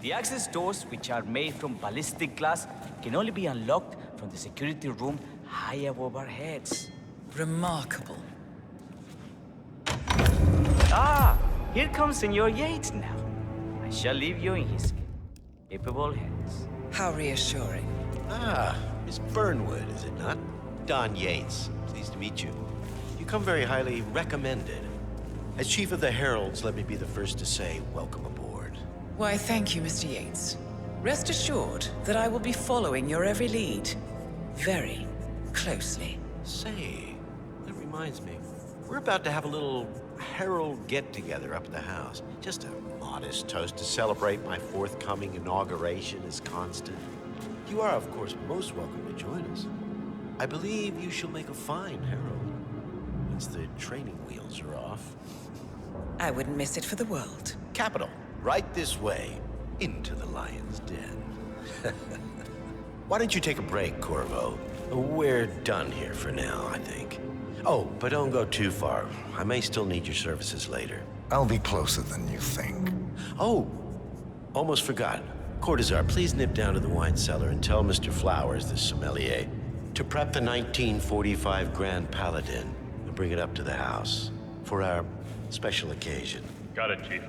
The access doors, which are made from ballistic glass, can only be unlocked from the security room high above our heads. Remarkable. Ah, here comes Senor Yates now. I shall leave you in his capable hands. How reassuring. Ah, Miss Burnwood, is it not? Don Yates. Pleased to meet you. You come very highly recommended. As Chief of the Heralds, let me be the first to say welcome aboard. Why, thank you, Mr. Yates. Rest assured that I will be following your every lead. Very closely. Say, that reminds me. We're about to have a little Herald get-together up at the house. Just a modest toast to celebrate my forthcoming inauguration as Constant. You are, of course, most welcome to join us. I believe you shall make a fine Herald, once the training wheels are off. I wouldn't miss it for the world. Capital. Right this way, into the lion's den. Why don't you take a break, Corvo? We're done here for now, I think. Oh, but don't go too far. I may still need your services later. I'll be closer than you think. Oh, almost forgot. Cortazar, please nip down to the wine cellar and tell Mr. Flowers, the sommelier, to prep the 1945 Grand Paladin and bring it up to the house for our special occasion. Got it, Chief.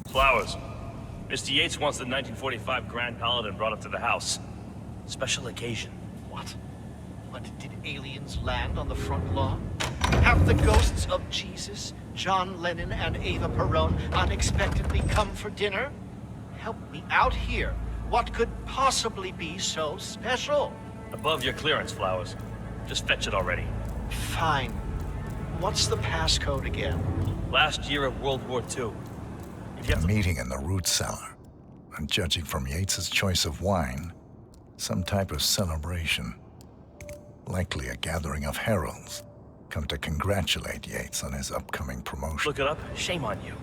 Flowers. Mr. Yates wants the 1945 Grand Paladin brought up to the house. Special occasion. What? Did aliens land on the front lawn? Have the ghosts of Jesus, John Lennon, and Eva Perón unexpectedly come for dinner? Help me out here. What could possibly be so special? Above your clearance, Flowers. Just fetch it already. Fine. What's the passcode again? Last year of World War II. A meeting in the root cellar. And judging from Yates's choice of wine, some type of celebration. Likely a gathering of heralds, come to congratulate Yates on his upcoming promotion. Look it up. Shame on you.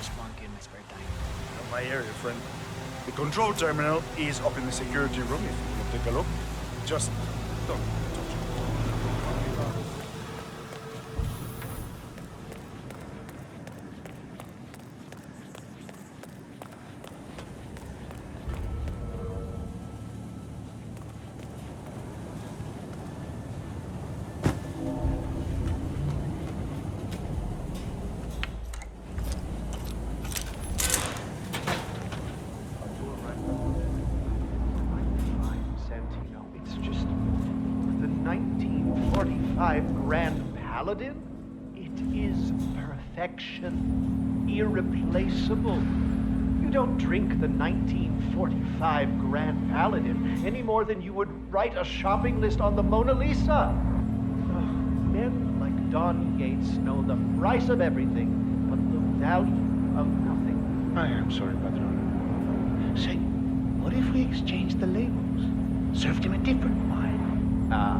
spunk in my spare time. Not my area, friend. The control terminal is up in the security room if you want to take a look. Just don't touch it. Santino, it's just the 1945 Grand Paladin. It is perfection, irreplaceable. You don't drink the 1945 Grand Paladin any more than you would write a shopping list on the Mona Lisa. Men like Don Yates know the price of everything, but the value of nothing. I am sorry, Patron. Say, what if we exchange the labels? Served him a different wine. Ah,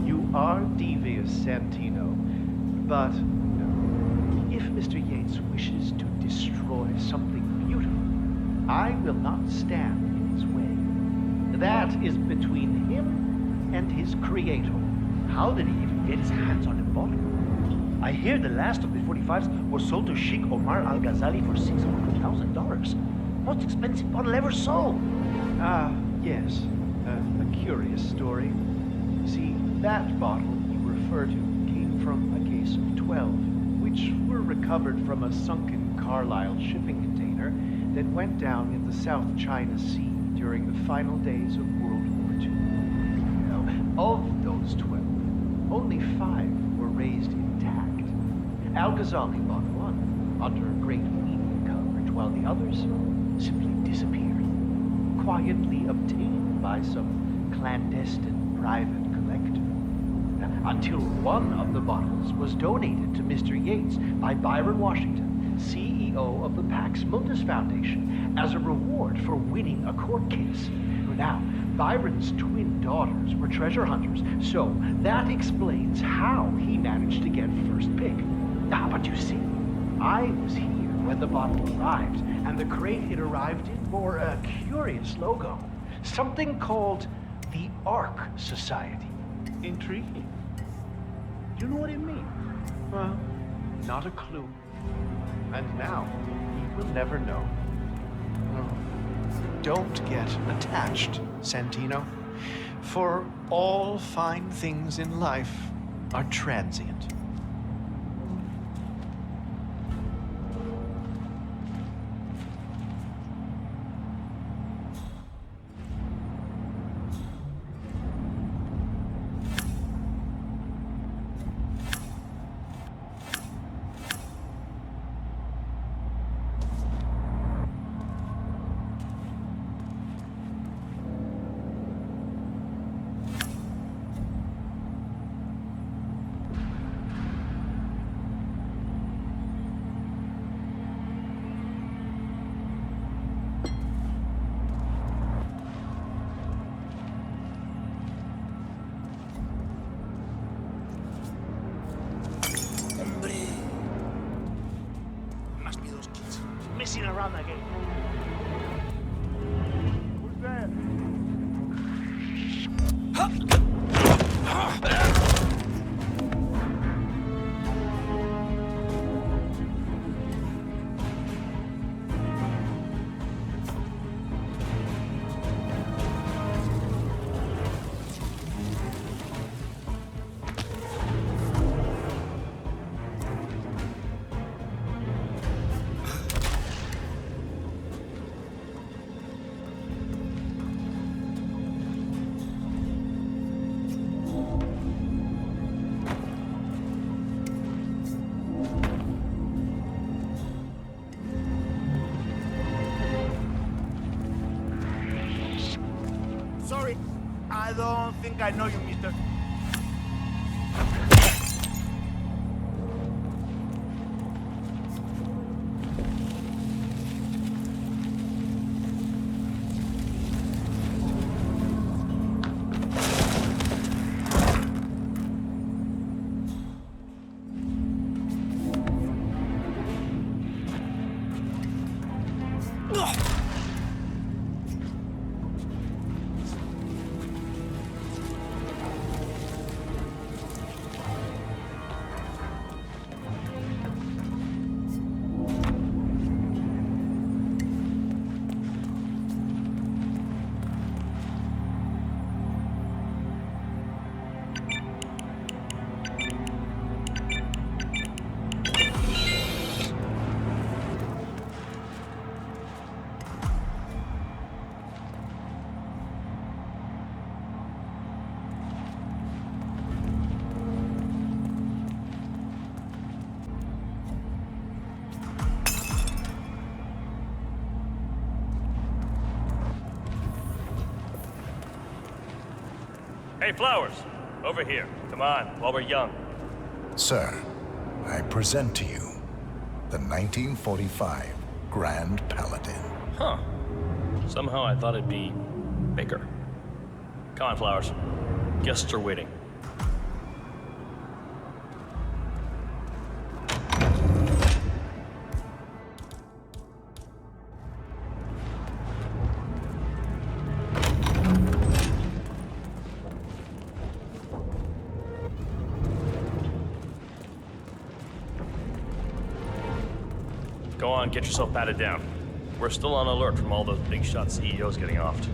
you are devious, Santino. But if Mr. Yates wishes to destroy something beautiful, I will not stand in his way. That is between him and his creator. How did he even get his hands on the bottle? I hear the last of the 45s was sold to Sheikh Omar Al-Ghazali for $600,000. Most expensive bottle ever sold. Ah, yes. A curious story. See, that bottle you refer to came from a case of 12, which were recovered from a sunken Carlisle shipping container that went down in the South China Sea during the final days of World War II. Now, of those 12, only 5 were raised intact. Al-Ghazali bought one under great media coverage, while the others simply disappeared, quietly obtained by some clandestine private collector. Until one of the bottles was donated to Mr. Yates by Byron Washington, CEO of the Pax Mundus Foundation, as a reward for winning a court case. Now, Byron's twin daughters were treasure hunters, so that explains how he managed to get first pick. But you see, I was here when the bottle arrived, and the crate it arrived in bore a curious logo. Something called the Ark Society. Intriguing. Do you know what it means? Well, not a clue. And now, he will never know. Don't get attached, Santino. For all fine things in life are transient. Messing around again. Who's there? Sorry, I don't think I know you, mister. Hey, Flowers, over here. Come on, while we're young. Sir, I present to you the 1945 Grand Paladin. Huh. Somehow I thought it'd be bigger. Come on, Flowers. Guests are waiting. Go on, get yourself patted down. We're still on alert from all those big shot CEOs getting offed.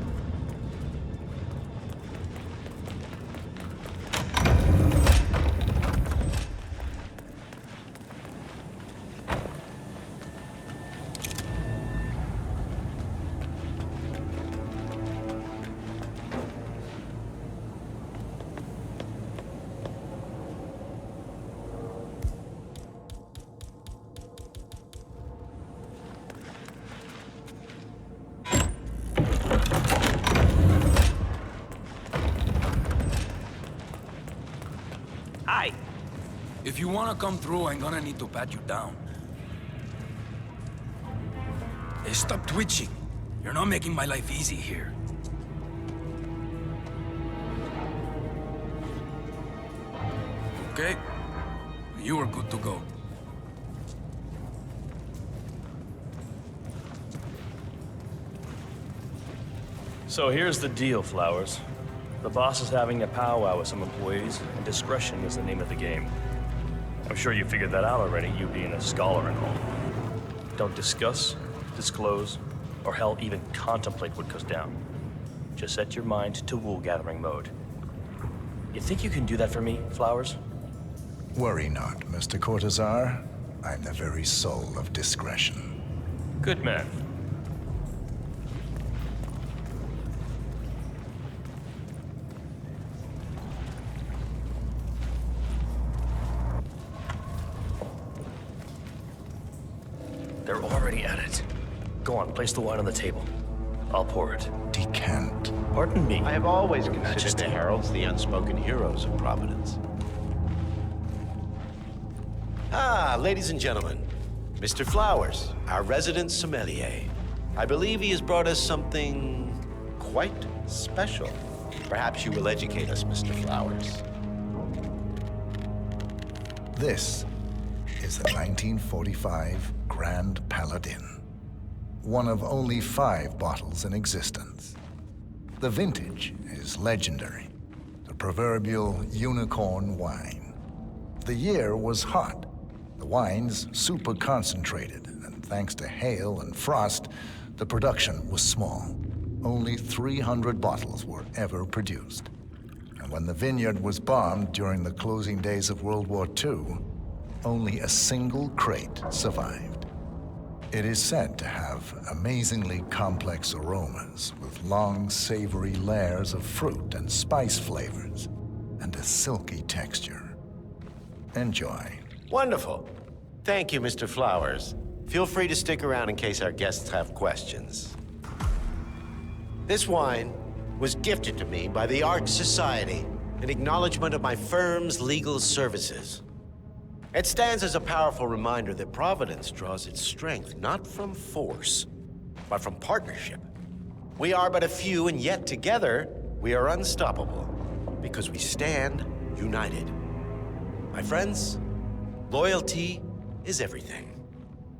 If you wanna come through, I'm gonna need to pat you down. Hey, stop twitching. You're not making my life easy here. Okay? You are good to go. So here's the deal, Flowers. The boss is having a powwow with some employees, and discretion is the name of the game. I'm sure you figured that out already, you being a scholar and all. Don't discuss, disclose, or hell, even contemplate what goes down. Just set your mind to wool-gathering mode. You think you can do that for me, Flowers? Worry not, Mr. Cortazar. I'm the very soul of discretion. Good man. They're already at it. Go on, place the wine on the table. I'll pour it. Decant. Pardon me. I have always considered Majesty. the heralds the unspoken heroes of Providence. Ah, ladies and gentlemen, Mr. Flowers, our resident sommelier. I believe he has brought us something quite special. Perhaps you will educate us, Mr. Flowers. This is the 1945 Grand Paladin, one of only 5 bottles in existence. The vintage is legendary, the proverbial unicorn wine. The year was hot, the wine's super concentrated, and thanks to hail and frost, the production was small. Only 300 bottles were ever produced. And when the vineyard was bombed during the closing days of World War II, only a single crate survived. It is said to have amazingly complex aromas with long, savory layers of fruit and spice flavors, and a silky texture. Enjoy. Wonderful. Thank you, Mr. Flowers. Feel free to stick around in case our guests have questions. This wine was gifted to me by the Art Society in acknowledgement of my firm's legal services. It stands as a powerful reminder that Providence draws its strength not from force, but from partnership. We are but a few, and yet together we are unstoppable because we stand united. My friends, loyalty is everything,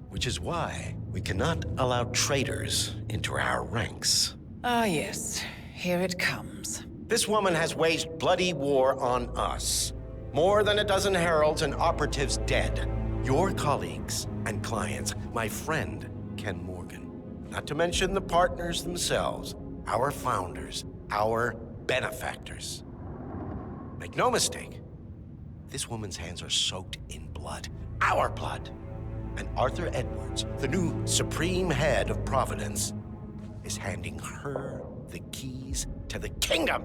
which is why we cannot allow traitors into our ranks. Ah, yes. Here it comes. This woman has waged bloody war on us. More than a dozen heralds and operatives dead. Your colleagues and clients, my friend, Ken Morgan. Not to mention the partners themselves, our founders, our benefactors. Make no mistake, this woman's hands are soaked in blood. Our blood. And Arthur Edwards, the new supreme head of Providence, is handing her the keys to the kingdom.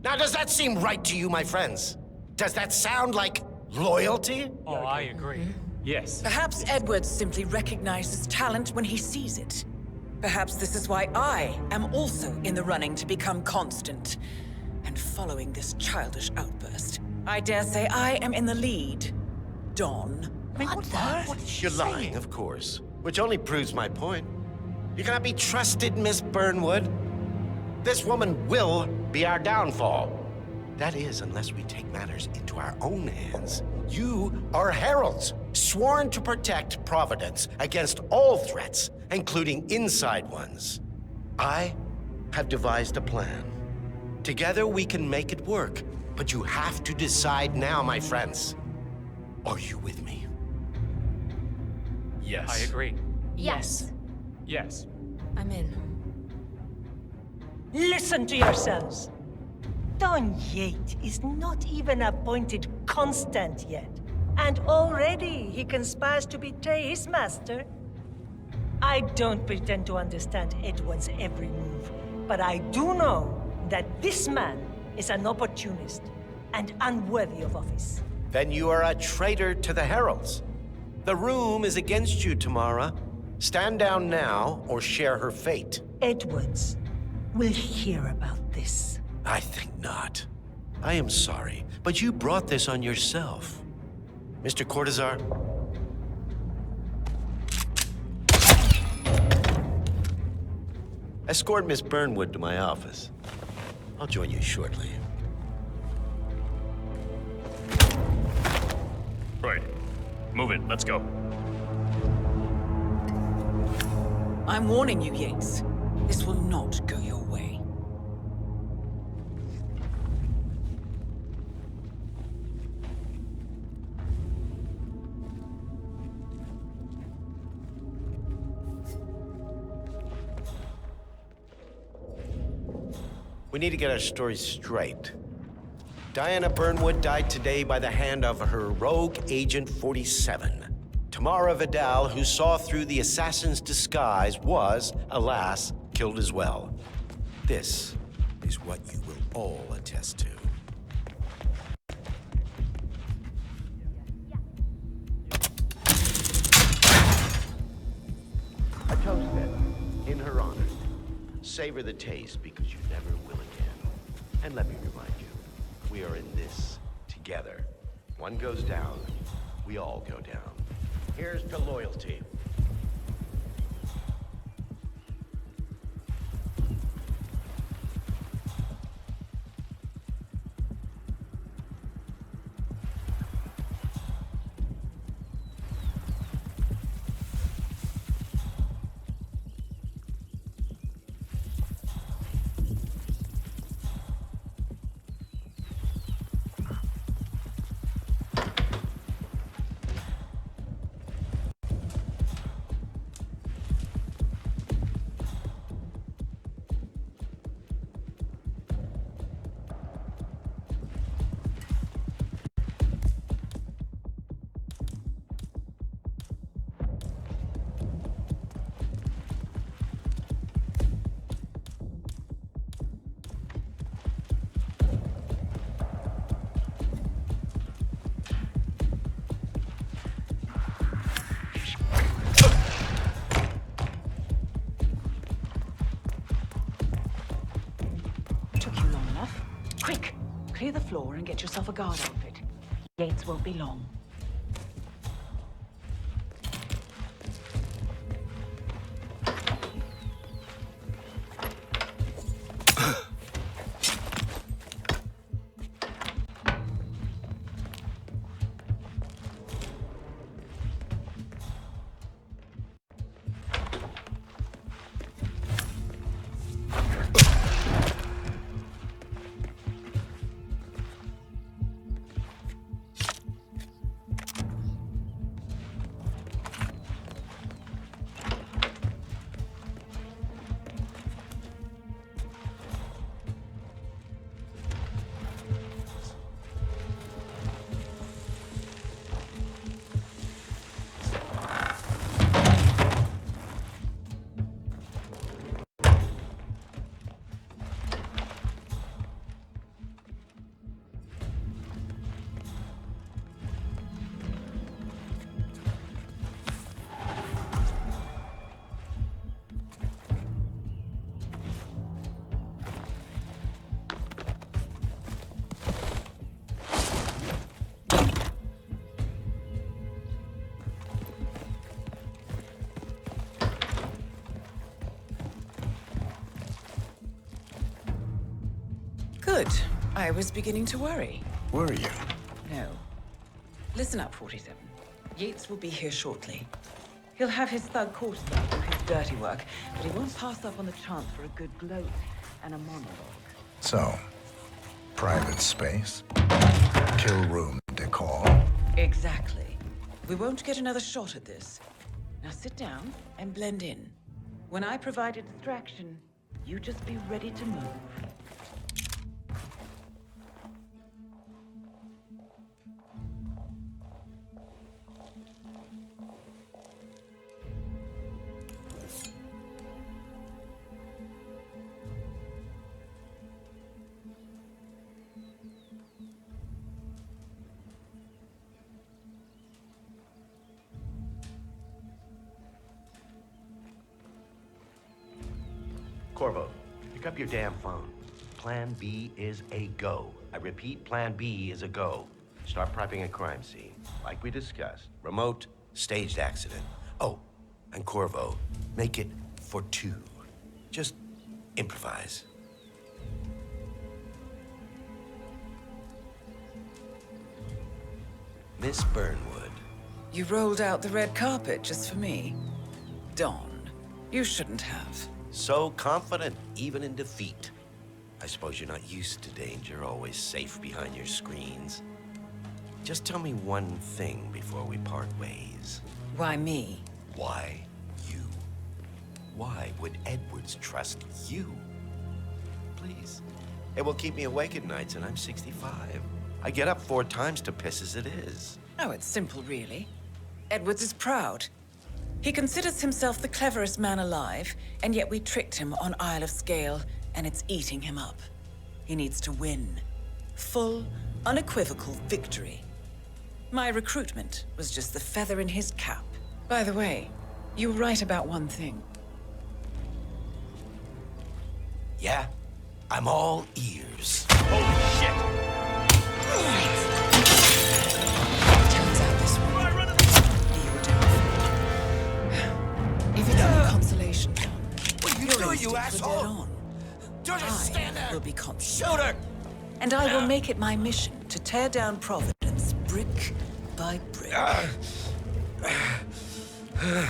Now, does that seem right to you, my friends? Does that sound like loyalty? Oh, I agree. Yes. Perhaps Edwards simply recognizes talent when he sees it. Perhaps this is why I am also in the running to become constant. and following this childish outburst. I dare say I am in the lead, Don. You're lying, of course. Which only proves my point. You cannot be trusted, Miss Burnwood. This woman will be our downfall. That is, unless we take matters into our own hands. You are heralds, sworn to protect Providence against all threats, including inside ones. I have devised a plan. Together we can make it work. But you have to decide now, my friends. Are you with me? Yes. I agree. Yes. Yes. I'm in. Listen to yourselves. Don Yates is not even appointed constant yet. And already he conspires to betray his master. I don't pretend to understand Edward's every move, but I do know that this man is an opportunist and unworthy of office. Then you are a traitor to the heralds. The room is against you, Tamara. Stand down now or share her fate. Edwards will hear about this. I think not. I am sorry, but you brought this on yourself. Mr. Cortazar? Escort Miss Burnwood to my office. I'll join you shortly. Right. Move it. Let's go. I'm warning you, Yates. This will not go your way. We need to get our story straight. Diana Burnwood died today by the hand of her rogue Agent 47. Tamara Vidal, who saw through the assassin's disguise, was, alas, killed as well. This is what you will all attest to. A toast, then, in her honor. Savor the taste, because you never will again. And let me remind you, we are in this together. One goes down, we all go down. Here's to loyalty. Quick! Clear the floor and get yourself a guard outfit. Yates won't be long. Good. I was beginning to worry. Were you? No. Listen up, 47. Yates will be here shortly. He'll have his thug quarters out for his dirty work, but he won't pass up on the chance for a good gloat and a monologue. So, private space? Kill room decor? Exactly. We won't get another shot at this. Now sit down and blend in. When I provide a distraction, you just be ready to move. Corvo, pick up your damn phone. Plan B is a go. I repeat, Plan B is a go. Start prepping a crime scene, like we discussed. Remote, staged accident. Oh, and Corvo, make it for two. Just improvise. Miss Burnwood. You rolled out the red carpet just for me. Don, you shouldn't have. So confident, even in defeat. I suppose you're not used to danger, always safe behind your screens. Just tell me one thing before we part ways. Why me? Why you? Why would Edwards trust you? Please. It will keep me awake at nights, and I'm 65. I get up 4 times to piss as it is. Oh, it's simple, really. Edwards is proud. He considers himself the cleverest man alive, and yet we tricked him on Isle of Scale, and it's eating him up. He needs to win. Full, unequivocal victory. My recruitment was just the feather in his cap. By the way, you were right about one thing. Yeah? I'm all ears. Holy shit! Turns out this one. If it's any consolation, John, What are you doing, you asshole? dead on. Don't just stand there. I will be constant. Shoot her! And I will make it my mission to tear down Providence brick by brick.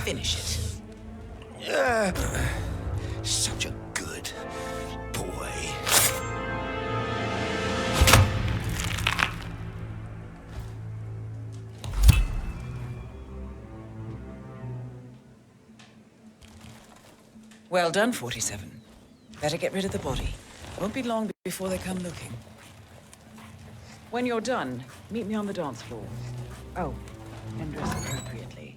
Finish it. Such a good boy. Well done, 47. Better get rid of the body. Won't be long before they come looking. When you're done, meet me on the dance floor. Oh, and dress appropriately.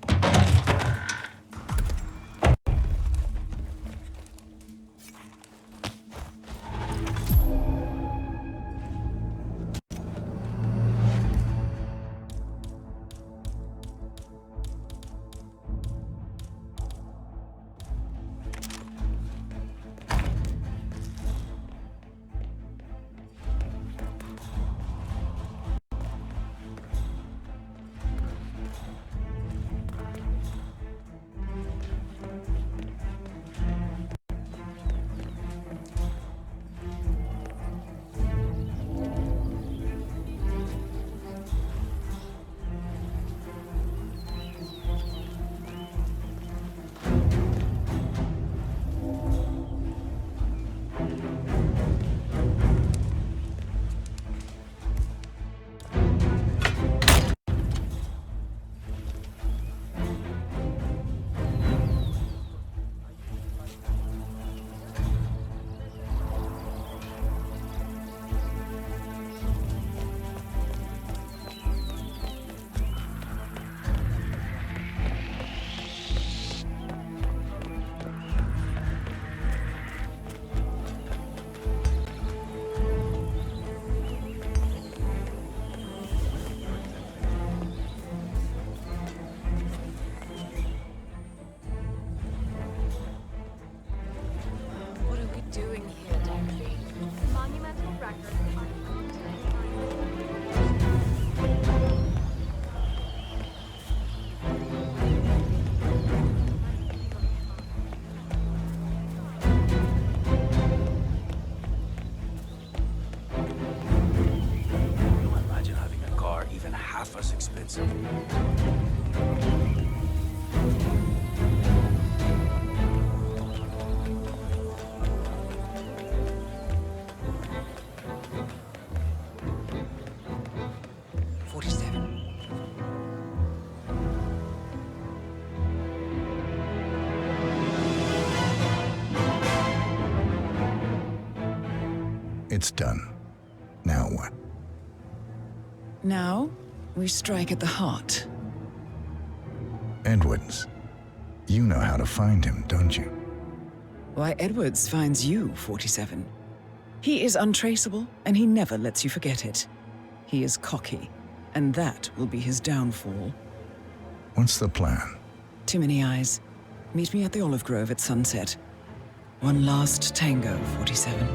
car's expensive. It's done. Now what? Now, we strike at the heart. Edwards. You know how to find him, don't you? Why, Edwards finds you, 47. He is untraceable, and he never lets you forget it. He is cocky, and that will be his downfall. What's the plan? Too many eyes. Meet me at the Olive Grove at sunset. One last tango, 47.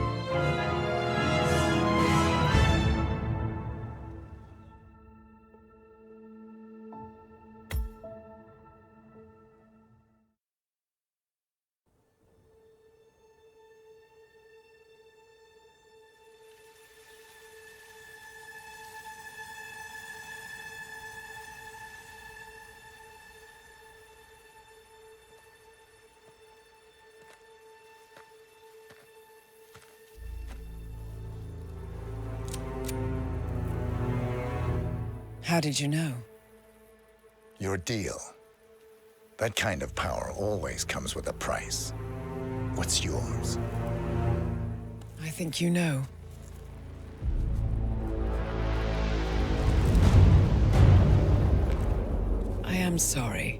How did you know? Your deal. That kind of power always comes with a price. What's yours? I think you know. I am sorry.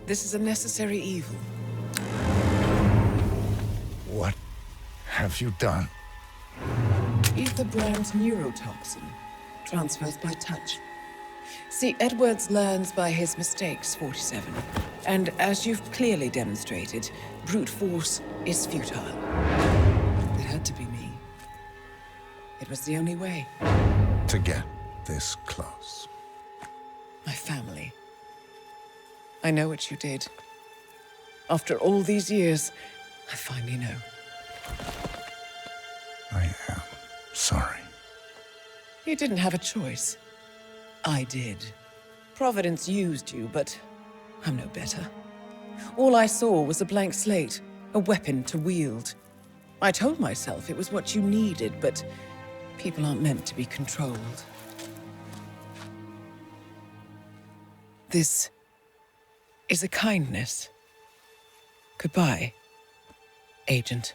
This is a necessary evil. What have you done? Ether brand's neurotoxin transfers by touch. See, Edwards learns by his mistakes, 47. And as you've clearly demonstrated, brute force is futile. It had to be me. It was the only way. To get this close. My family. I know what you did. After all these years, I finally know. I am sorry. You didn't have a choice. I did. Providence used you, but I'm no better. All I saw was a blank slate, a weapon to wield. I told myself it was what you needed, but people aren't meant to be controlled. This is a kindness. Goodbye, Agent.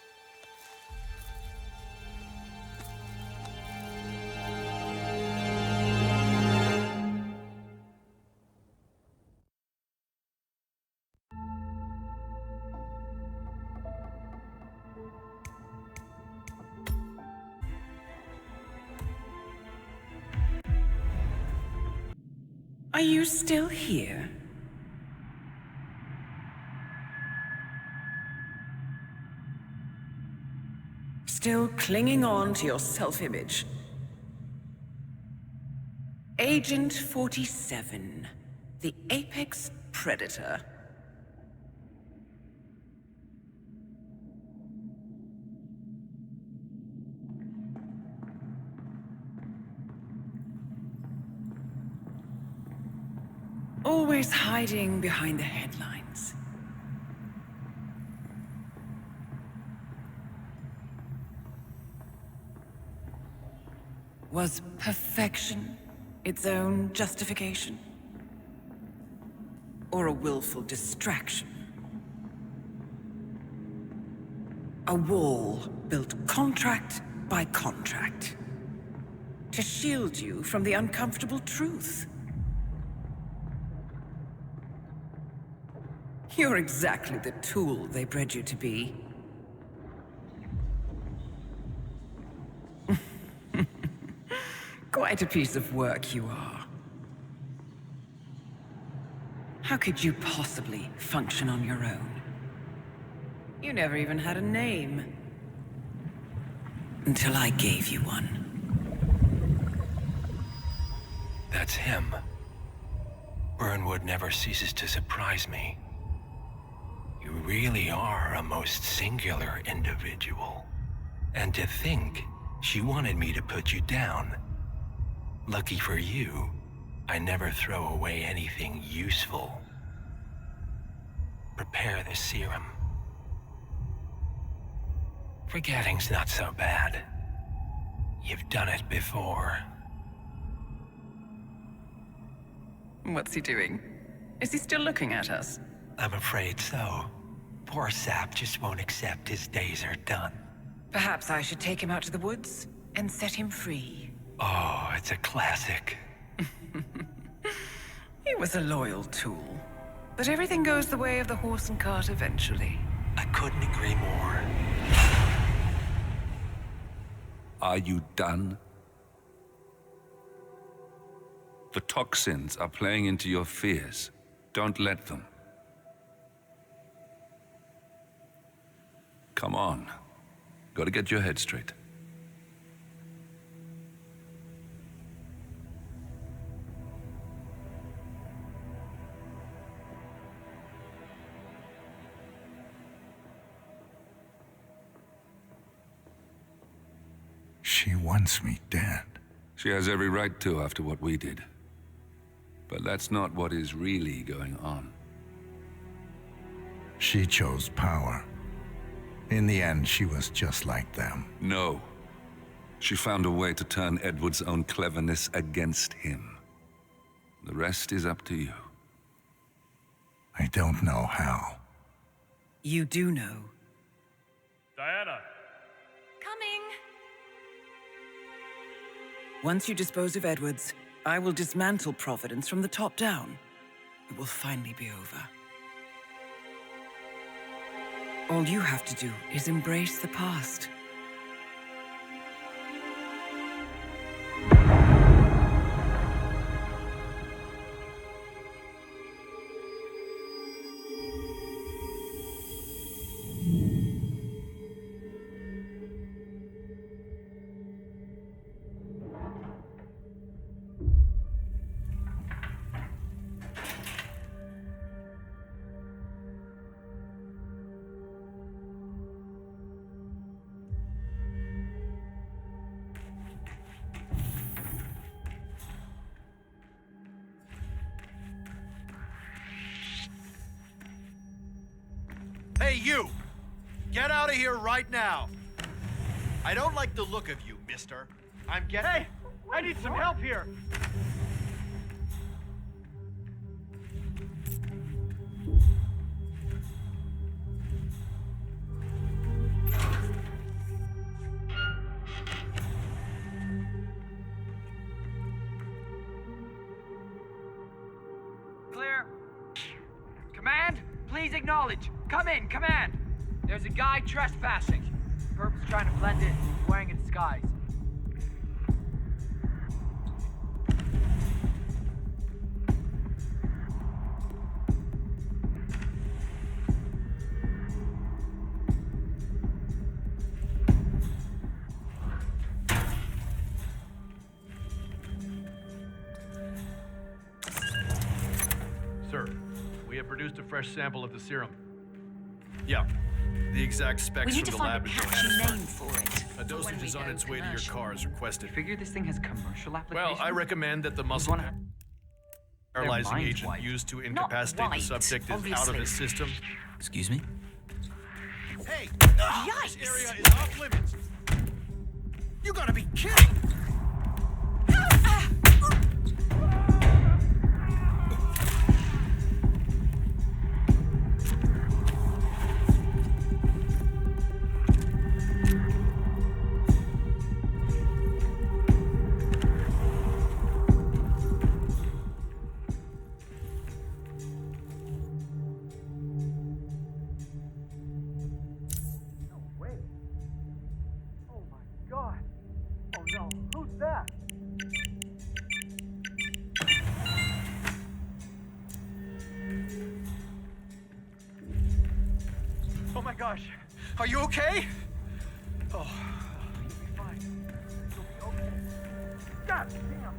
Are you still here? Still clinging on to your self-image? Agent 47, the apex predator. Always hiding behind the headlines. Was perfection its own justification? Or a willful distraction? A wall built contract by contract to shield you from the uncomfortable truth. You're exactly the tool they bred you to be. Quite a piece of work you are. How could you possibly function on your own? You never even had a name. Until I gave you one. That's him. Burnwood never ceases to surprise me. You really are a most singular individual. And to think she wanted me to put you down. Lucky for you, I never throw away anything useful. Prepare the serum. Forgetting's not so bad. You've done it before. What's he doing? Is he still looking at us? I'm afraid so. Poor Sap just won't accept his days are done. Perhaps I should take him out to the woods and set him free. Oh, it's a classic. He was a loyal tool. But everything goes the way of the horse and cart eventually. I couldn't agree more. Are you done? The toxins are playing into your fears. Don't let them. Come on. Gotta get your head straight. She wants me dead. She has every right to after what we did. But that's not what is really going on. She chose power. In the end, she was just like them. No. She found a way to turn Edward's own cleverness against him. The rest is up to you. I don't know how. You do know. Diana! Coming! Once you dispose of Edwards, I will dismantle Providence from the top down. It will finally be over. All you have to do is embrace the past. Hey, you! Get out of here right now! I don't like the look of you, mister. I'm getting... Hey! I need some help here! Clear. Command, please acknowledge. Come in, command. There's a guy trespassing. Perp's trying to blend in, wearing a disguise. Sir, we have produced a fresh sample of the serum. Yeah, the exact specs We need from to the find lab a in catchy Johannesburg. name for it. A dosage is on its way to your car as requested. Figure this thing has commercial application? Well, I recommend that the muscle paralyzing minds agent wiped. used to Not incapacitate the wiped, subject is out of obviously. his system. Excuse me? Hey! Yikes! This area is off limits! You gotta be kidding! No way. Oh my god. Oh no, who's that? Oh my gosh. Are you okay? Oh, you'll be fine. You'll be okay. God damn.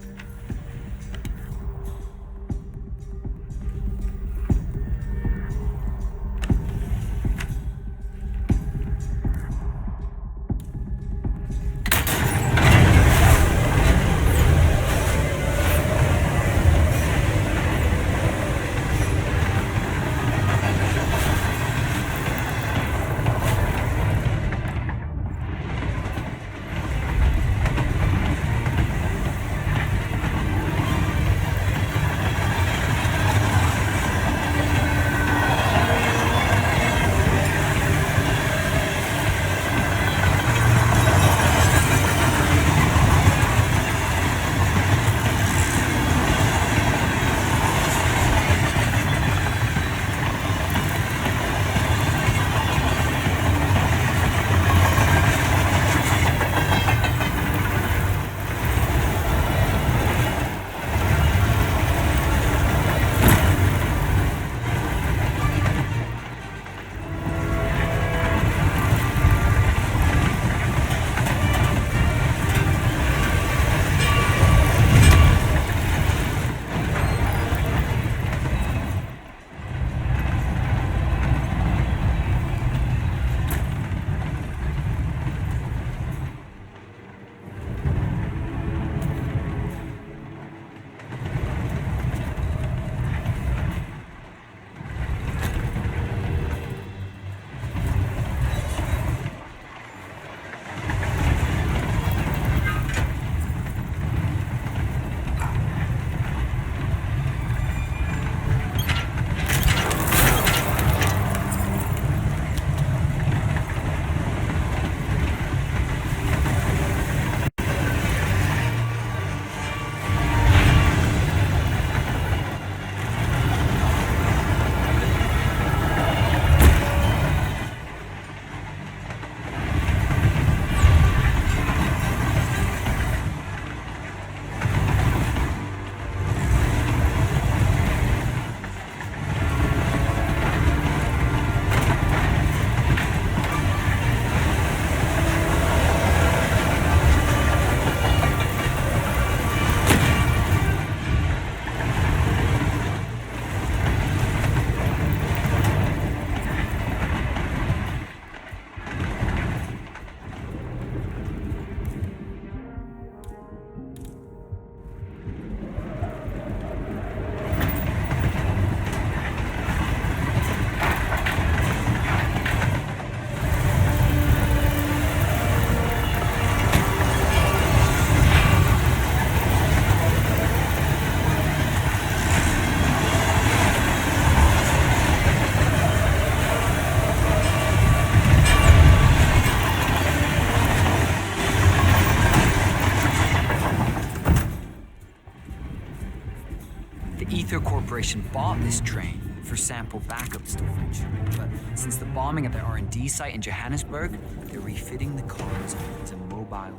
The Ether Corporation bought this train for sample backup storage. But since the bombing at their R&D site in Johannesburg, they're refitting the cars as a mobile field lab.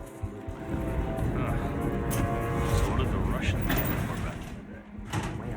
So what did the Russians do back in the day? The way I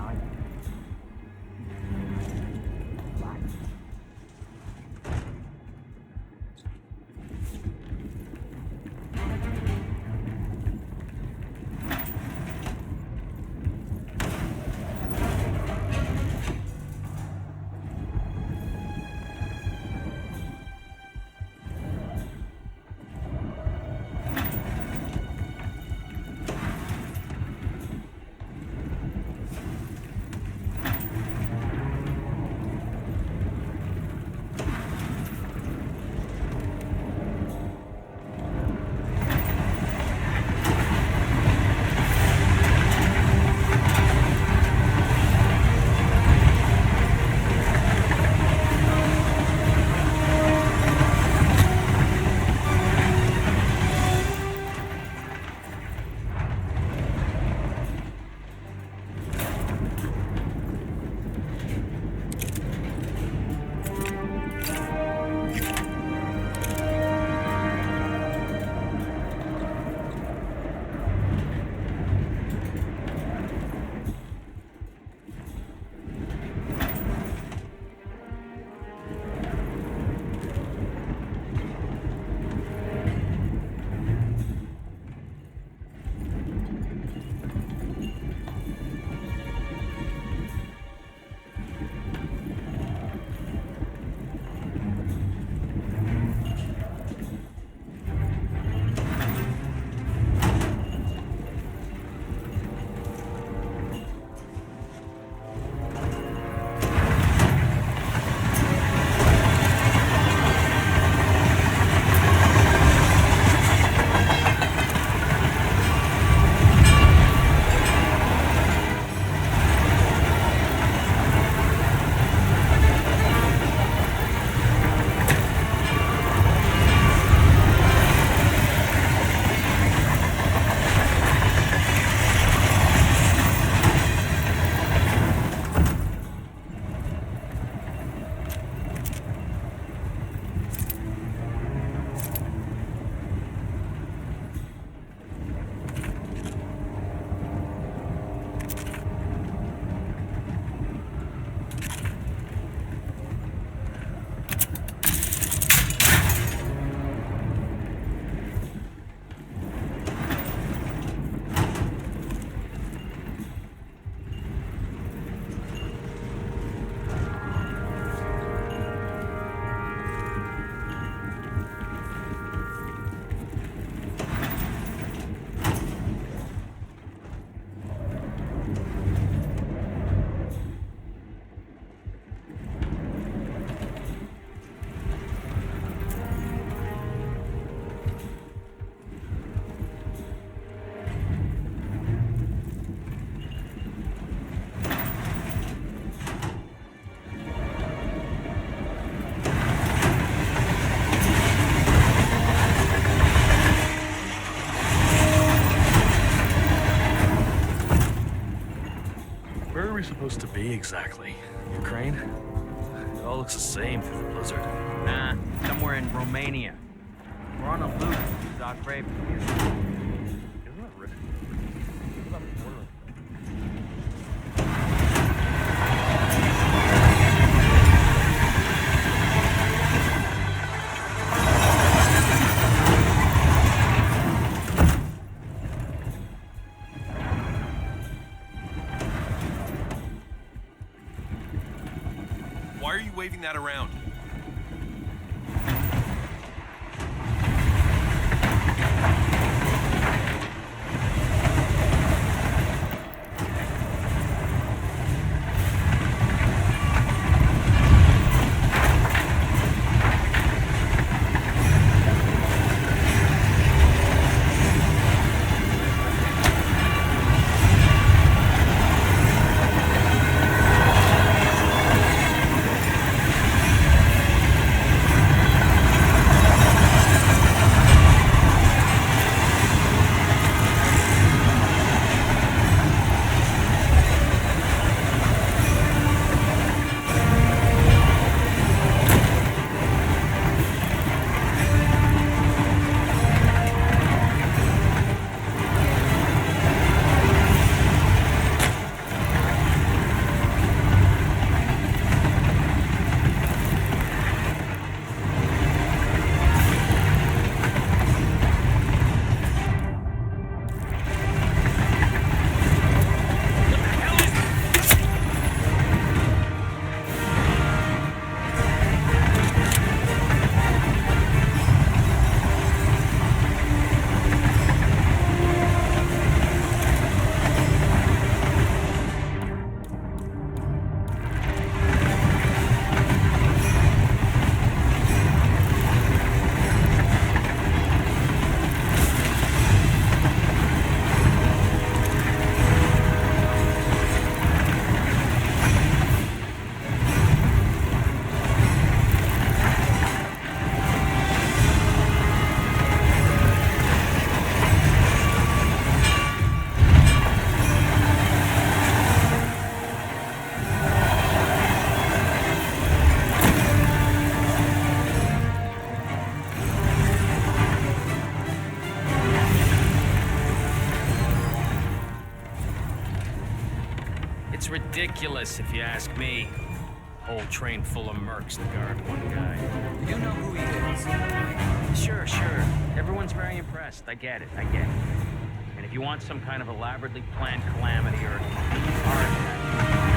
we supposed to be exactly? Ukraine? It all looks the same through the blizzard. Nah, somewhere in Romania. We're on a loop, Doc Brave. Isn't that risky? Isn't that important? Why are you waving that around? It's ridiculous, if you ask me. Whole train full of mercs to guard one guy. You know who he is, right? Sure. Everyone's very impressed. I get it. And if you want some kind of elaborately planned calamity or heart attack,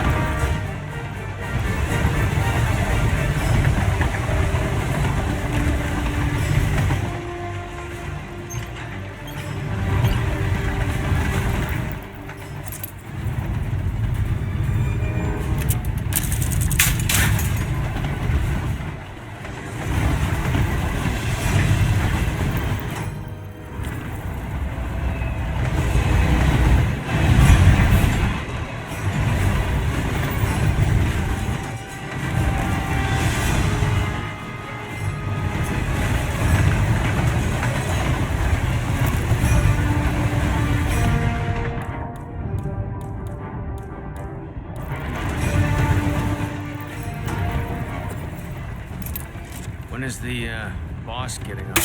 when is the boss getting up?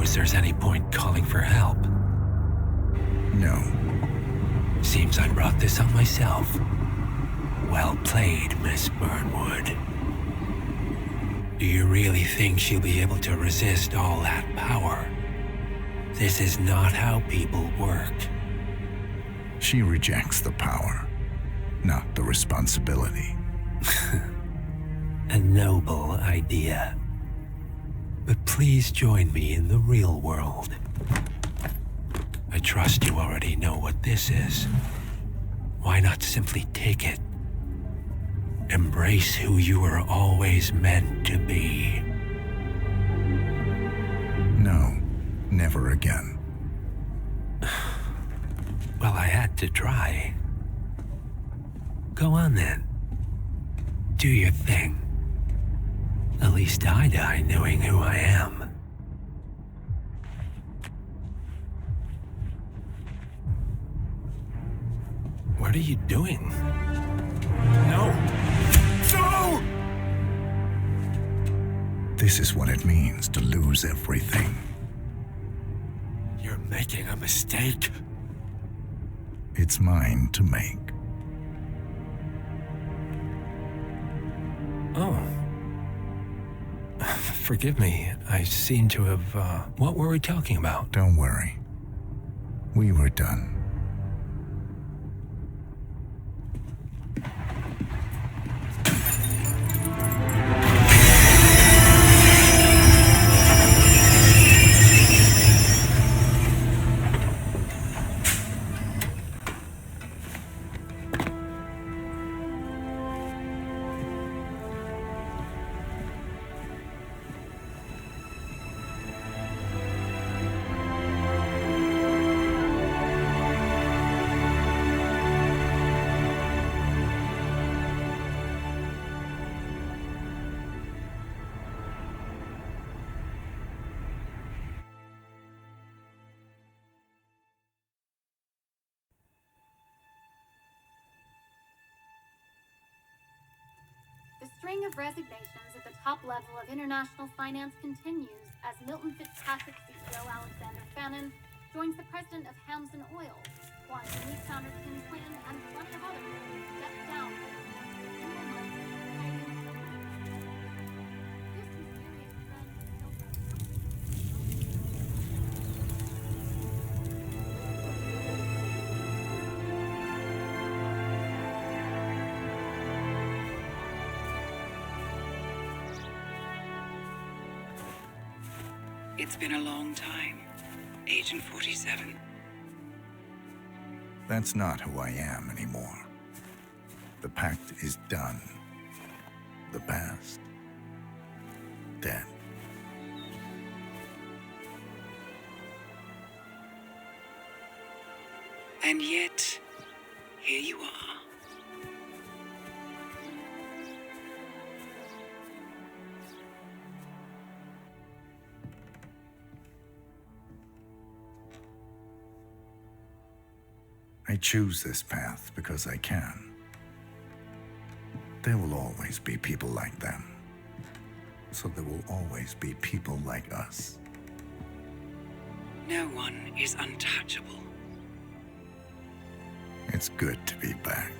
suppose there's any point calling for help. No. Seems I brought this on myself. Well played, Miss Burnwood. Do you really think she'll be able to resist all that power? This is not how people work. She rejects the power, not the responsibility. A noble idea. But please join me in the real world. I trust you already know what this is. Why not simply take it? Embrace who you were always meant to be. No, never again. Well, I had to try. Go on then. Do your thing. At least I die knowing who I am. What are you doing? No! No! This is what it means to lose everything. You're making a mistake. It's mine to make. Oh. Forgive me. I seem to have, What were we talking about? Don't worry. We were done. The string of resignations at the top level of international finance continues as Milton Fitzpatrick CEO Alexander Fannin joins the president of Hamson Oil, Quantum Leap founder Tim Quinn, and plenty of others step down. It's been a long time, Agent 47. That's not who I am anymore. The pact is done. The past, dead. And yet, here you are. I choose this path because I can. There will always be people like them. So there will always be people like us. No one is untouchable. It's good to be back.